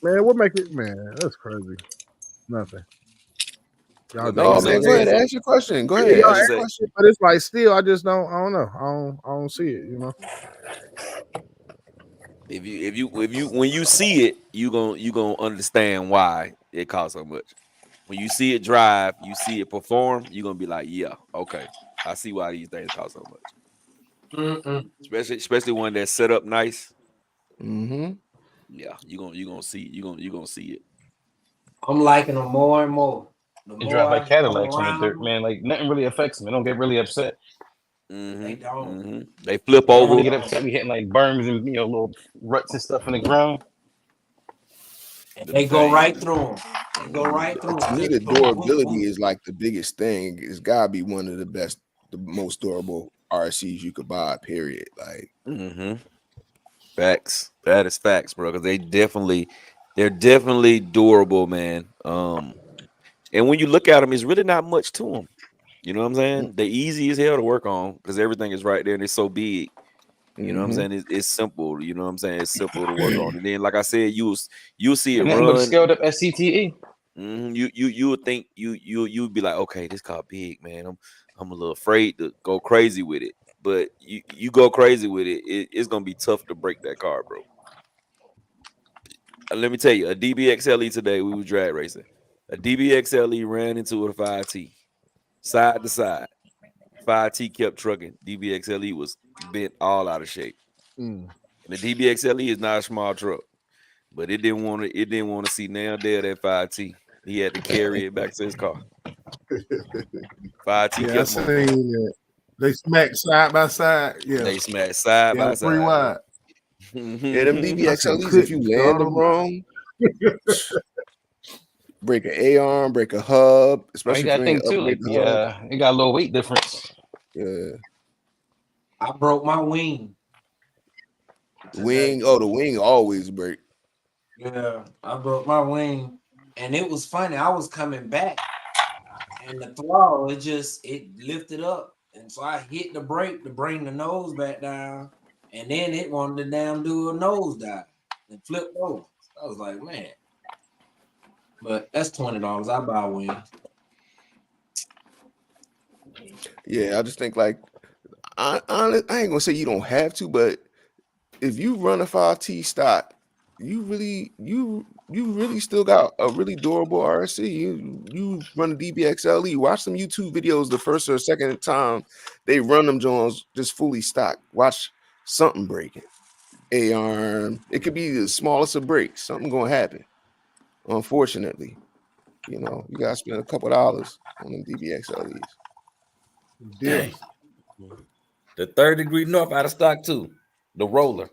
Man, what make it? Man, that's crazy. Nothing. Y'all What just make no it got so man, go ahead, crazy? ask your question. Go yeah, ahead, y'all ask ask your Say, question. but it's like still, I just don't. I don't know. I don't see it. You know. if you when you see it, you gonna understand why it costs so much. When you see it drive, you see it perform, you're gonna be like, yeah, okay, I see why these things cost so much. Especially one that's set up nice. Mm-hmm. Yeah, you gonna see it. I'm liking them more and more. The They more drive I like come Cadillacs on the around dirt, them, man. Like nothing really affects them. They don't get really upset. they don't. They flip They don't over. really get upset. We hitting like berms and little ruts and stuff in the ground. And Them they go things. right through them. They go right through To them. me, Just the boom, boom, durability boom. is like the biggest thing. It's gotta be one of the best, the most durable RCs you could buy. Period. Like, Facts. That is facts, bro. Because they're definitely durable, man. And when you look at them, it's really not much to them. You know what I'm saying? They're easy as hell to work on because everything is right there and it's so big. You know what I'm saying? It's simple. You know what I'm saying? It's simple to work on. And then, like I said, you'll see it And nothing but a run. scaled up SCTE. You would think you'd be like, okay, this car big, man. I'm a little afraid to go crazy with it. But you go crazy with it, it's gonna be tough to break that car, bro. Let me tell you, a DBXLE today, we were drag racing. A DBXLE ran into a 5T, side to side. 5T kept trucking. DBXLE was bent all out of shape. And the DBXLE is not a small truck, but it didn't want to. It didn't want to see now there that 5T. He had to carry it back to his car. 5T Yeah, I kept seen moving. it. They smacked side by side. Yeah, They smashed side by yeah, 3 side. wide. yeah, them I said, DBXLEs, if good you land them God. wrong, break an A-arm, break a hub, You especially if gotta you ain't think too, upgrade like the hub. it got a little weight difference. Yeah, I broke my wing. wing. Oh, the wing always break. Yeah, I broke my wing, and it was funny. I was coming back, and the throttle it lifted up, and so I hit the brake to bring the nose back down, and then it wanted to damn do a nose dive and flip over. I was like, man, but that's $20. I buy a wing. Yeah, I just think like I ain't gonna say you don't have to, but if you run a 5T stock, you really still got a really durable RC. You run a DBXLE. Watch some YouTube videos the first or second time they run them Jones just fully stock. Watch something breaking. A-arm. It could be the smallest of breaks. Something gonna happen. Unfortunately, you gotta spend a couple dollars on them DBXLEs. Yeah. the 3rd Degree North out of stock too. The roller.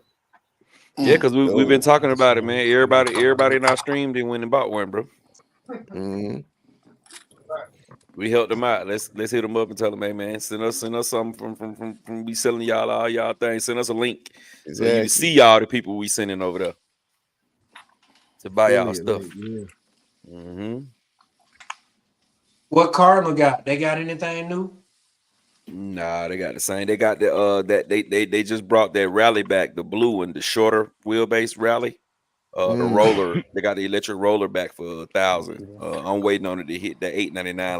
Yeah, because we've been Oh. talking about it, man. Everybody in our stream didn't win and bought one, bro. We helped them out. Let's hit them up and tell them, hey man, send us something from we selling y'all all y'all things. Send us a link so you can see y'all the people we sending over there to buy y'all stuff. What Cardinal got? They got anything new? Nah, they got the same. They got the that they just brought that rally back, the blue one, the shorter wheelbase rally. The roller, they got the electric roller back for $1,000. I'm waiting on it to hit that $899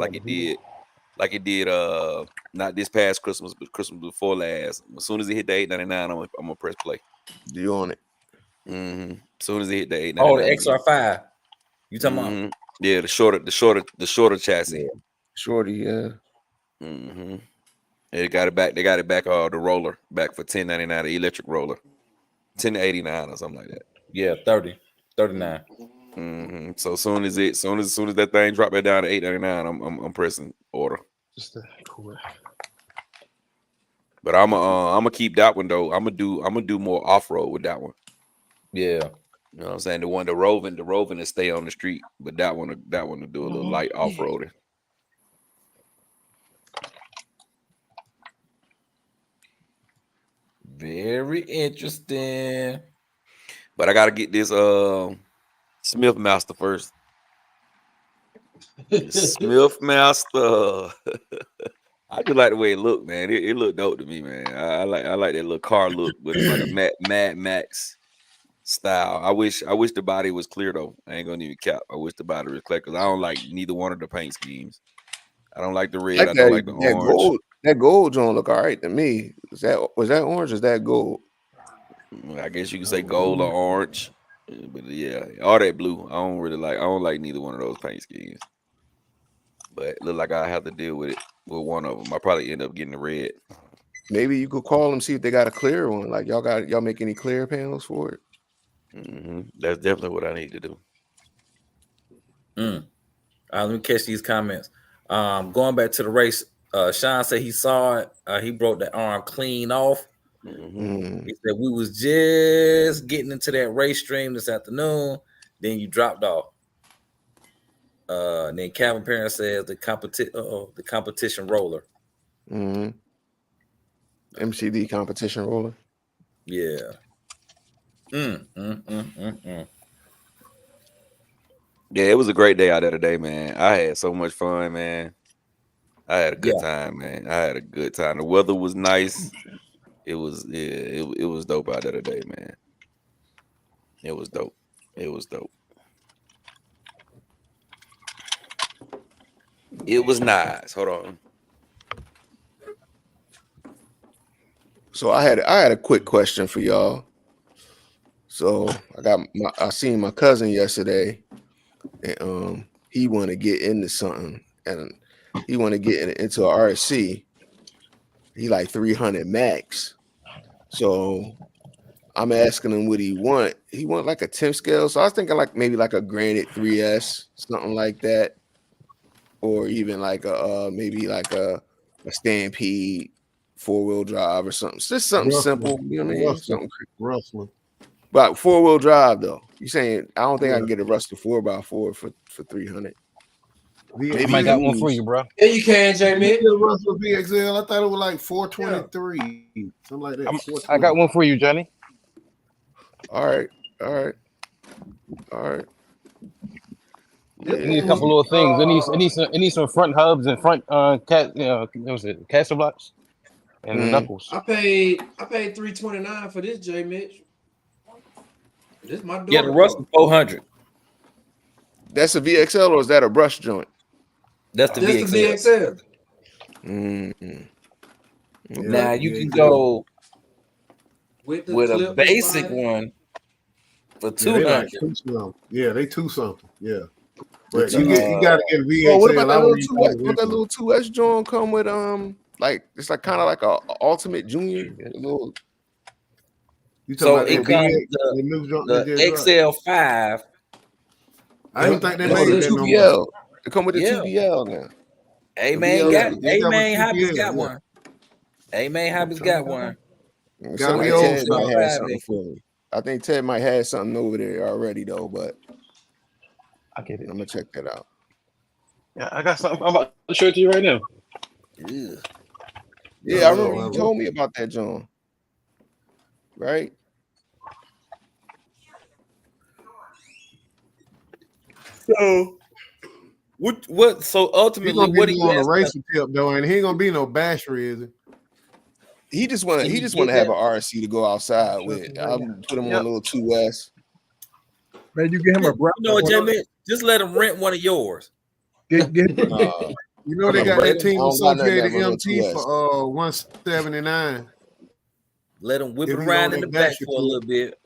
like it did not this past Christmas, but Christmas before last. As soon as it hit the $899, I'm gonna press play. You on it? As soon as it hit the $899. Oh, the XR5. You talking about? Yeah, the shorter chassis. Yeah. Shorty, yeah. Mm-hmm. They got it back. They got it back. The roller back for $10.99. The electric roller, $10.89 or something like that. Yeah, 30, 39. Mm-hmm. So soon as that thing drop it down to $8.99, I'm pressing order. Just cool. But I'm gonna keep that one though. I'm gonna do more off road with that one. Yeah. You know what I'm saying? The Rovin is stay on the street, but that one to do a little light off roading. Very interesting. But I gotta get this Smith Master first. Smith Master. I just like the way it looked, man. It looked dope to me, man. I like that little car look, but it's like a Mad Max style. I wish the body was clear though. I ain't gonna even cap. I wish the body was clear because I don't like neither one of the paint schemes. I don't like the red. I don't like the orange. That gold joint look all right to me. Was that orange? Or is that gold? I guess you can say gold or orange, but yeah, all that blue. I don't like neither one of those paint schemes. But it look like I have to deal with it with one of them. I probably end up getting the red. Maybe you could call them, see if they got a clear one. Like y'all make any clear panels for it? Mm-hmm. That's definitely what I need to do. Let me catch these comments. Going back to the race, Sean said he saw it. He broke that arm clean off. Mm-hmm. He said we was just getting into that race stream this afternoon. Then you dropped off. And then Calvin Parent says the competition roller. Mm-hmm. MCD competition roller. Yeah. Yeah, it was a great day out there today, man. I had so much fun, man. I had a good time, man. I had a good time. The weather was nice. It was it was dope out there today, man. It was dope. It was dope. It was nice. Hold on. So I had a quick question for y'all. So I seen my cousin yesterday, and he want to get into something, and he want to get into a RC. He like 300 max. So I'm asking him what he want. He want like a 10 scale. So I was thinking like maybe like a Granite 3S, something like that, or even like a maybe like a Stampede 4-wheel drive or something. Just something simple. You know what I mean? Something Rustler. But 4-wheel drive though. You saying I don't think I can get a Rusty 4x4 for 300. I might got one for you, bro. Yeah, you can, Jamie. Rustler VXL. I thought it was like 423, something like that. I got one for you, Johnny. All right. It needs a couple little things. It needs some front hubs and front caster blocks and knuckles. I paid $329 for this, J Mitch. This is my door. Yeah, the Russell 400. That's a VXL or is that a brush joint? That's the VXL. Now you can go with a basic one for 200. Yeah, they two something. Yeah, but you got to get a VXL. What about that little 2S joint come with like it's like kind of like a Ultimate Junior little. So it comes the XL5. I don't think they made that no more. It come with the 2BL now. Hobbies got one. Hobbies got one. I think Ted might have something over there already though, but I get it. I'm gonna check that out. Yeah, I got something. I'm about to show it to you right now. Yeah, I remember you told me about that, John. Right? So what? So ultimately, what do you want a racing tip though? And he ain't gonna be no basher, is it? He just want to have an RC to go outside with. I'll put him on a little 2S. Man, you get him a brush. You know what, Jamie? Just let him rent one of yours. Get you know they got that team associated MT for $179. Let him whip it around in the back for a little bit.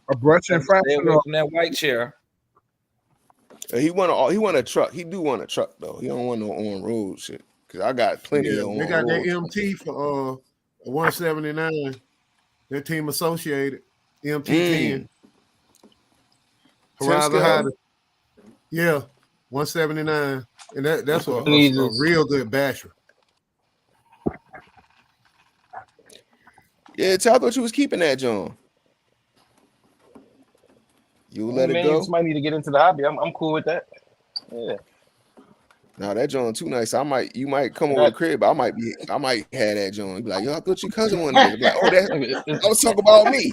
A brush and fraction from that white chair. He want a truck. He do want a truck though. He don't want no on road shit. Cause I got plenty Yeah, on they my got that road. MT for 179. That team associated MT 10. Tim Horizon Scott? High. Yeah, 179. And that's a Jesus. real good basher. Yeah, I thought you was keeping that, John. You let it Man, go? somebody need to get into the hobby. I'm cool with that. Yeah. No, that John too nice. You might come over the crib. I might have that John. Be like, yo, I thought your cousin wanted it. Be like, oh, I was talking about me.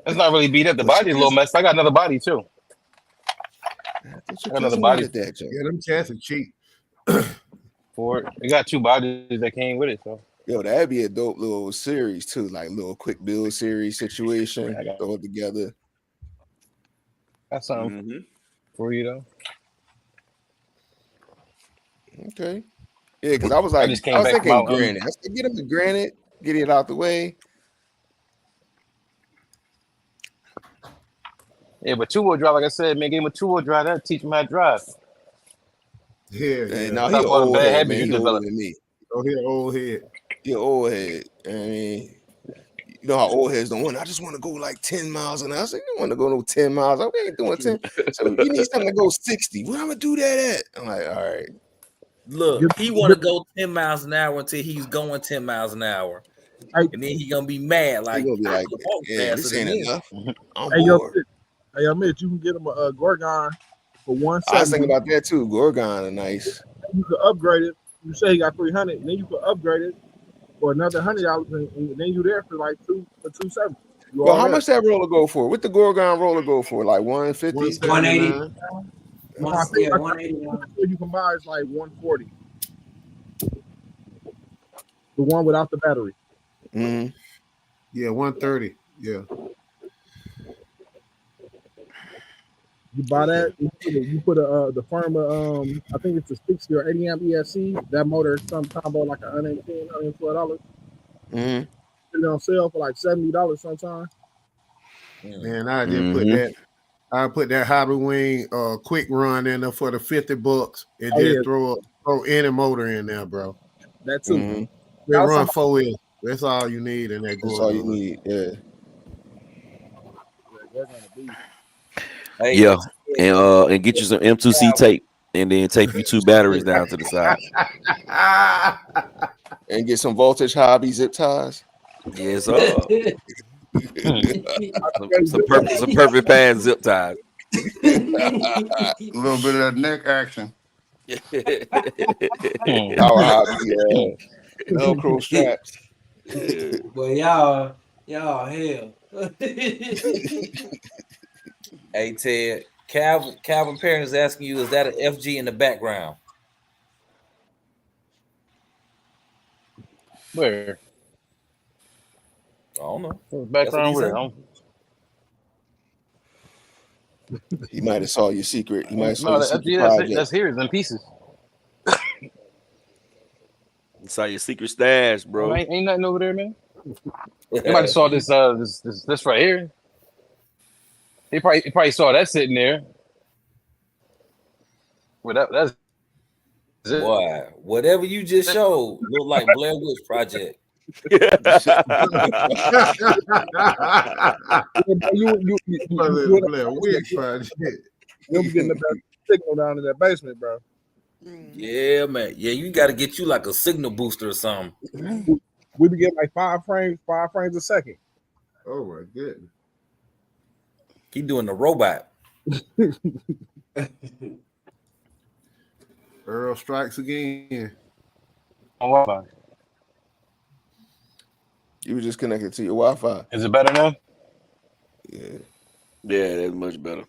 It's not really beat up. The body's a little messed. I got another body too. I thought your Another cousin body. wanted that John. Yeah, them cats are cheap. For it. We got 2 bodies that came with it. So Yo, that'd be a dope little series too, like little quick build series situation. Yeah, I got- Throw it together. that's something Mhm. for you though. Okay. Yeah, because I was like, just came I was back thinking from out, granite. I said, get him the granite, get it out the way. Yeah, but 2-wheel drive, like I said, man, give him a 2-wheel drive. That'll teach him how to drive. Yeah, Hey, yeah. now he Stop an all the old bad head, habits man. you He older develop. than me. Oh, here, old head. He an old head. I mean, you know how old heads don't want. I just want to go like 10 miles an hour. I said, you want to go no 10 miles? I ain't doing 10. So you need something to go 60. Where I'm gonna do that at? I'm like, all right. Look, he want to go 10 miles an hour until he's going 10 miles an hour. And then he gonna be mad. Like, He gonna be I like, can walk yeah, this faster ain't than this. enough. I'm Hey, yo, bored. Mitch, you can get him a Gorgon for I was 170. thinking about that too. Gorgon are nice. You could upgrade it. You say he got 300, and then you could upgrade it for another $100, and then you there for like 270. Well, how much that roller go for? What the Gorgon roller go for? Like 150? 179. 181. You can buy is like 140. The one without the battery. Mm-hmm. Yeah, 130. Yeah. You buy that, you put the Firma, I think it's a 60 or 80 amp ESC. That motor is some combo like $110, $112. Mm-hmm. It's on sale for like $70 sometimes. Man, I just put that Hobby Wing quick run in there for the $50 and just throw any motor in there, bro. That too. Mm-hmm. They run 4 wheels. That's all you need in that. That's all you need. Yeah. Hey, Yeah, and get you some M2C tape, and then tape you 2 batteries down to the side. And get some voltage hobby zip ties. Yes, some perfect pad zip ties. A little bit of that neck action. Our hobby, Velcro straps. But y'all hell. Hey Ted, Calvin Perrin is asking you, is that an FG in the background? Where? I don't know. Background with it. He might have saw your secret. He might have saw No, your secret project. that's here. It's in pieces. Saw your secret stash, bro. Ain't nothing over there, man. You might have saw this right here. He probably saw that sitting there. Well, that's it. Boy, whatever you just showed look like Blair Witch Project. You get the best signal down in that basement, bro. Yeah, man. Yeah, you got to get you like a signal booster or something. We be getting like 5 frames a second. Oh my goodness. He doing the robot. Earl strikes again. You were just connected to your Wi-Fi. Is it better now? Yeah. Yeah, that's much better.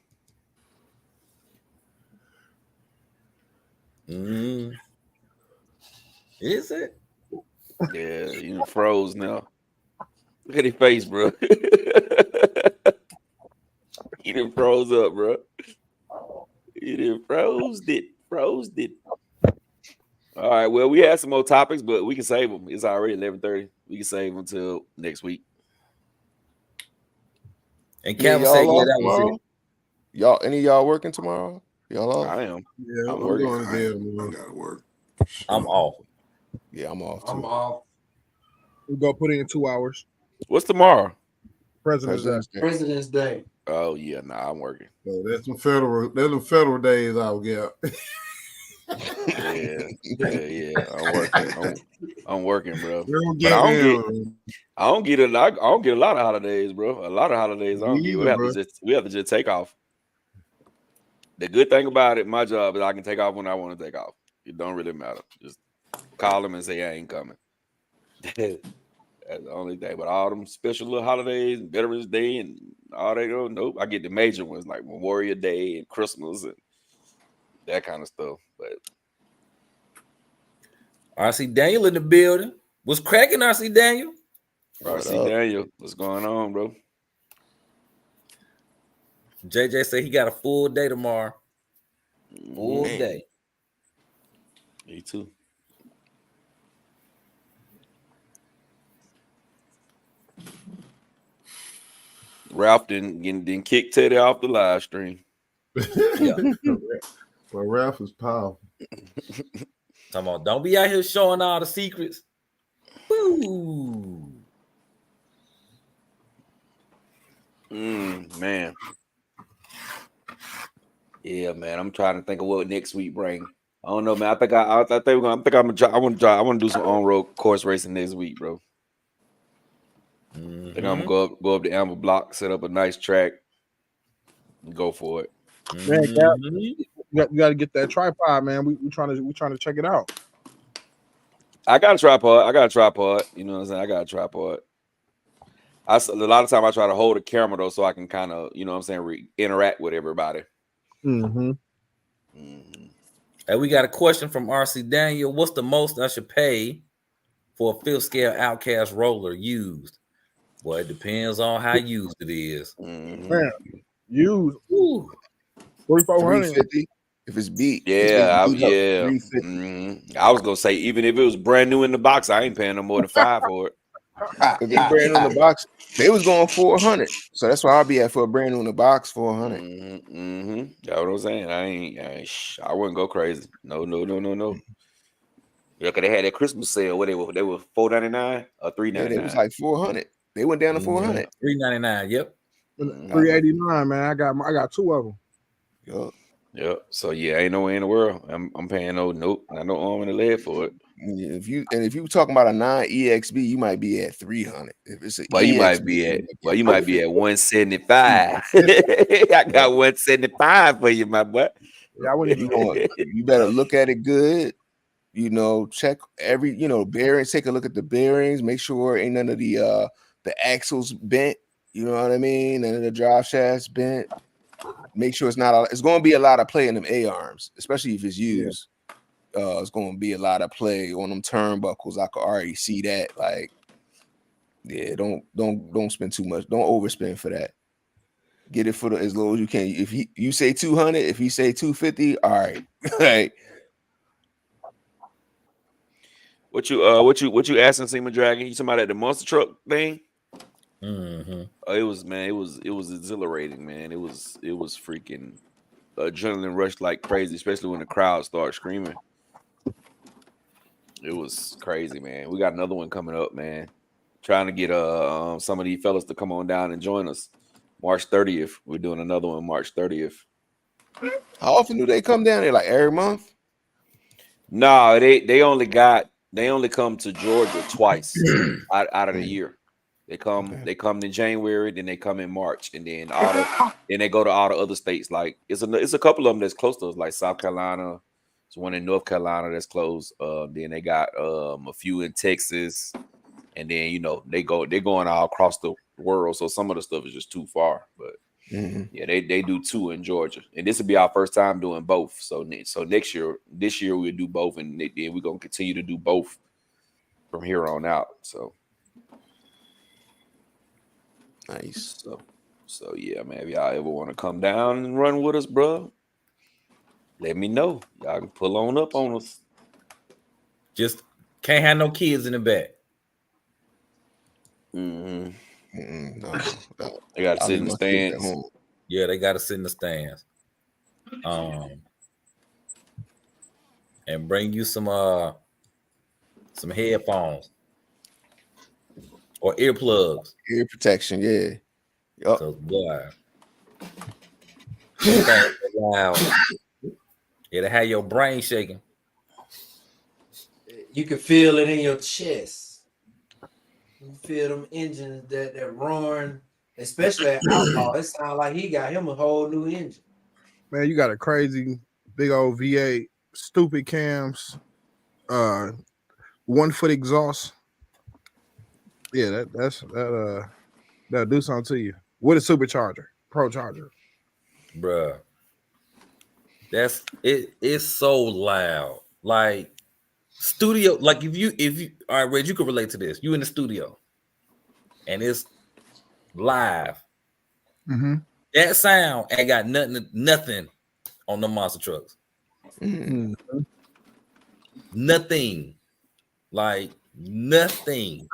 Is it? Yeah, you froze now. Look at his face, bro. He done froze up, bro. He done froze it. All right, well, we had some more topics, but we can save them. It's already 11:30. We can save them until next week. And Calvin said, yeah, that was it. Y'all, any of y'all working tomorrow? Y'all off? I am. Yeah, I'm I'm working. going to bed. I Man. gotta work. I'm off. Yeah, I'm off I'm too. off. We go put in 2 hours. What's tomorrow? President's Day. President's Day. President's Day. Oh yeah, nah, I'm working. So that's some federal days I'll get. Yeah. I'm working. I'm working, bro. We don't But get I them. don't get a lot of holidays, bro. A lot of holidays I don't Me get. either, bro. We have to just take off. The good thing about it, my job is I can take off when I want to take off. It don't really matter. Just call them and say I ain't coming. That's the only thing. But all them special little holidays, Veterans Day, and all that, nope. I get the major ones like Memorial Day and Christmas and that kind of stuff. But RC Daniel in the building. What's cracking, RC Daniel? RC Daniel, what's going on, bro? JJ said he got a full day tomorrow. Full Man. day. Me too. Ralph didn't kick Teddy off the live stream. Yeah. Well, Ralph is powerful. Come on, don't be out here showing all the secrets. Woo. Man. Yeah, man. I'm trying to think of what next week bring. I don't know, man. I want to do some on-road course racing next week, bro. I think I'm gonna go up to Amber Block, set up a nice track, and go for it. Man, you got to get that tripod, man. We trying to check it out. I got a tripod. You know what I'm saying? I got a tripod. A lot of time I try to hold a camera though, so I can kind of, you know what I'm saying, interact with everybody. Mm-hmm. Hey, we got a question from RC Daniel. What's the most I should pay for a fifth scale Outcast roller used? Well, it depends on how used it is. Man, used 4,400 350 if it's beat. Yeah, If it's beat up, 350. I was gonna say even if it was brand new in the box, I ain't paying no more than $5 for it. If it's brand new in the box, they was going 400, so that's why I'll be at for a brand new in the box 400. That's what I'm saying. I wouldn't go crazy. No. Yeah, cause they had that Christmas sale where they were $4.99 or $3.99. Yeah, it was like 400. They went down to 400. $3.99. Yep. 389, man. I got two of them. Yep. So yeah, ain't no way in the world I'm paying not no arm and a leg for it. If you talking about a non-EXB, you might be at 300. If it's you might be at 175. I got 175 for you, my boy. Yeah, I wouldn't even you better look at it good. You know, check every bearings. Take a look at the bearings. Make sure ain't none of the axles bent. You know what I mean? None of the drive shafts bent. Make sure it's not. It's going to be a lot of play in them A arms, especially if it's used. It's going to be a lot of play on them turnbuckles. I could already see that. Like, yeah, don't spend too much. Don't overspend for that. Get it for as low as you can. If you say 200, if you say 250, all right, right. What you asking, Seaman Dragon? You talking about at the monster truck thing? It was exhilarating, man. It was freaking adrenaline rush like crazy, especially when the crowd starts screaming. It was crazy, man. We got another one coming up, man. Trying to get some of these fellas to come on down and join us. March 30th. We're doing another one March 30th. How often do they come down there? Like every month? No, they only come to Georgia twice out of the year. They come in January, then they come in March, and then then they go to all the other states. Like it's a couple of them that's close to us, like South Carolina. There's one in North Carolina that's close. Then they got a few in Texas, and then they're going all across the world. So some of the stuff is just too far. But yeah, they do two in Georgia, and this will be our first time doing both. So this year we'll do both, and then we're gonna continue to do both from here on out. So. Nice. So yeah, man. If y'all ever want to come down and run with us, bro, let me know. Y'all can pull on up on us. Just can't have no kids in the back. No. They got to sit in the stands. Yeah, they got to sit in the stands. And bring you some headphones or earplugs. Ear protection, yeah. Yup. So boy, that thing loud. It'll have your brain shaking. You can feel it in your chest. You feel them engines that roaring, especially at Outlaw. It sounds like he got him a whole new engine. Man, you got a crazy big old V8, stupid cams, 1 foot exhaust. Yeah, that'll do something to you with a supercharger, pro charger. Bruh. That's it. It's so loud. Like studio, like if you all right, Reg, you can relate to this. You in the studio and it's live. Mm-hmm. That sound ain't got nothing on the monster trucks. Mm-hmm. Nothing. Like nothing.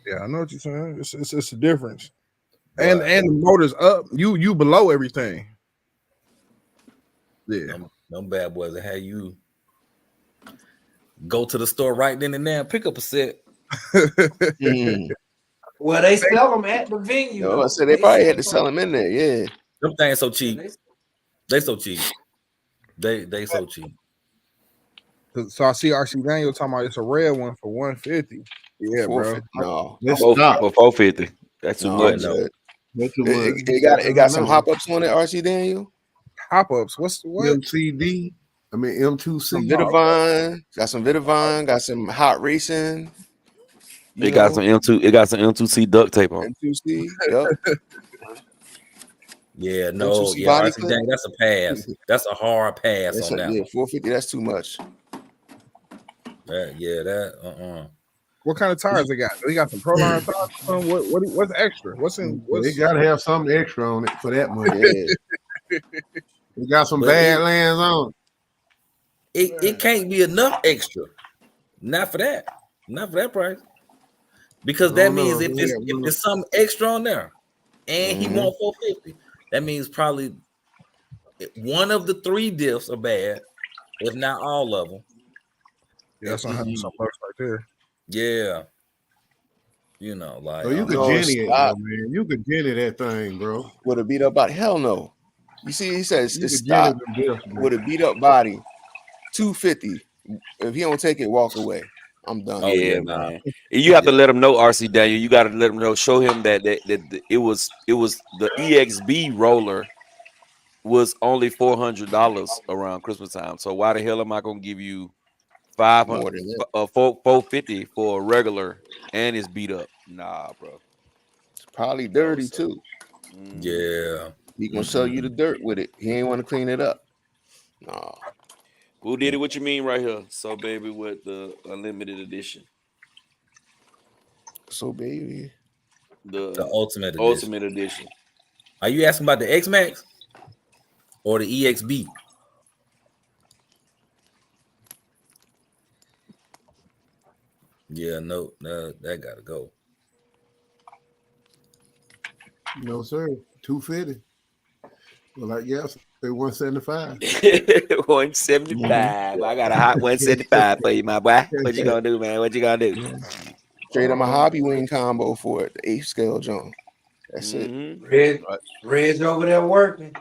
Yeah, I know what you're saying. It's a difference. And the motor's up. You below everything. Yeah. Them bad boys that had you go to the store right then and there and pick up a set. Mm-hmm. Well, they sell them at the venue. Yo, I said they probably had to sell them in there. Yeah. Them things so cheap. They so cheap. They so cheap. So I see RC Daniel talking about it's a red one for 150. Yeah, bro. No, Let's For stop. 450. That's too much. no. That's too much. It got some hop ups on it, RC Daniel. Hop ups. What? MCD. I mean M2C. Some Vitavine. Got some Vitavine. Got some hot racing. It got some M2. It got some M2C duct tape on. M2C. Yep. Yeah, no, M2C yeah, body RC clip? Daniel, that's a pass. That's a hard pass That's on that. yeah, 450. That's too much. What kind of tires they got? They got some Proline tires. What's extra? They gotta have something extra on it for that money. Yeah. We got some But Badlands on. It can't be enough extra. Not for that. Not for that price. Because that means if there's something extra on there and he wants 450, that means probably one of the 3 diffs are bad, if not all of them. Yeah, that's $100 right there. Yeah. You know, like So you could Jenny it, bro, man. You could Jenny that thing, bro. With a beat up body. Hell no. You see, he says You it's could Jenny stop them diffs, bro. with a beat up body. 250. If he don't take it, walk away. I'm done. Oh, Yeah, yeah, man. You have to let him know, RC Daniel. You got to let him know. Show him that it was the EXB roller was only $400 around Christmas time. So why the hell am I gonna give you More than that. 450 for a regular and it's beat up? Nah, bro. It's probably dirty too. Yeah. He gonna sell you the dirt with it. He ain't want to clean it up. No. Who did it? What you mean right here? So baby with the unlimited edition. So baby. The ultimate edition. Ultimate edition. Are you asking about the X-Max or the EXB? Yeah, no, that gotta go. No, sir. 250. Well, I guess they 175. 175. I got a hot 175 for you, my boy. What you gonna do, man? What you gonna do? Straight up a hobby wing combo for it. The 8th scale John. That's it. Red's over there working.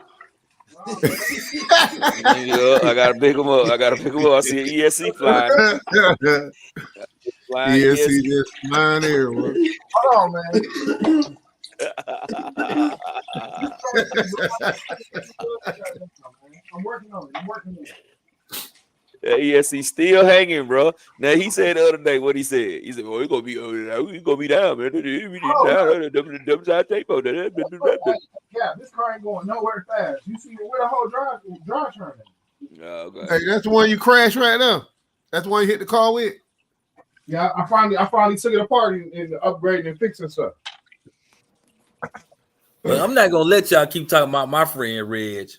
Yeah, I gotta pick him up. I see an ESC flying. ESC just flying everywhere. Hold on, man. I'm working on it. ESC still hanging, bro. Now he said the other day what he said. He said, "Well, he's gonna be down, man. Yeah, this car ain't going nowhere fast. You see where the whole drive turning. Okay. Hey, that's the one you crashed right now. That's the one you hit the car with. Yeah, I finally took it apart and upgrading and fixing stuff. But I'm not gonna let y'all keep talking about my friend Reg.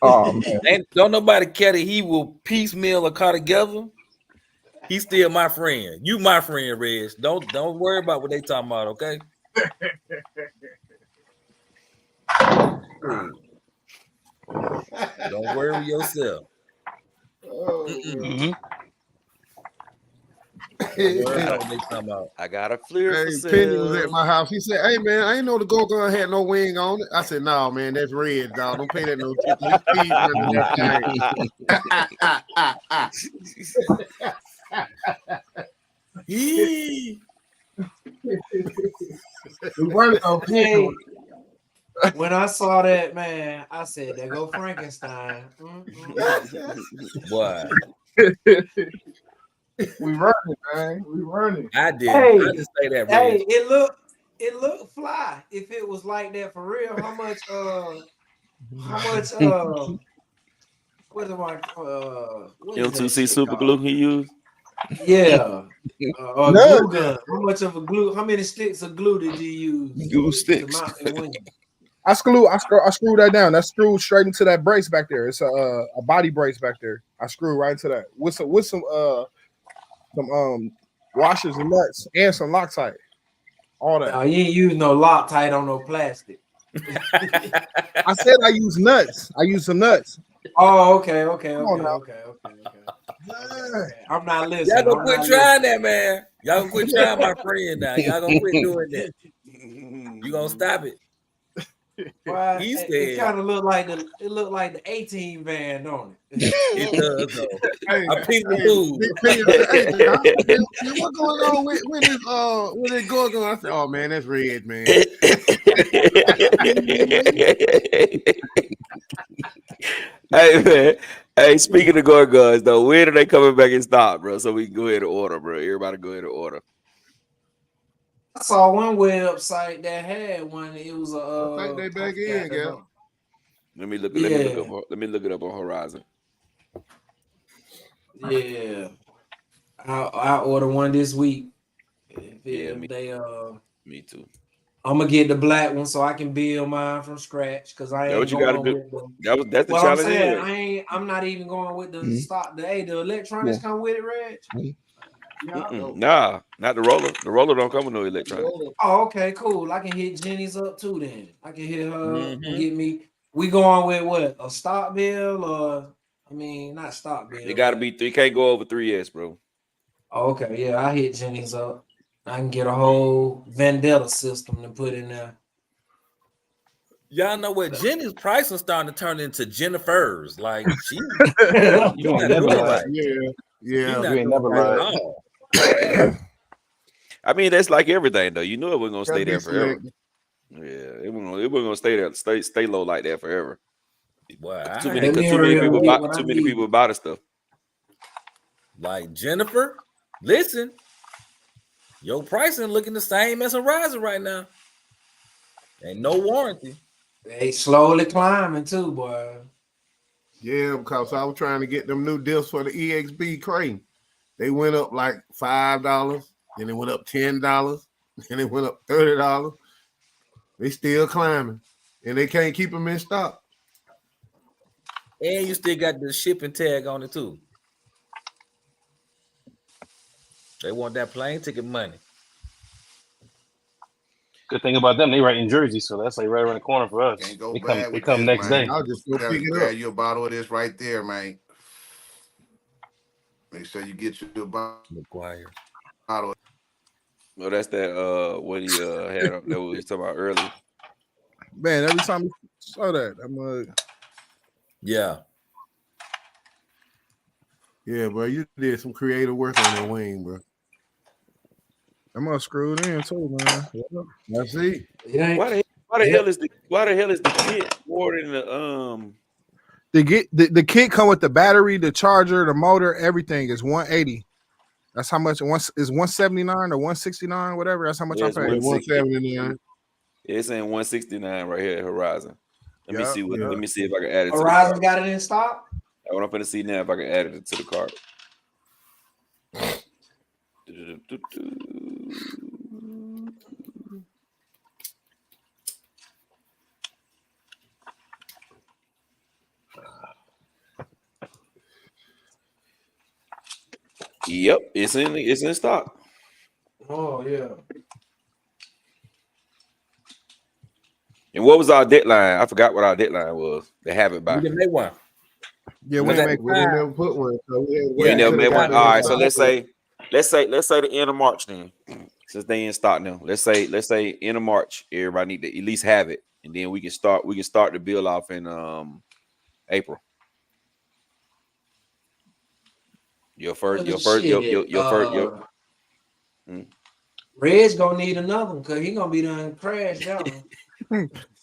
Oh man. And don't nobody care that he will piecemeal a car together. He's still my friend. You my friend, Reg. Don't worry about what they talking about, okay? cool. Don't worry yourself. Oh, Mhm. Don't worry about what they talking about. I got a flare Hey, for Penny was at sale. my house. He said, "Hey man, I ain't know the Go-Gun had no wing on it." I said, "No, man, that's red, dog. Don't pay that no attention. It's cheese running that thing." Yee. We weren't okay. When I saw that, man, I said, "There go Frankenstein." Boy, We running, man. We running. I did. Hey, I just say that, hey, Reg. it looked fly. If it was like that for real, how much what am I what is that M2C shit super called? glue he used. Yeah. Or No. glue gun. How much of a glue? How many sticks of glue did you use Glue to sticks. mount the wing? I screwed that down. That's screwed straight into that brace back there. It's a body brace back there. I screwed right into that with some washers and nuts and some Loctite. All that. No, you ain't use no Loctite on no plastic. I said I use nuts. I use some nuts. Oh, okay. on now. I'm not Y'all listening. gonna quit trying that, man. Y'all gonna quit trying my friend now. Y'all gonna quit doing that. You gonna stop it. Well, He it said kind of looked like the 18 van, don't it? it does though. Hey, I peeped the hey, move. Big Penny said, "Hey, dog, man, what going on with this Go-Gun?" I said, "Oh man, that's red, man." Hey man, hey, speaking of Gorgons though, when are they coming back in stock, bro? So we can go ahead and order, bro. Everybody go ahead and order. I saw one website that had one. It was I think they back in, yeah. Let me look Yeah. it up on Horizon. Yeah, I'll order one this week. Yeah, Me me too. I'm gonna get the black one so I can build mine from scratch because I That ain't what you gotta going do. with them. That's the Well, I'm challenge saying anyway. I'm not even going with the Mhm. stock. The electronics Yeah. come with it, Reg. Nah, not the roller. The roller don't come with no electronics. Oh, okay, cool. I can hit Jenny's up too. Then I can hit her and Mhm. get me. We going with what? A stock bill or not stock bill. It gotta but- be 3. Can't go over 3S, bro. Oh, okay, yeah, I hit Jenny's up. I can get a whole Vendetta system to put in there. Y'all know what Jenny's price was starting to turn into Jennifer's. Like she You not ain't doing never lied. right. Yeah, She yeah. not You ain't doing never right lied. at all. I mean, that's like everything though. You know it wasn't gonna Gotta stay be there forever. selective. Yeah, it wasn't gonna stay there, stay low like that forever. Boy, I Too had many, Let me cause too many hurry up and people get buy what I too many need. people buy the stuff. like Jennifer. Listen, your pricing looking the same as Horizon right now. Ain't no warranty. They slowly climbing too, boy. Yeah, because I was trying to get them new discs for the EXB crane. They went up like $5, then it went up $10, then it went up $30. They still climbing, and they can't keep them in stock. And you still got the shipping tag on it too. They want that plane ticket money. Good thing about them, they right in Jersey, so that's like right around the corner for us. Can't go They bad come with this, next man. day. I'll just go Grab pick it up. you a bottle of this right there, man. Make sure you get you a McGuire. bottle. Well, that's that what he had up that we was talking about earlier. Man, every time you saw that, I'm like, Yeah. Yeah, bro, you did some creative work on that wing, bro. I'm screwed in too, man. I see. It ain't. Why the hell is the kit more than the The kit come with the battery, the charger, the motor, everything is 180. That's how much. Once is 179 or 169, whatever. That's how much Yeah, I it's paid. 179. It's saying 169 right here at Horizon. Let me Yeah, see yeah. let me see if I can add it to the Horizon cart. got it in stock. What I'm gonna see now if I can add it to the cart. Yep, it's in stock. Oh yeah. And what was our deadline? I forgot what our deadline was. They have it by. We didn't make one. Yeah, we Was ain't that make We didn't never put one. So we had to We wait never until made they got one. All right, so there. let's say the end of March then. Since they ain't starting now. Let's say end of March. Everybody need to at least have it. And then we can start the bill off in April. Your first. Red's gonna need another one because he gonna be done crashed out.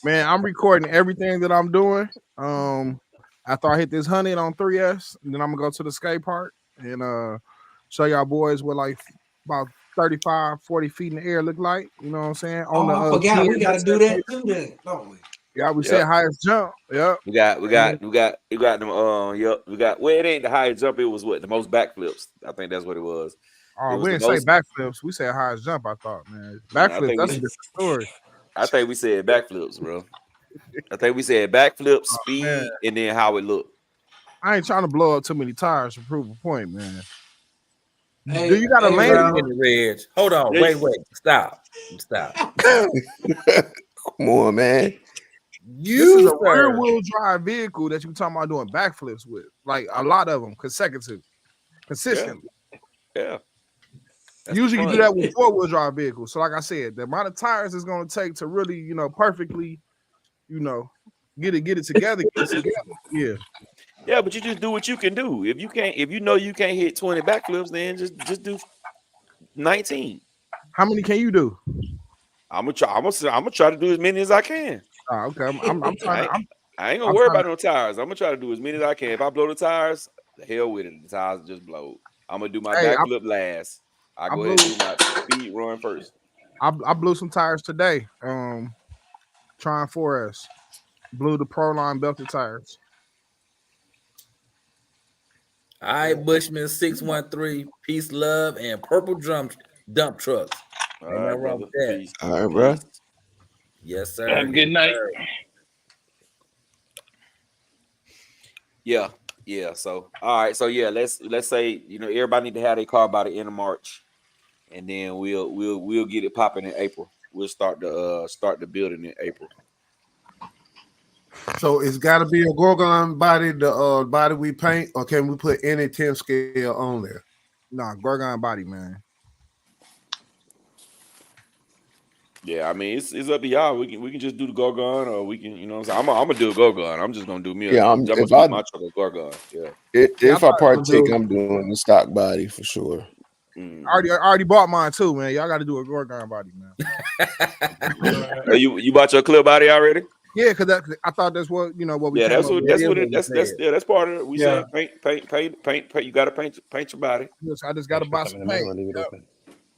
Man, I'm recording everything that I'm doing. After I hit this 100 on 3S, and then I'm gonna go to the skate park and show y'all boys what like about 35, 40 feet in the air look like. You know what I'm saying? Oh, I forgot 10, we gotta do that too then, don't we? Yeah, we said highest jump. Yep. We got them. Yep. We got. Well, it ain't the highest jump. It was what the most backflips. I think that's what it was. Oh, we didn't say backflips. We said highest jump. I thought, man, backflips. That's a different story. I think we said backflips, bro. I think we said backflip, speed, and then how it looked. I ain't trying to blow up too many tires to prove a point, man. Hey, do you got a land in the Reg? Hold on, wait, stop. Come on, man. This is a rear-wheel drive vehicle that you talking about doing backflips with, like a lot of them consistently. Yeah. Usually you do that with four-wheel drive vehicles. So, like I said, the amount of tires it's going to take to really, perfectly, get it together. Yeah. Yeah, but you just do what you can do. If you know you can't hit 20 backflips, then just do 19. How many can you do? I'm gonna try to do as many as I can. Oh, okay. I'm trying. I ain't gonna worry about no tires. I'm gonna try to do as many as I can. If I blow the tires, the hell with it. The tires just blow. I'm gonna do my backflip last. I go ahead and do my speed run first. I blew some tires today. Trying 4S. Blew the Proline belted tires. All right, Bushman 613, peace, love, and purple dump trucks. All right, wrong with that. Peace. All right, bro. Yes, sir. Have a good night. Sir. Yeah. So all right. So yeah, let's say everybody need to have their car by the end of March, and then we'll get it popping in April. We'll start the building in April. So it's got to be a Gorgon body, the body we paint, or can we put any 10 scale on there? Nah, Gorgon body, man. Yeah, I mean it's up to y'all. We can just do the Gorgon, or we can, I'm gonna do a Gorgon. I'm just gonna do me. Yeah, I'm gonna do my truck a Gorgon. Yeah. If I partake, I'm doing the stock body for sure. I already bought mine too, man. Y'all got to do a Gorgon body, man. You bought your clear body already? Yeah, because I thought that's what what we. Yeah, that's part of it. We said paint. You got to paint your body. Yes, I just got to buy some paint.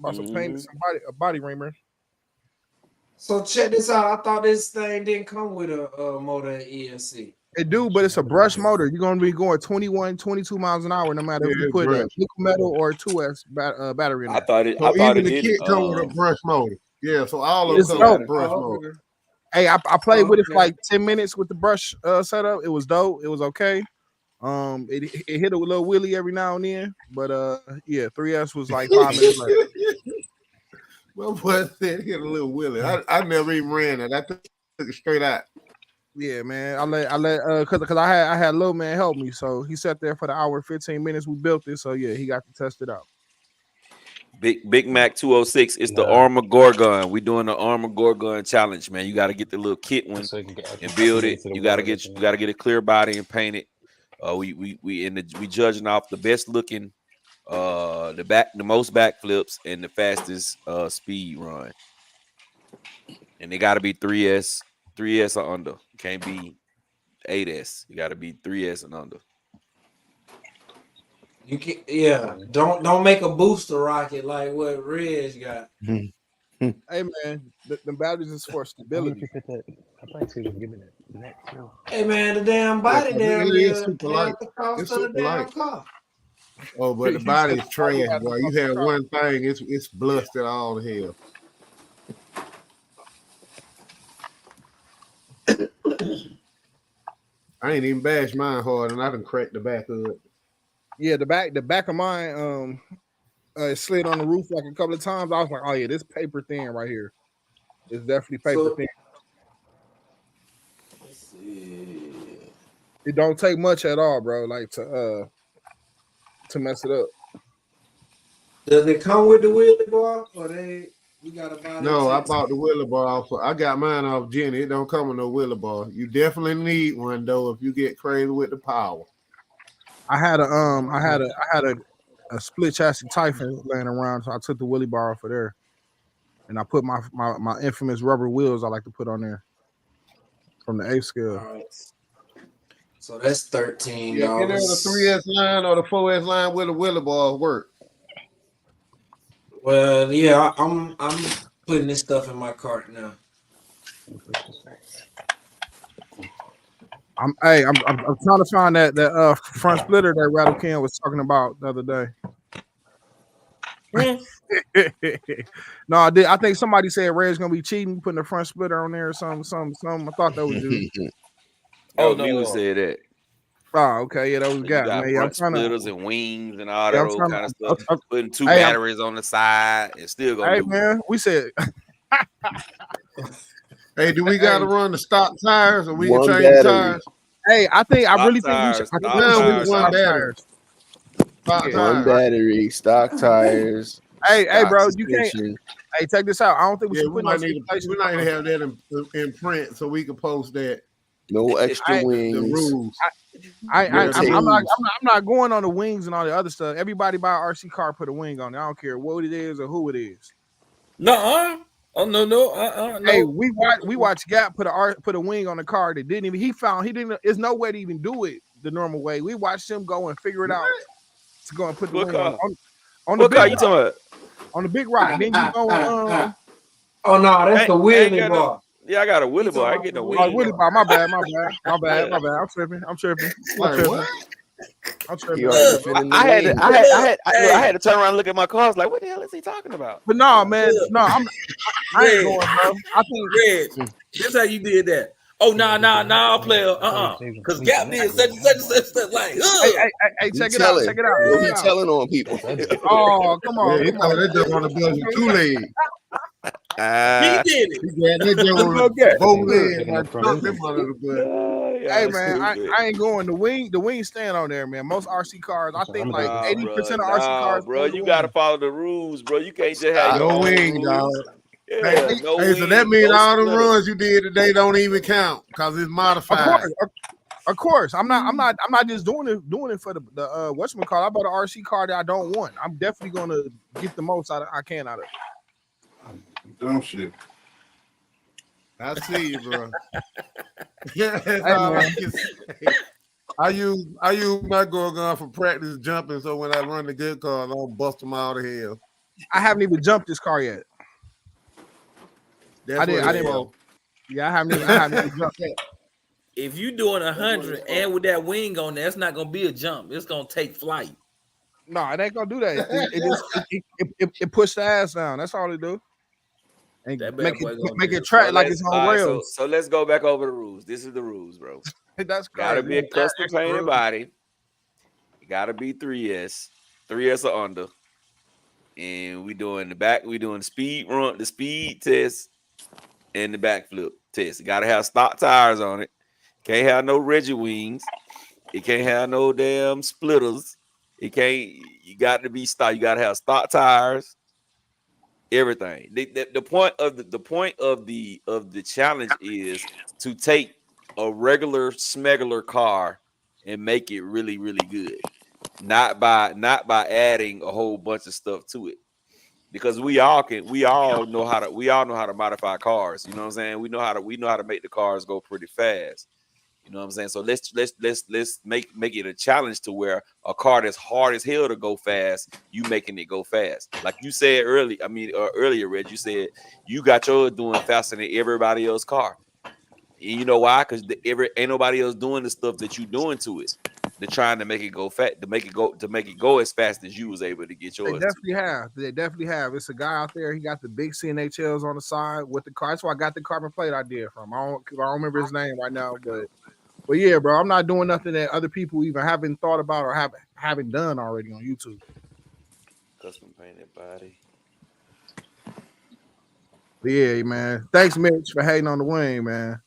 Buy some paint, a body reamer. So check this out. I thought this thing didn't come with a motor at ESC. It do, but it's a brush motor. You're going to be going 21, 22 miles an hour no matter if you put a nickel metal or a 2S battery in I it. thought it. So I thought even it the did. kit come with a brush motor. Yeah, so all of them come with a brush motor. Hey, I played with it for like 10 minutes with the brush setup. It was dope. It was okay. It hit a little wheelie every now and then, but 3S was like 5 minutes later. Well, boy said hit a little wheelie. I never even ran it. I took it straight out. Yeah, man. I let because I had Lil Man help me, so he sat there for the hour 15 minutes. We built it, so yeah, he got to test it out. Big Mac 206. It's the Armor Gorgon. We doing the Armor Gorgon challenge, man. You got to get the little kit one and build it. You got to get a clear body and paint it. We judging off the best looking, the most backflips and the fastest speed run. And they got to be 3S or under. Can't be 8S. You got to be 3S and under. You can, don't make a booster rocket like what Reg got. Hey man, the batteries is for stability. Hey man, the damn body there is super light. It's super light. Car. Oh, but the body's trash, boy. You had one thing, it's blusted all to hell. I ain't even bashed mine hard, and I done cracked the back of it. Yeah, the back of mine it slid on the roof like a couple of times. I was like, oh yeah, this paper thin right here. It's definitely paper thin. see. It don't take much at all, bro. Like to mess it up. Does it come with the wheelie bar, or you gotta buy that? No, I shit? bought the wheelie bar off. I got mine off Jenny. It don't come with no wheelie bar. You definitely need one though if you get crazy with the power. I had a split chassis Typhon laying around, so I took the wheelie bar off of there, and I put my infamous rubber wheels I like to put on there from the 8 scale. All right. So that's $13. Yeah, either the 3S line or the 4S line with a wheelie bar work. Well, yeah, I'm putting this stuff in my cart now. I'm trying to find that front splitter that Rattle Ken was talking about the other day. No, I did. I think somebody said Red's gonna be cheating, putting the front splitter on there or something. I thought that was you. Oh, no, you said that. Oh, okay, yeah, that was You got got man. Yeah, I'm front trying to. splitters and wings and all Yeah, that I'm old trying kind of to- stuff. Putting 2 Hey, batteries on the side and still gonna Hey lose. man, we said Hey, do we got to run the stock tires or we can One change the battery. tires? hey, I Stock really think we should. tires, I think stock we should tires, do one stock battery. tires. Stock Yeah. One tires. battery, stock tires. Hey, stock bro, you can't. suspension. Hey, check this out. I don't think we Yeah, should we put no might need stipulation. to have that in print so we can post that. No extra I- The wings. rules. I'm not going on the wings and all the other stuff. Everybody buy an RC car, put a wing on it. I don't care what it is or who it is. No. Oh no. Hey, we watched Gap put a wing on the car that didn't even. He didn't. There's no way to even do it the normal way. We watched him go and figure it out to go and put the What wing car? on the What car big you talking about? on the big rock. Then you go. Oh no, that's the I ain't wheelie got no- bar. Yeah, I got a You wheelie talking bar. I about get no the wing. Oh, Willie Bob, my bad. I'm tripping. Like what? He already fit in the I had wing. I had to turn around and look at my car. I was like, what the hell is he talking about? But no, man, no, I ain't going, bro. I think Red. This how you did that. Oh nah, player. Because Gap did such like. Hey, check it out. Yo, he telling on people. Oh, come on. Yeah, he thought that joke on the bus with 2 legs. He did it. He grabbed that joke on both legs and threw him under the bus. Hey man, I ain't going. The wing stand on there, man. Most RC cars, I think like 80% of RC cars. Bro, you gotta follow the rules, bro. You can't just have your No own wing, rules. dog. Yeah, no Hey, so wing, that means no all the splitter. runs you did today don't even count because it's modified. Of course. I'm not just doing it for the whatchamacallit. I bought an RC car that I don't want. I'm definitely gonna get the most I can out of it. Dumb shit. I see you, bro. Yeah, that's all I can say. I use my gun for practice jumping, so when I run the good cars, I don't bust them out of hell. I haven't even jumped this car yet. That's I didn't. what it's for. Yeah, I haven't even jumped yet. If you doing 100 and with that wing on there, it's not gonna be a jump. It's gonna take flight. No, it ain't gonna do that. It push the ass down. That's all it do. And That bad make boy gonna it do it. track like it's on All right, rails. so let's go back over the rules. This is the rules, bro. That's Gotta crazy. be a custom Extra painted rules. body. It gotta be 3S or under. And we doing the speed run, the speed test, and the backflip test. It gotta have stock tires on it. Can't have no Reggie wings. It can't have no damn splitters. You got to be stock. You gotta have stock tires. Everything. The point of the challenge is to take a regular smuggler car and make it really, really good. Not by adding a whole bunch of stuff to it. Because we all know how to modify cars. You know what I'm saying? We know how to make the cars go pretty fast. You know what I'm saying? So let's make it a challenge to where a car that's hard as hell to go fast, you making it go fast. Like you said earlier, Red, you said you got yours doing faster than everybody else's car. And you know why? Because ain't nobody else doing the stuff that you doing to it. They're trying to make it go fast, to make it go as fast as you was able to get yours. They definitely have. It's a guy out there. He got the big CNHLs on the side with the car. That's why I got the carbon plate idea from. I don't remember his name right now, but yeah, bro, I'm not doing nothing that other people even haven't thought about or haven't done already on YouTube. Custom painted body. Yeah, man. Thanks, Mitch, for hating on the wing, man.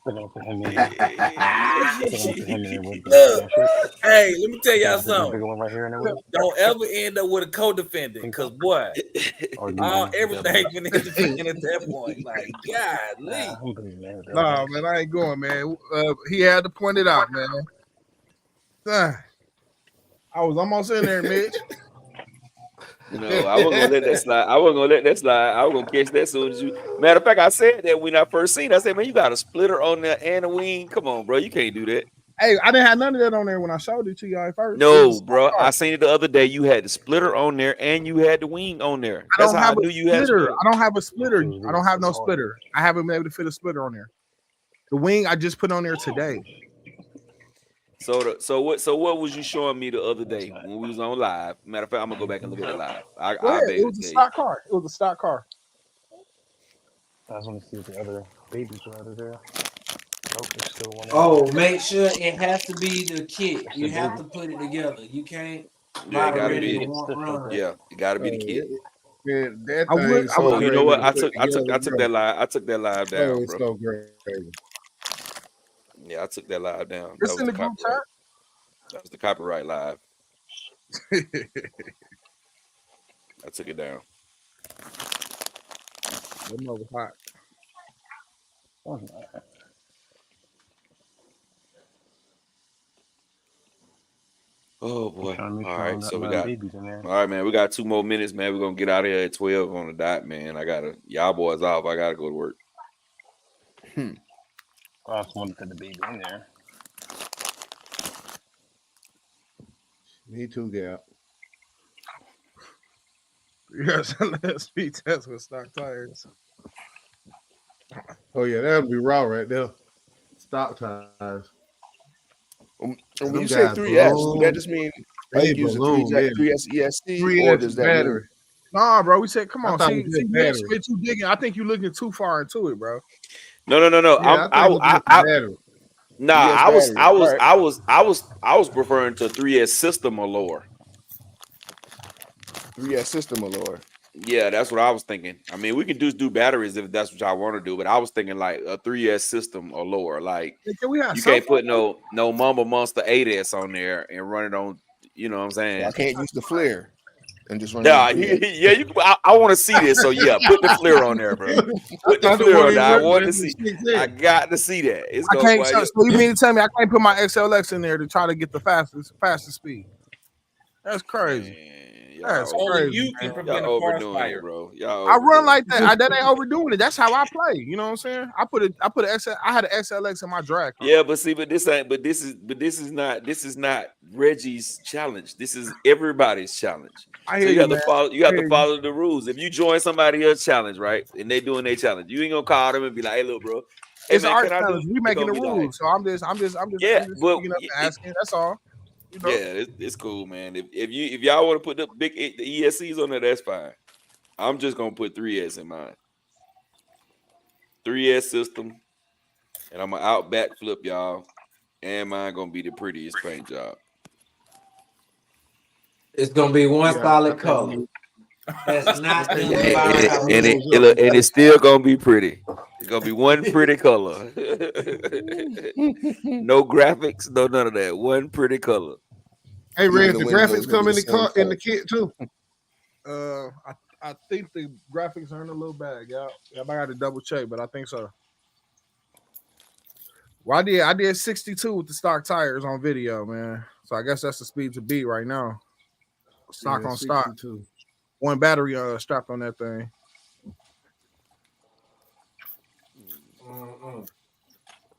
Look, hey, let me tell y'all something. One right here in the Don't ever end up with a co-defendant, because boy, everything been independent at that point. Like, golly. Nah, man, I ain't going, man. He had to point it out, man. I was almost in there, Mitch. You know, I wasn't gonna let that slide. I wasn't gonna let that slide. I was gonna catch that soon as you. Matter of fact, I said that when I first seen it, I said, man, you got a splitter on there and a wing. Come on, bro. You can't do that. Hey, I didn't have none of that on there when I showed it to y'all first. No, bro. I seen it the other day. You had the splitter on there and you had the wing on there. That's how I knew you had a splitter. I don't have a splitter. I don't have no splitter. I haven't been able to fit a splitter on there. The wing I just put on there today. So what was you showing me the other day when we was on live? Matter of fact, I'm gonna go back and look at it live. It was a stock car. It was a stock car. I just want to see if the other babies are out of there. Nope, there's still one. Oh, make sure it has to be the kit. You have to put it together. You can't Yeah, it gotta moderate be. it in one run. Yeah, it gotta be the kid. Yeah, that I would- thing's so You know what? I crazy. took that live. I took that live down, Oh, it's bro. so great. Yeah, I took that live down. That It's was in the the group copyright. chat. That was the copyright live. I took it down. That mother was hot. Oh boy! All right, so we got got. babies in there. All right, man. We got 2 more minutes, man. We're gonna get out of here at 12 on the dot, man. Y'all boys off. I gotta go to work. I just wanted to put the baby in there. Me too, Gap. Yes, speed test with stock tires. Oh yeah, that'll be raw right there. Stock tires. And Them when you say guys 3S, blown. does that just mean They like using balloon, 3S ESC, 3S or does that battery. mean? Nah, bro. We said, come I on. thought See, it was just Mitch, battery. you digging. I think you're looking too far into it, bro. No. Yeah, I think it was just battery. Nah, 3S battery. I was referring to 3S system or lower. 3S system or lower. Yeah, that's what I was thinking. I mean, we can do batteries if that's what y'all want to do, but I was thinking like a 3S system or lower. Like Hey, can we have you some can't put fun? no Mamba Monster 8S on there and run it on. You know what I'm saying? I can't use the flare and just run. Yeah, it on yeah. I want to see this. So yeah, put the flare on there, bro. Put the flare on there. I want to see. I got to see that. It's I going. can't. So you mean to tell me I can't put my XLX in there to try to get the fastest speed? That's crazy. That's Only crazy. you can man. prevent Y'all a forest overdoing fire. it, bro. Y'all I run overdoing like it. that. That ain't overdoing it. That's how I play. You know what I'm saying? I put an XL. I had an XLX in my drag car. Yeah, but see, this is not Reggie's challenge. This is everybody's challenge. I So hear you have you, to man. follow. You have I to hear follow the rules. If you join somebody else's challenge, right, and they doing their challenge, you ain't gonna call them and be like, "Hey, look, bro, hey, It's man, our can I do?" challenge. We They making the gonna be like, rules, so I'm just Yeah, well, speaking up and asking. That's all. You know? yeah, it's cool, man. If y'all want to put the ESCs on there, that's fine. I'm just gonna put 3S in mine. 3S system, and I'm gonna out backflip y'all, and mine gonna be the prettiest paint job. It's gonna be one Yeah, solid color. That's not And them five it's still gonna be pretty. It's gonna be one pretty color. No graphics, no none of that. One pretty color. Hey, Red, the the windows graphics gonna come be in the the same car in color. the kit too. I think the graphics are in a little bag, y'all. I got to double check, but I think so. Well, I did 62 with the stock tires on video, man. So I guess that's the speed to beat right now. Stock Yeah, on stock. 62. One battery strapped on that thing.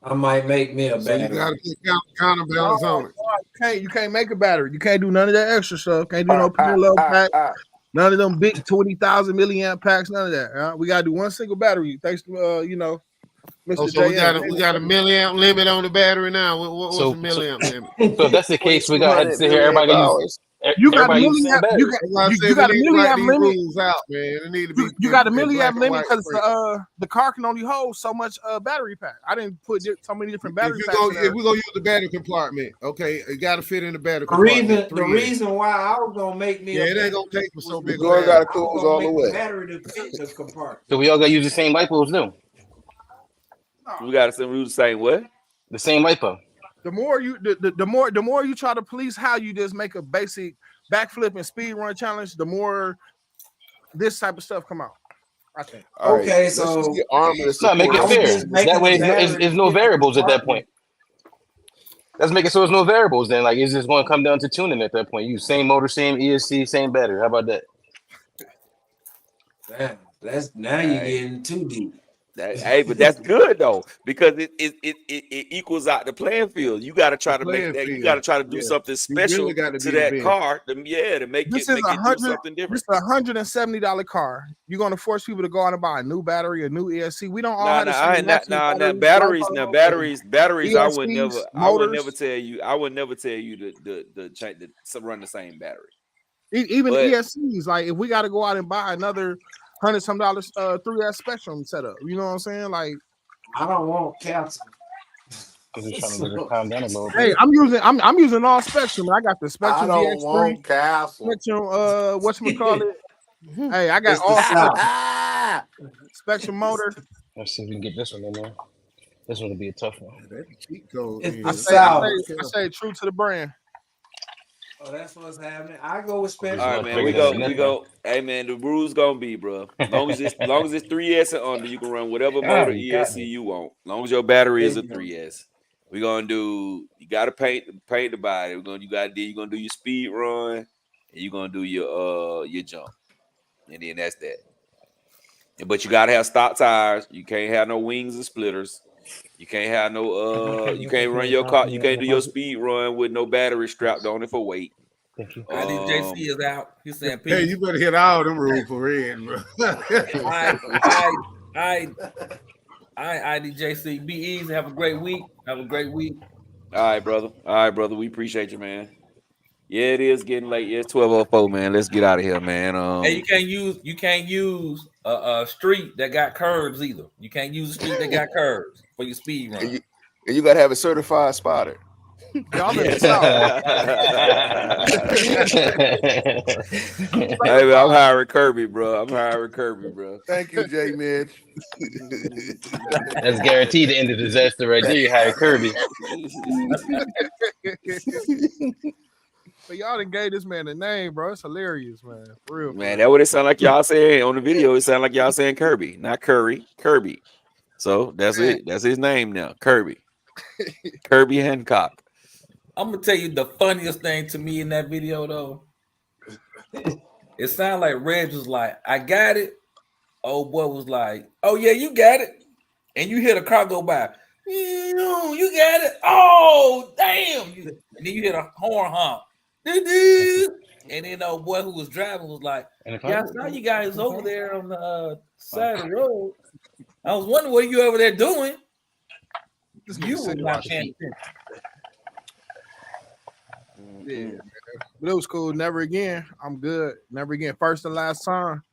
I might make me a So you battery. got to put counterbalance on it. You can't make a battery. You can't do none of that extra stuff. Can't do no parallel pack. None of them big 20,000 milliamp packs. None of that. We gotta do one single battery. Thanks to Mr. Oh, so we JM. got a milliamp limit on the battery now. What's So- the milliamp limit? So if that's the case, we got to sit here. Everybody got to use You got to Everybody use merely the same have battery. you That's why I got said you got to we need to merely write have these limit. rules out, man. It need to be You got to in merely black have and limit white because print. the car can only hold so much battery pack. I didn't put so many different battery packs in If there. we're gonna use the battery compartment, okay, it gotta fit in the battery The compartment. reason why I was gonna make me Yeah, a it ain't gonna battery take for so was big a Joy because got battery. to I was close gonna all the make the way. battery to fit the compartment. So we all gotta use the same lipos now. We got to do the same way. The same lipo. The more you try to police how you just make a basic backflip and speed run challenge, the more this type of stuff come out. I think. All right, Okay, let's just so get armor to No, make support it I us. was fair. just making That way, the battery it's to no fit the variables at that compartment. point. Let's make it so it's no variables then. Like it's just going to come down to tuning at that point. You same motor, same ESC, same battery. How about that? That's now All you're right. getting too deep. Hey, but that's good though because it equals out the playing field. You got to try to make Playing that. You field. got to try to do Yeah. something You special really got to to be the that best. car. To make This it is do something This different. is $170 car. You're gonna force people to go out and buy a new battery, a new ESC. We don't all have the same Batteries. I would ESCs, never motors. tell you. I would never tell you to change to run the same battery. Even But- ESCs. Like if we got to go out and buy another $100-some 3S Spectrum setup, you know what I'm saying? Like I don't want capsule. I'm just trying to let it calm down a little bit. hey, I'm using all Spectrum. I got the I Spectrum don't VX3, want castle. Spectrum whatchamacallit. Hey, I got It's the all South. Spectrum motor. Let's see if we can get this one in there. This one will be a tough one. That's a cheat code. It's man. the I South. say true to the brand. Oh, that's what's happening. I go with special. All right, man. We go. Hey, man. The rules gonna be, bro. As long as it's 3S and under, you can run whatever motor you got ESC you want. As long as your battery is a 3S. We're gonna do. You gotta paint the body. You're gonna do your speed run, and you're gonna do your jump, and then that's that. But you gotta have stock tires. You can't have no wings and splitters. You can't have no you can't run your car. You can't do your speed run with no battery strapped on it for weight. Thank you. IDJC is out. He's saying Hey, peace. you better hit all them rules for red, bro. I IDJC. Be easy. Have a great week. Have a great week. All right, brother. We appreciate you, man. Yeah, it is getting late. Yeah, it's 12:04, man. Let's get out of here, man. Hey, you can't use a street that got curves either. You can't use a street that got curves for your speed run. And you got to have a certified spotter. Y'all in the South. Hey, man, I'm hiring Kirby, bro. Thank you, J. Mitch. That's guaranteed to end the disaster right there. You hire Kirby. But y'all done gave this man a name, bro. It's hilarious, man. For real. Man, that's what it sound like y'all saying on the video. It sound like y'all saying Kirby, not Curry. Kirby. So that's it. That's his name now, Kirby. Kirby Hancock. I'm gonna tell you the funniest thing to me in that video though. It sounded like Reg was like, "I got it." Old boy was like, "Oh yeah, you got it." And you hear the car go by. You got it. Oh damn! And then you hear a horn honk. And then old boy who was driving was like, "Yeah, I saw you guys over there on the side of the road. I was wondering what you over there doing." You were not paying attention. Yeah, man. But it was cool. Never again. I'm good. Never again. First and last time.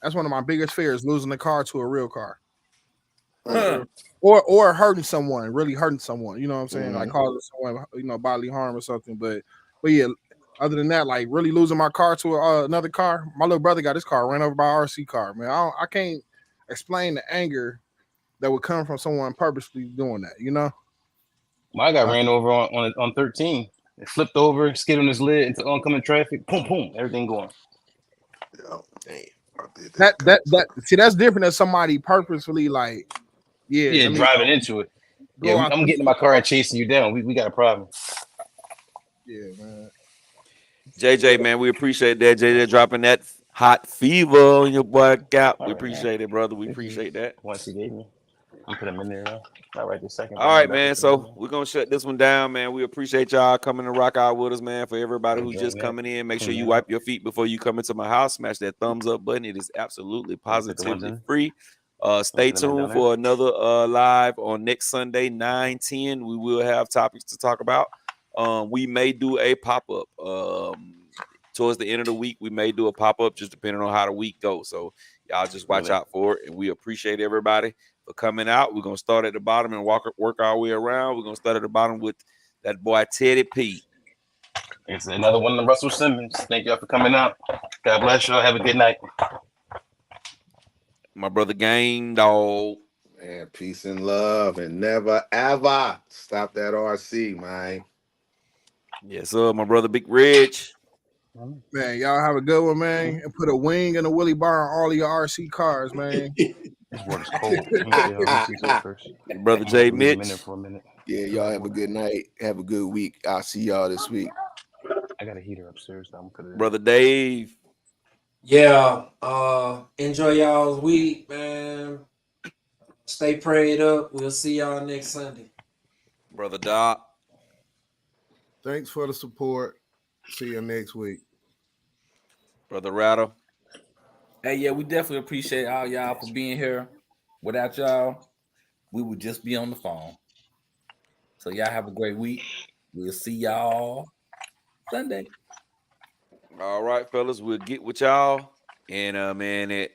That's one of my biggest fears: losing the car to a real car, or hurting someone, really hurting someone. You know what I'm saying? Like causing someone, bodily harm or something. But yeah. Other than that, like really losing my car to another car. My little brother got his car ran over by an RC car. Man, I can't explain the anger that would come from someone purposely doing that. You know. My guy ran over on 13. It flipped over, skid on his lid into oncoming traffic. Boom, boom, everything going. That see, that's different than somebody purposefully like, driving into it. Yeah, I'm getting in my car and chasing you down. We got a problem. Yeah, man. JJ, man, we appreciate that. JJ dropping that hot fever on your boy Gap. We appreciate it, brother. We appreciate that. Once he gave me, I'm putting him in there now. Not right this second. All right, man. So we're gonna shut this one down, man. We appreciate y'all coming to rock out with us, man. For everybody who's just coming in, make sure you wipe your feet before you come into my house. Smash that thumbs up button. It is absolutely positively free. Stay tuned for another live on next Sunday, 9:10. We will have topics to talk about. We may do a pop-up. Towards the end of the week, we may do a pop-up, just depending on how the week goes. So y'all just watch out for it. And we appreciate everybody for coming out. We're gonna start at the bottom and work our way around. We're gonna start at the bottom with that boy Teddy P. It's another one of Russell Simmons. Thank y'all for coming out. God bless y'all. Have a good night. My brother Game Dog. Man, peace and love, and never ever stop that RC, man. Yes, sir. My brother Big Rich. Man, y'all have a good one, man. And put a wing and a Willie bar on all of your RC cars, man. This water's cold. Let me see it first. Brother Jay Leave it Mitch. in there for a minute. Yeah, y'all have a good night. Have a good week. I'll see y'all this week. I got a heater upstairs. So I'm gonna put it in. Brother Dave. Yeah. Enjoy y'all's week, man. Stay prayed up. We'll see y'all next Sunday. Brother Doc. Thanks for the support. See you next week. Brother Rattle. Hey, yeah, we definitely appreciate all y'all for being here. Without y'all, we would just be on the phone. So y'all have a great week. We'll see y'all Sunday. All right, fellas, we'll get with y'all. And man,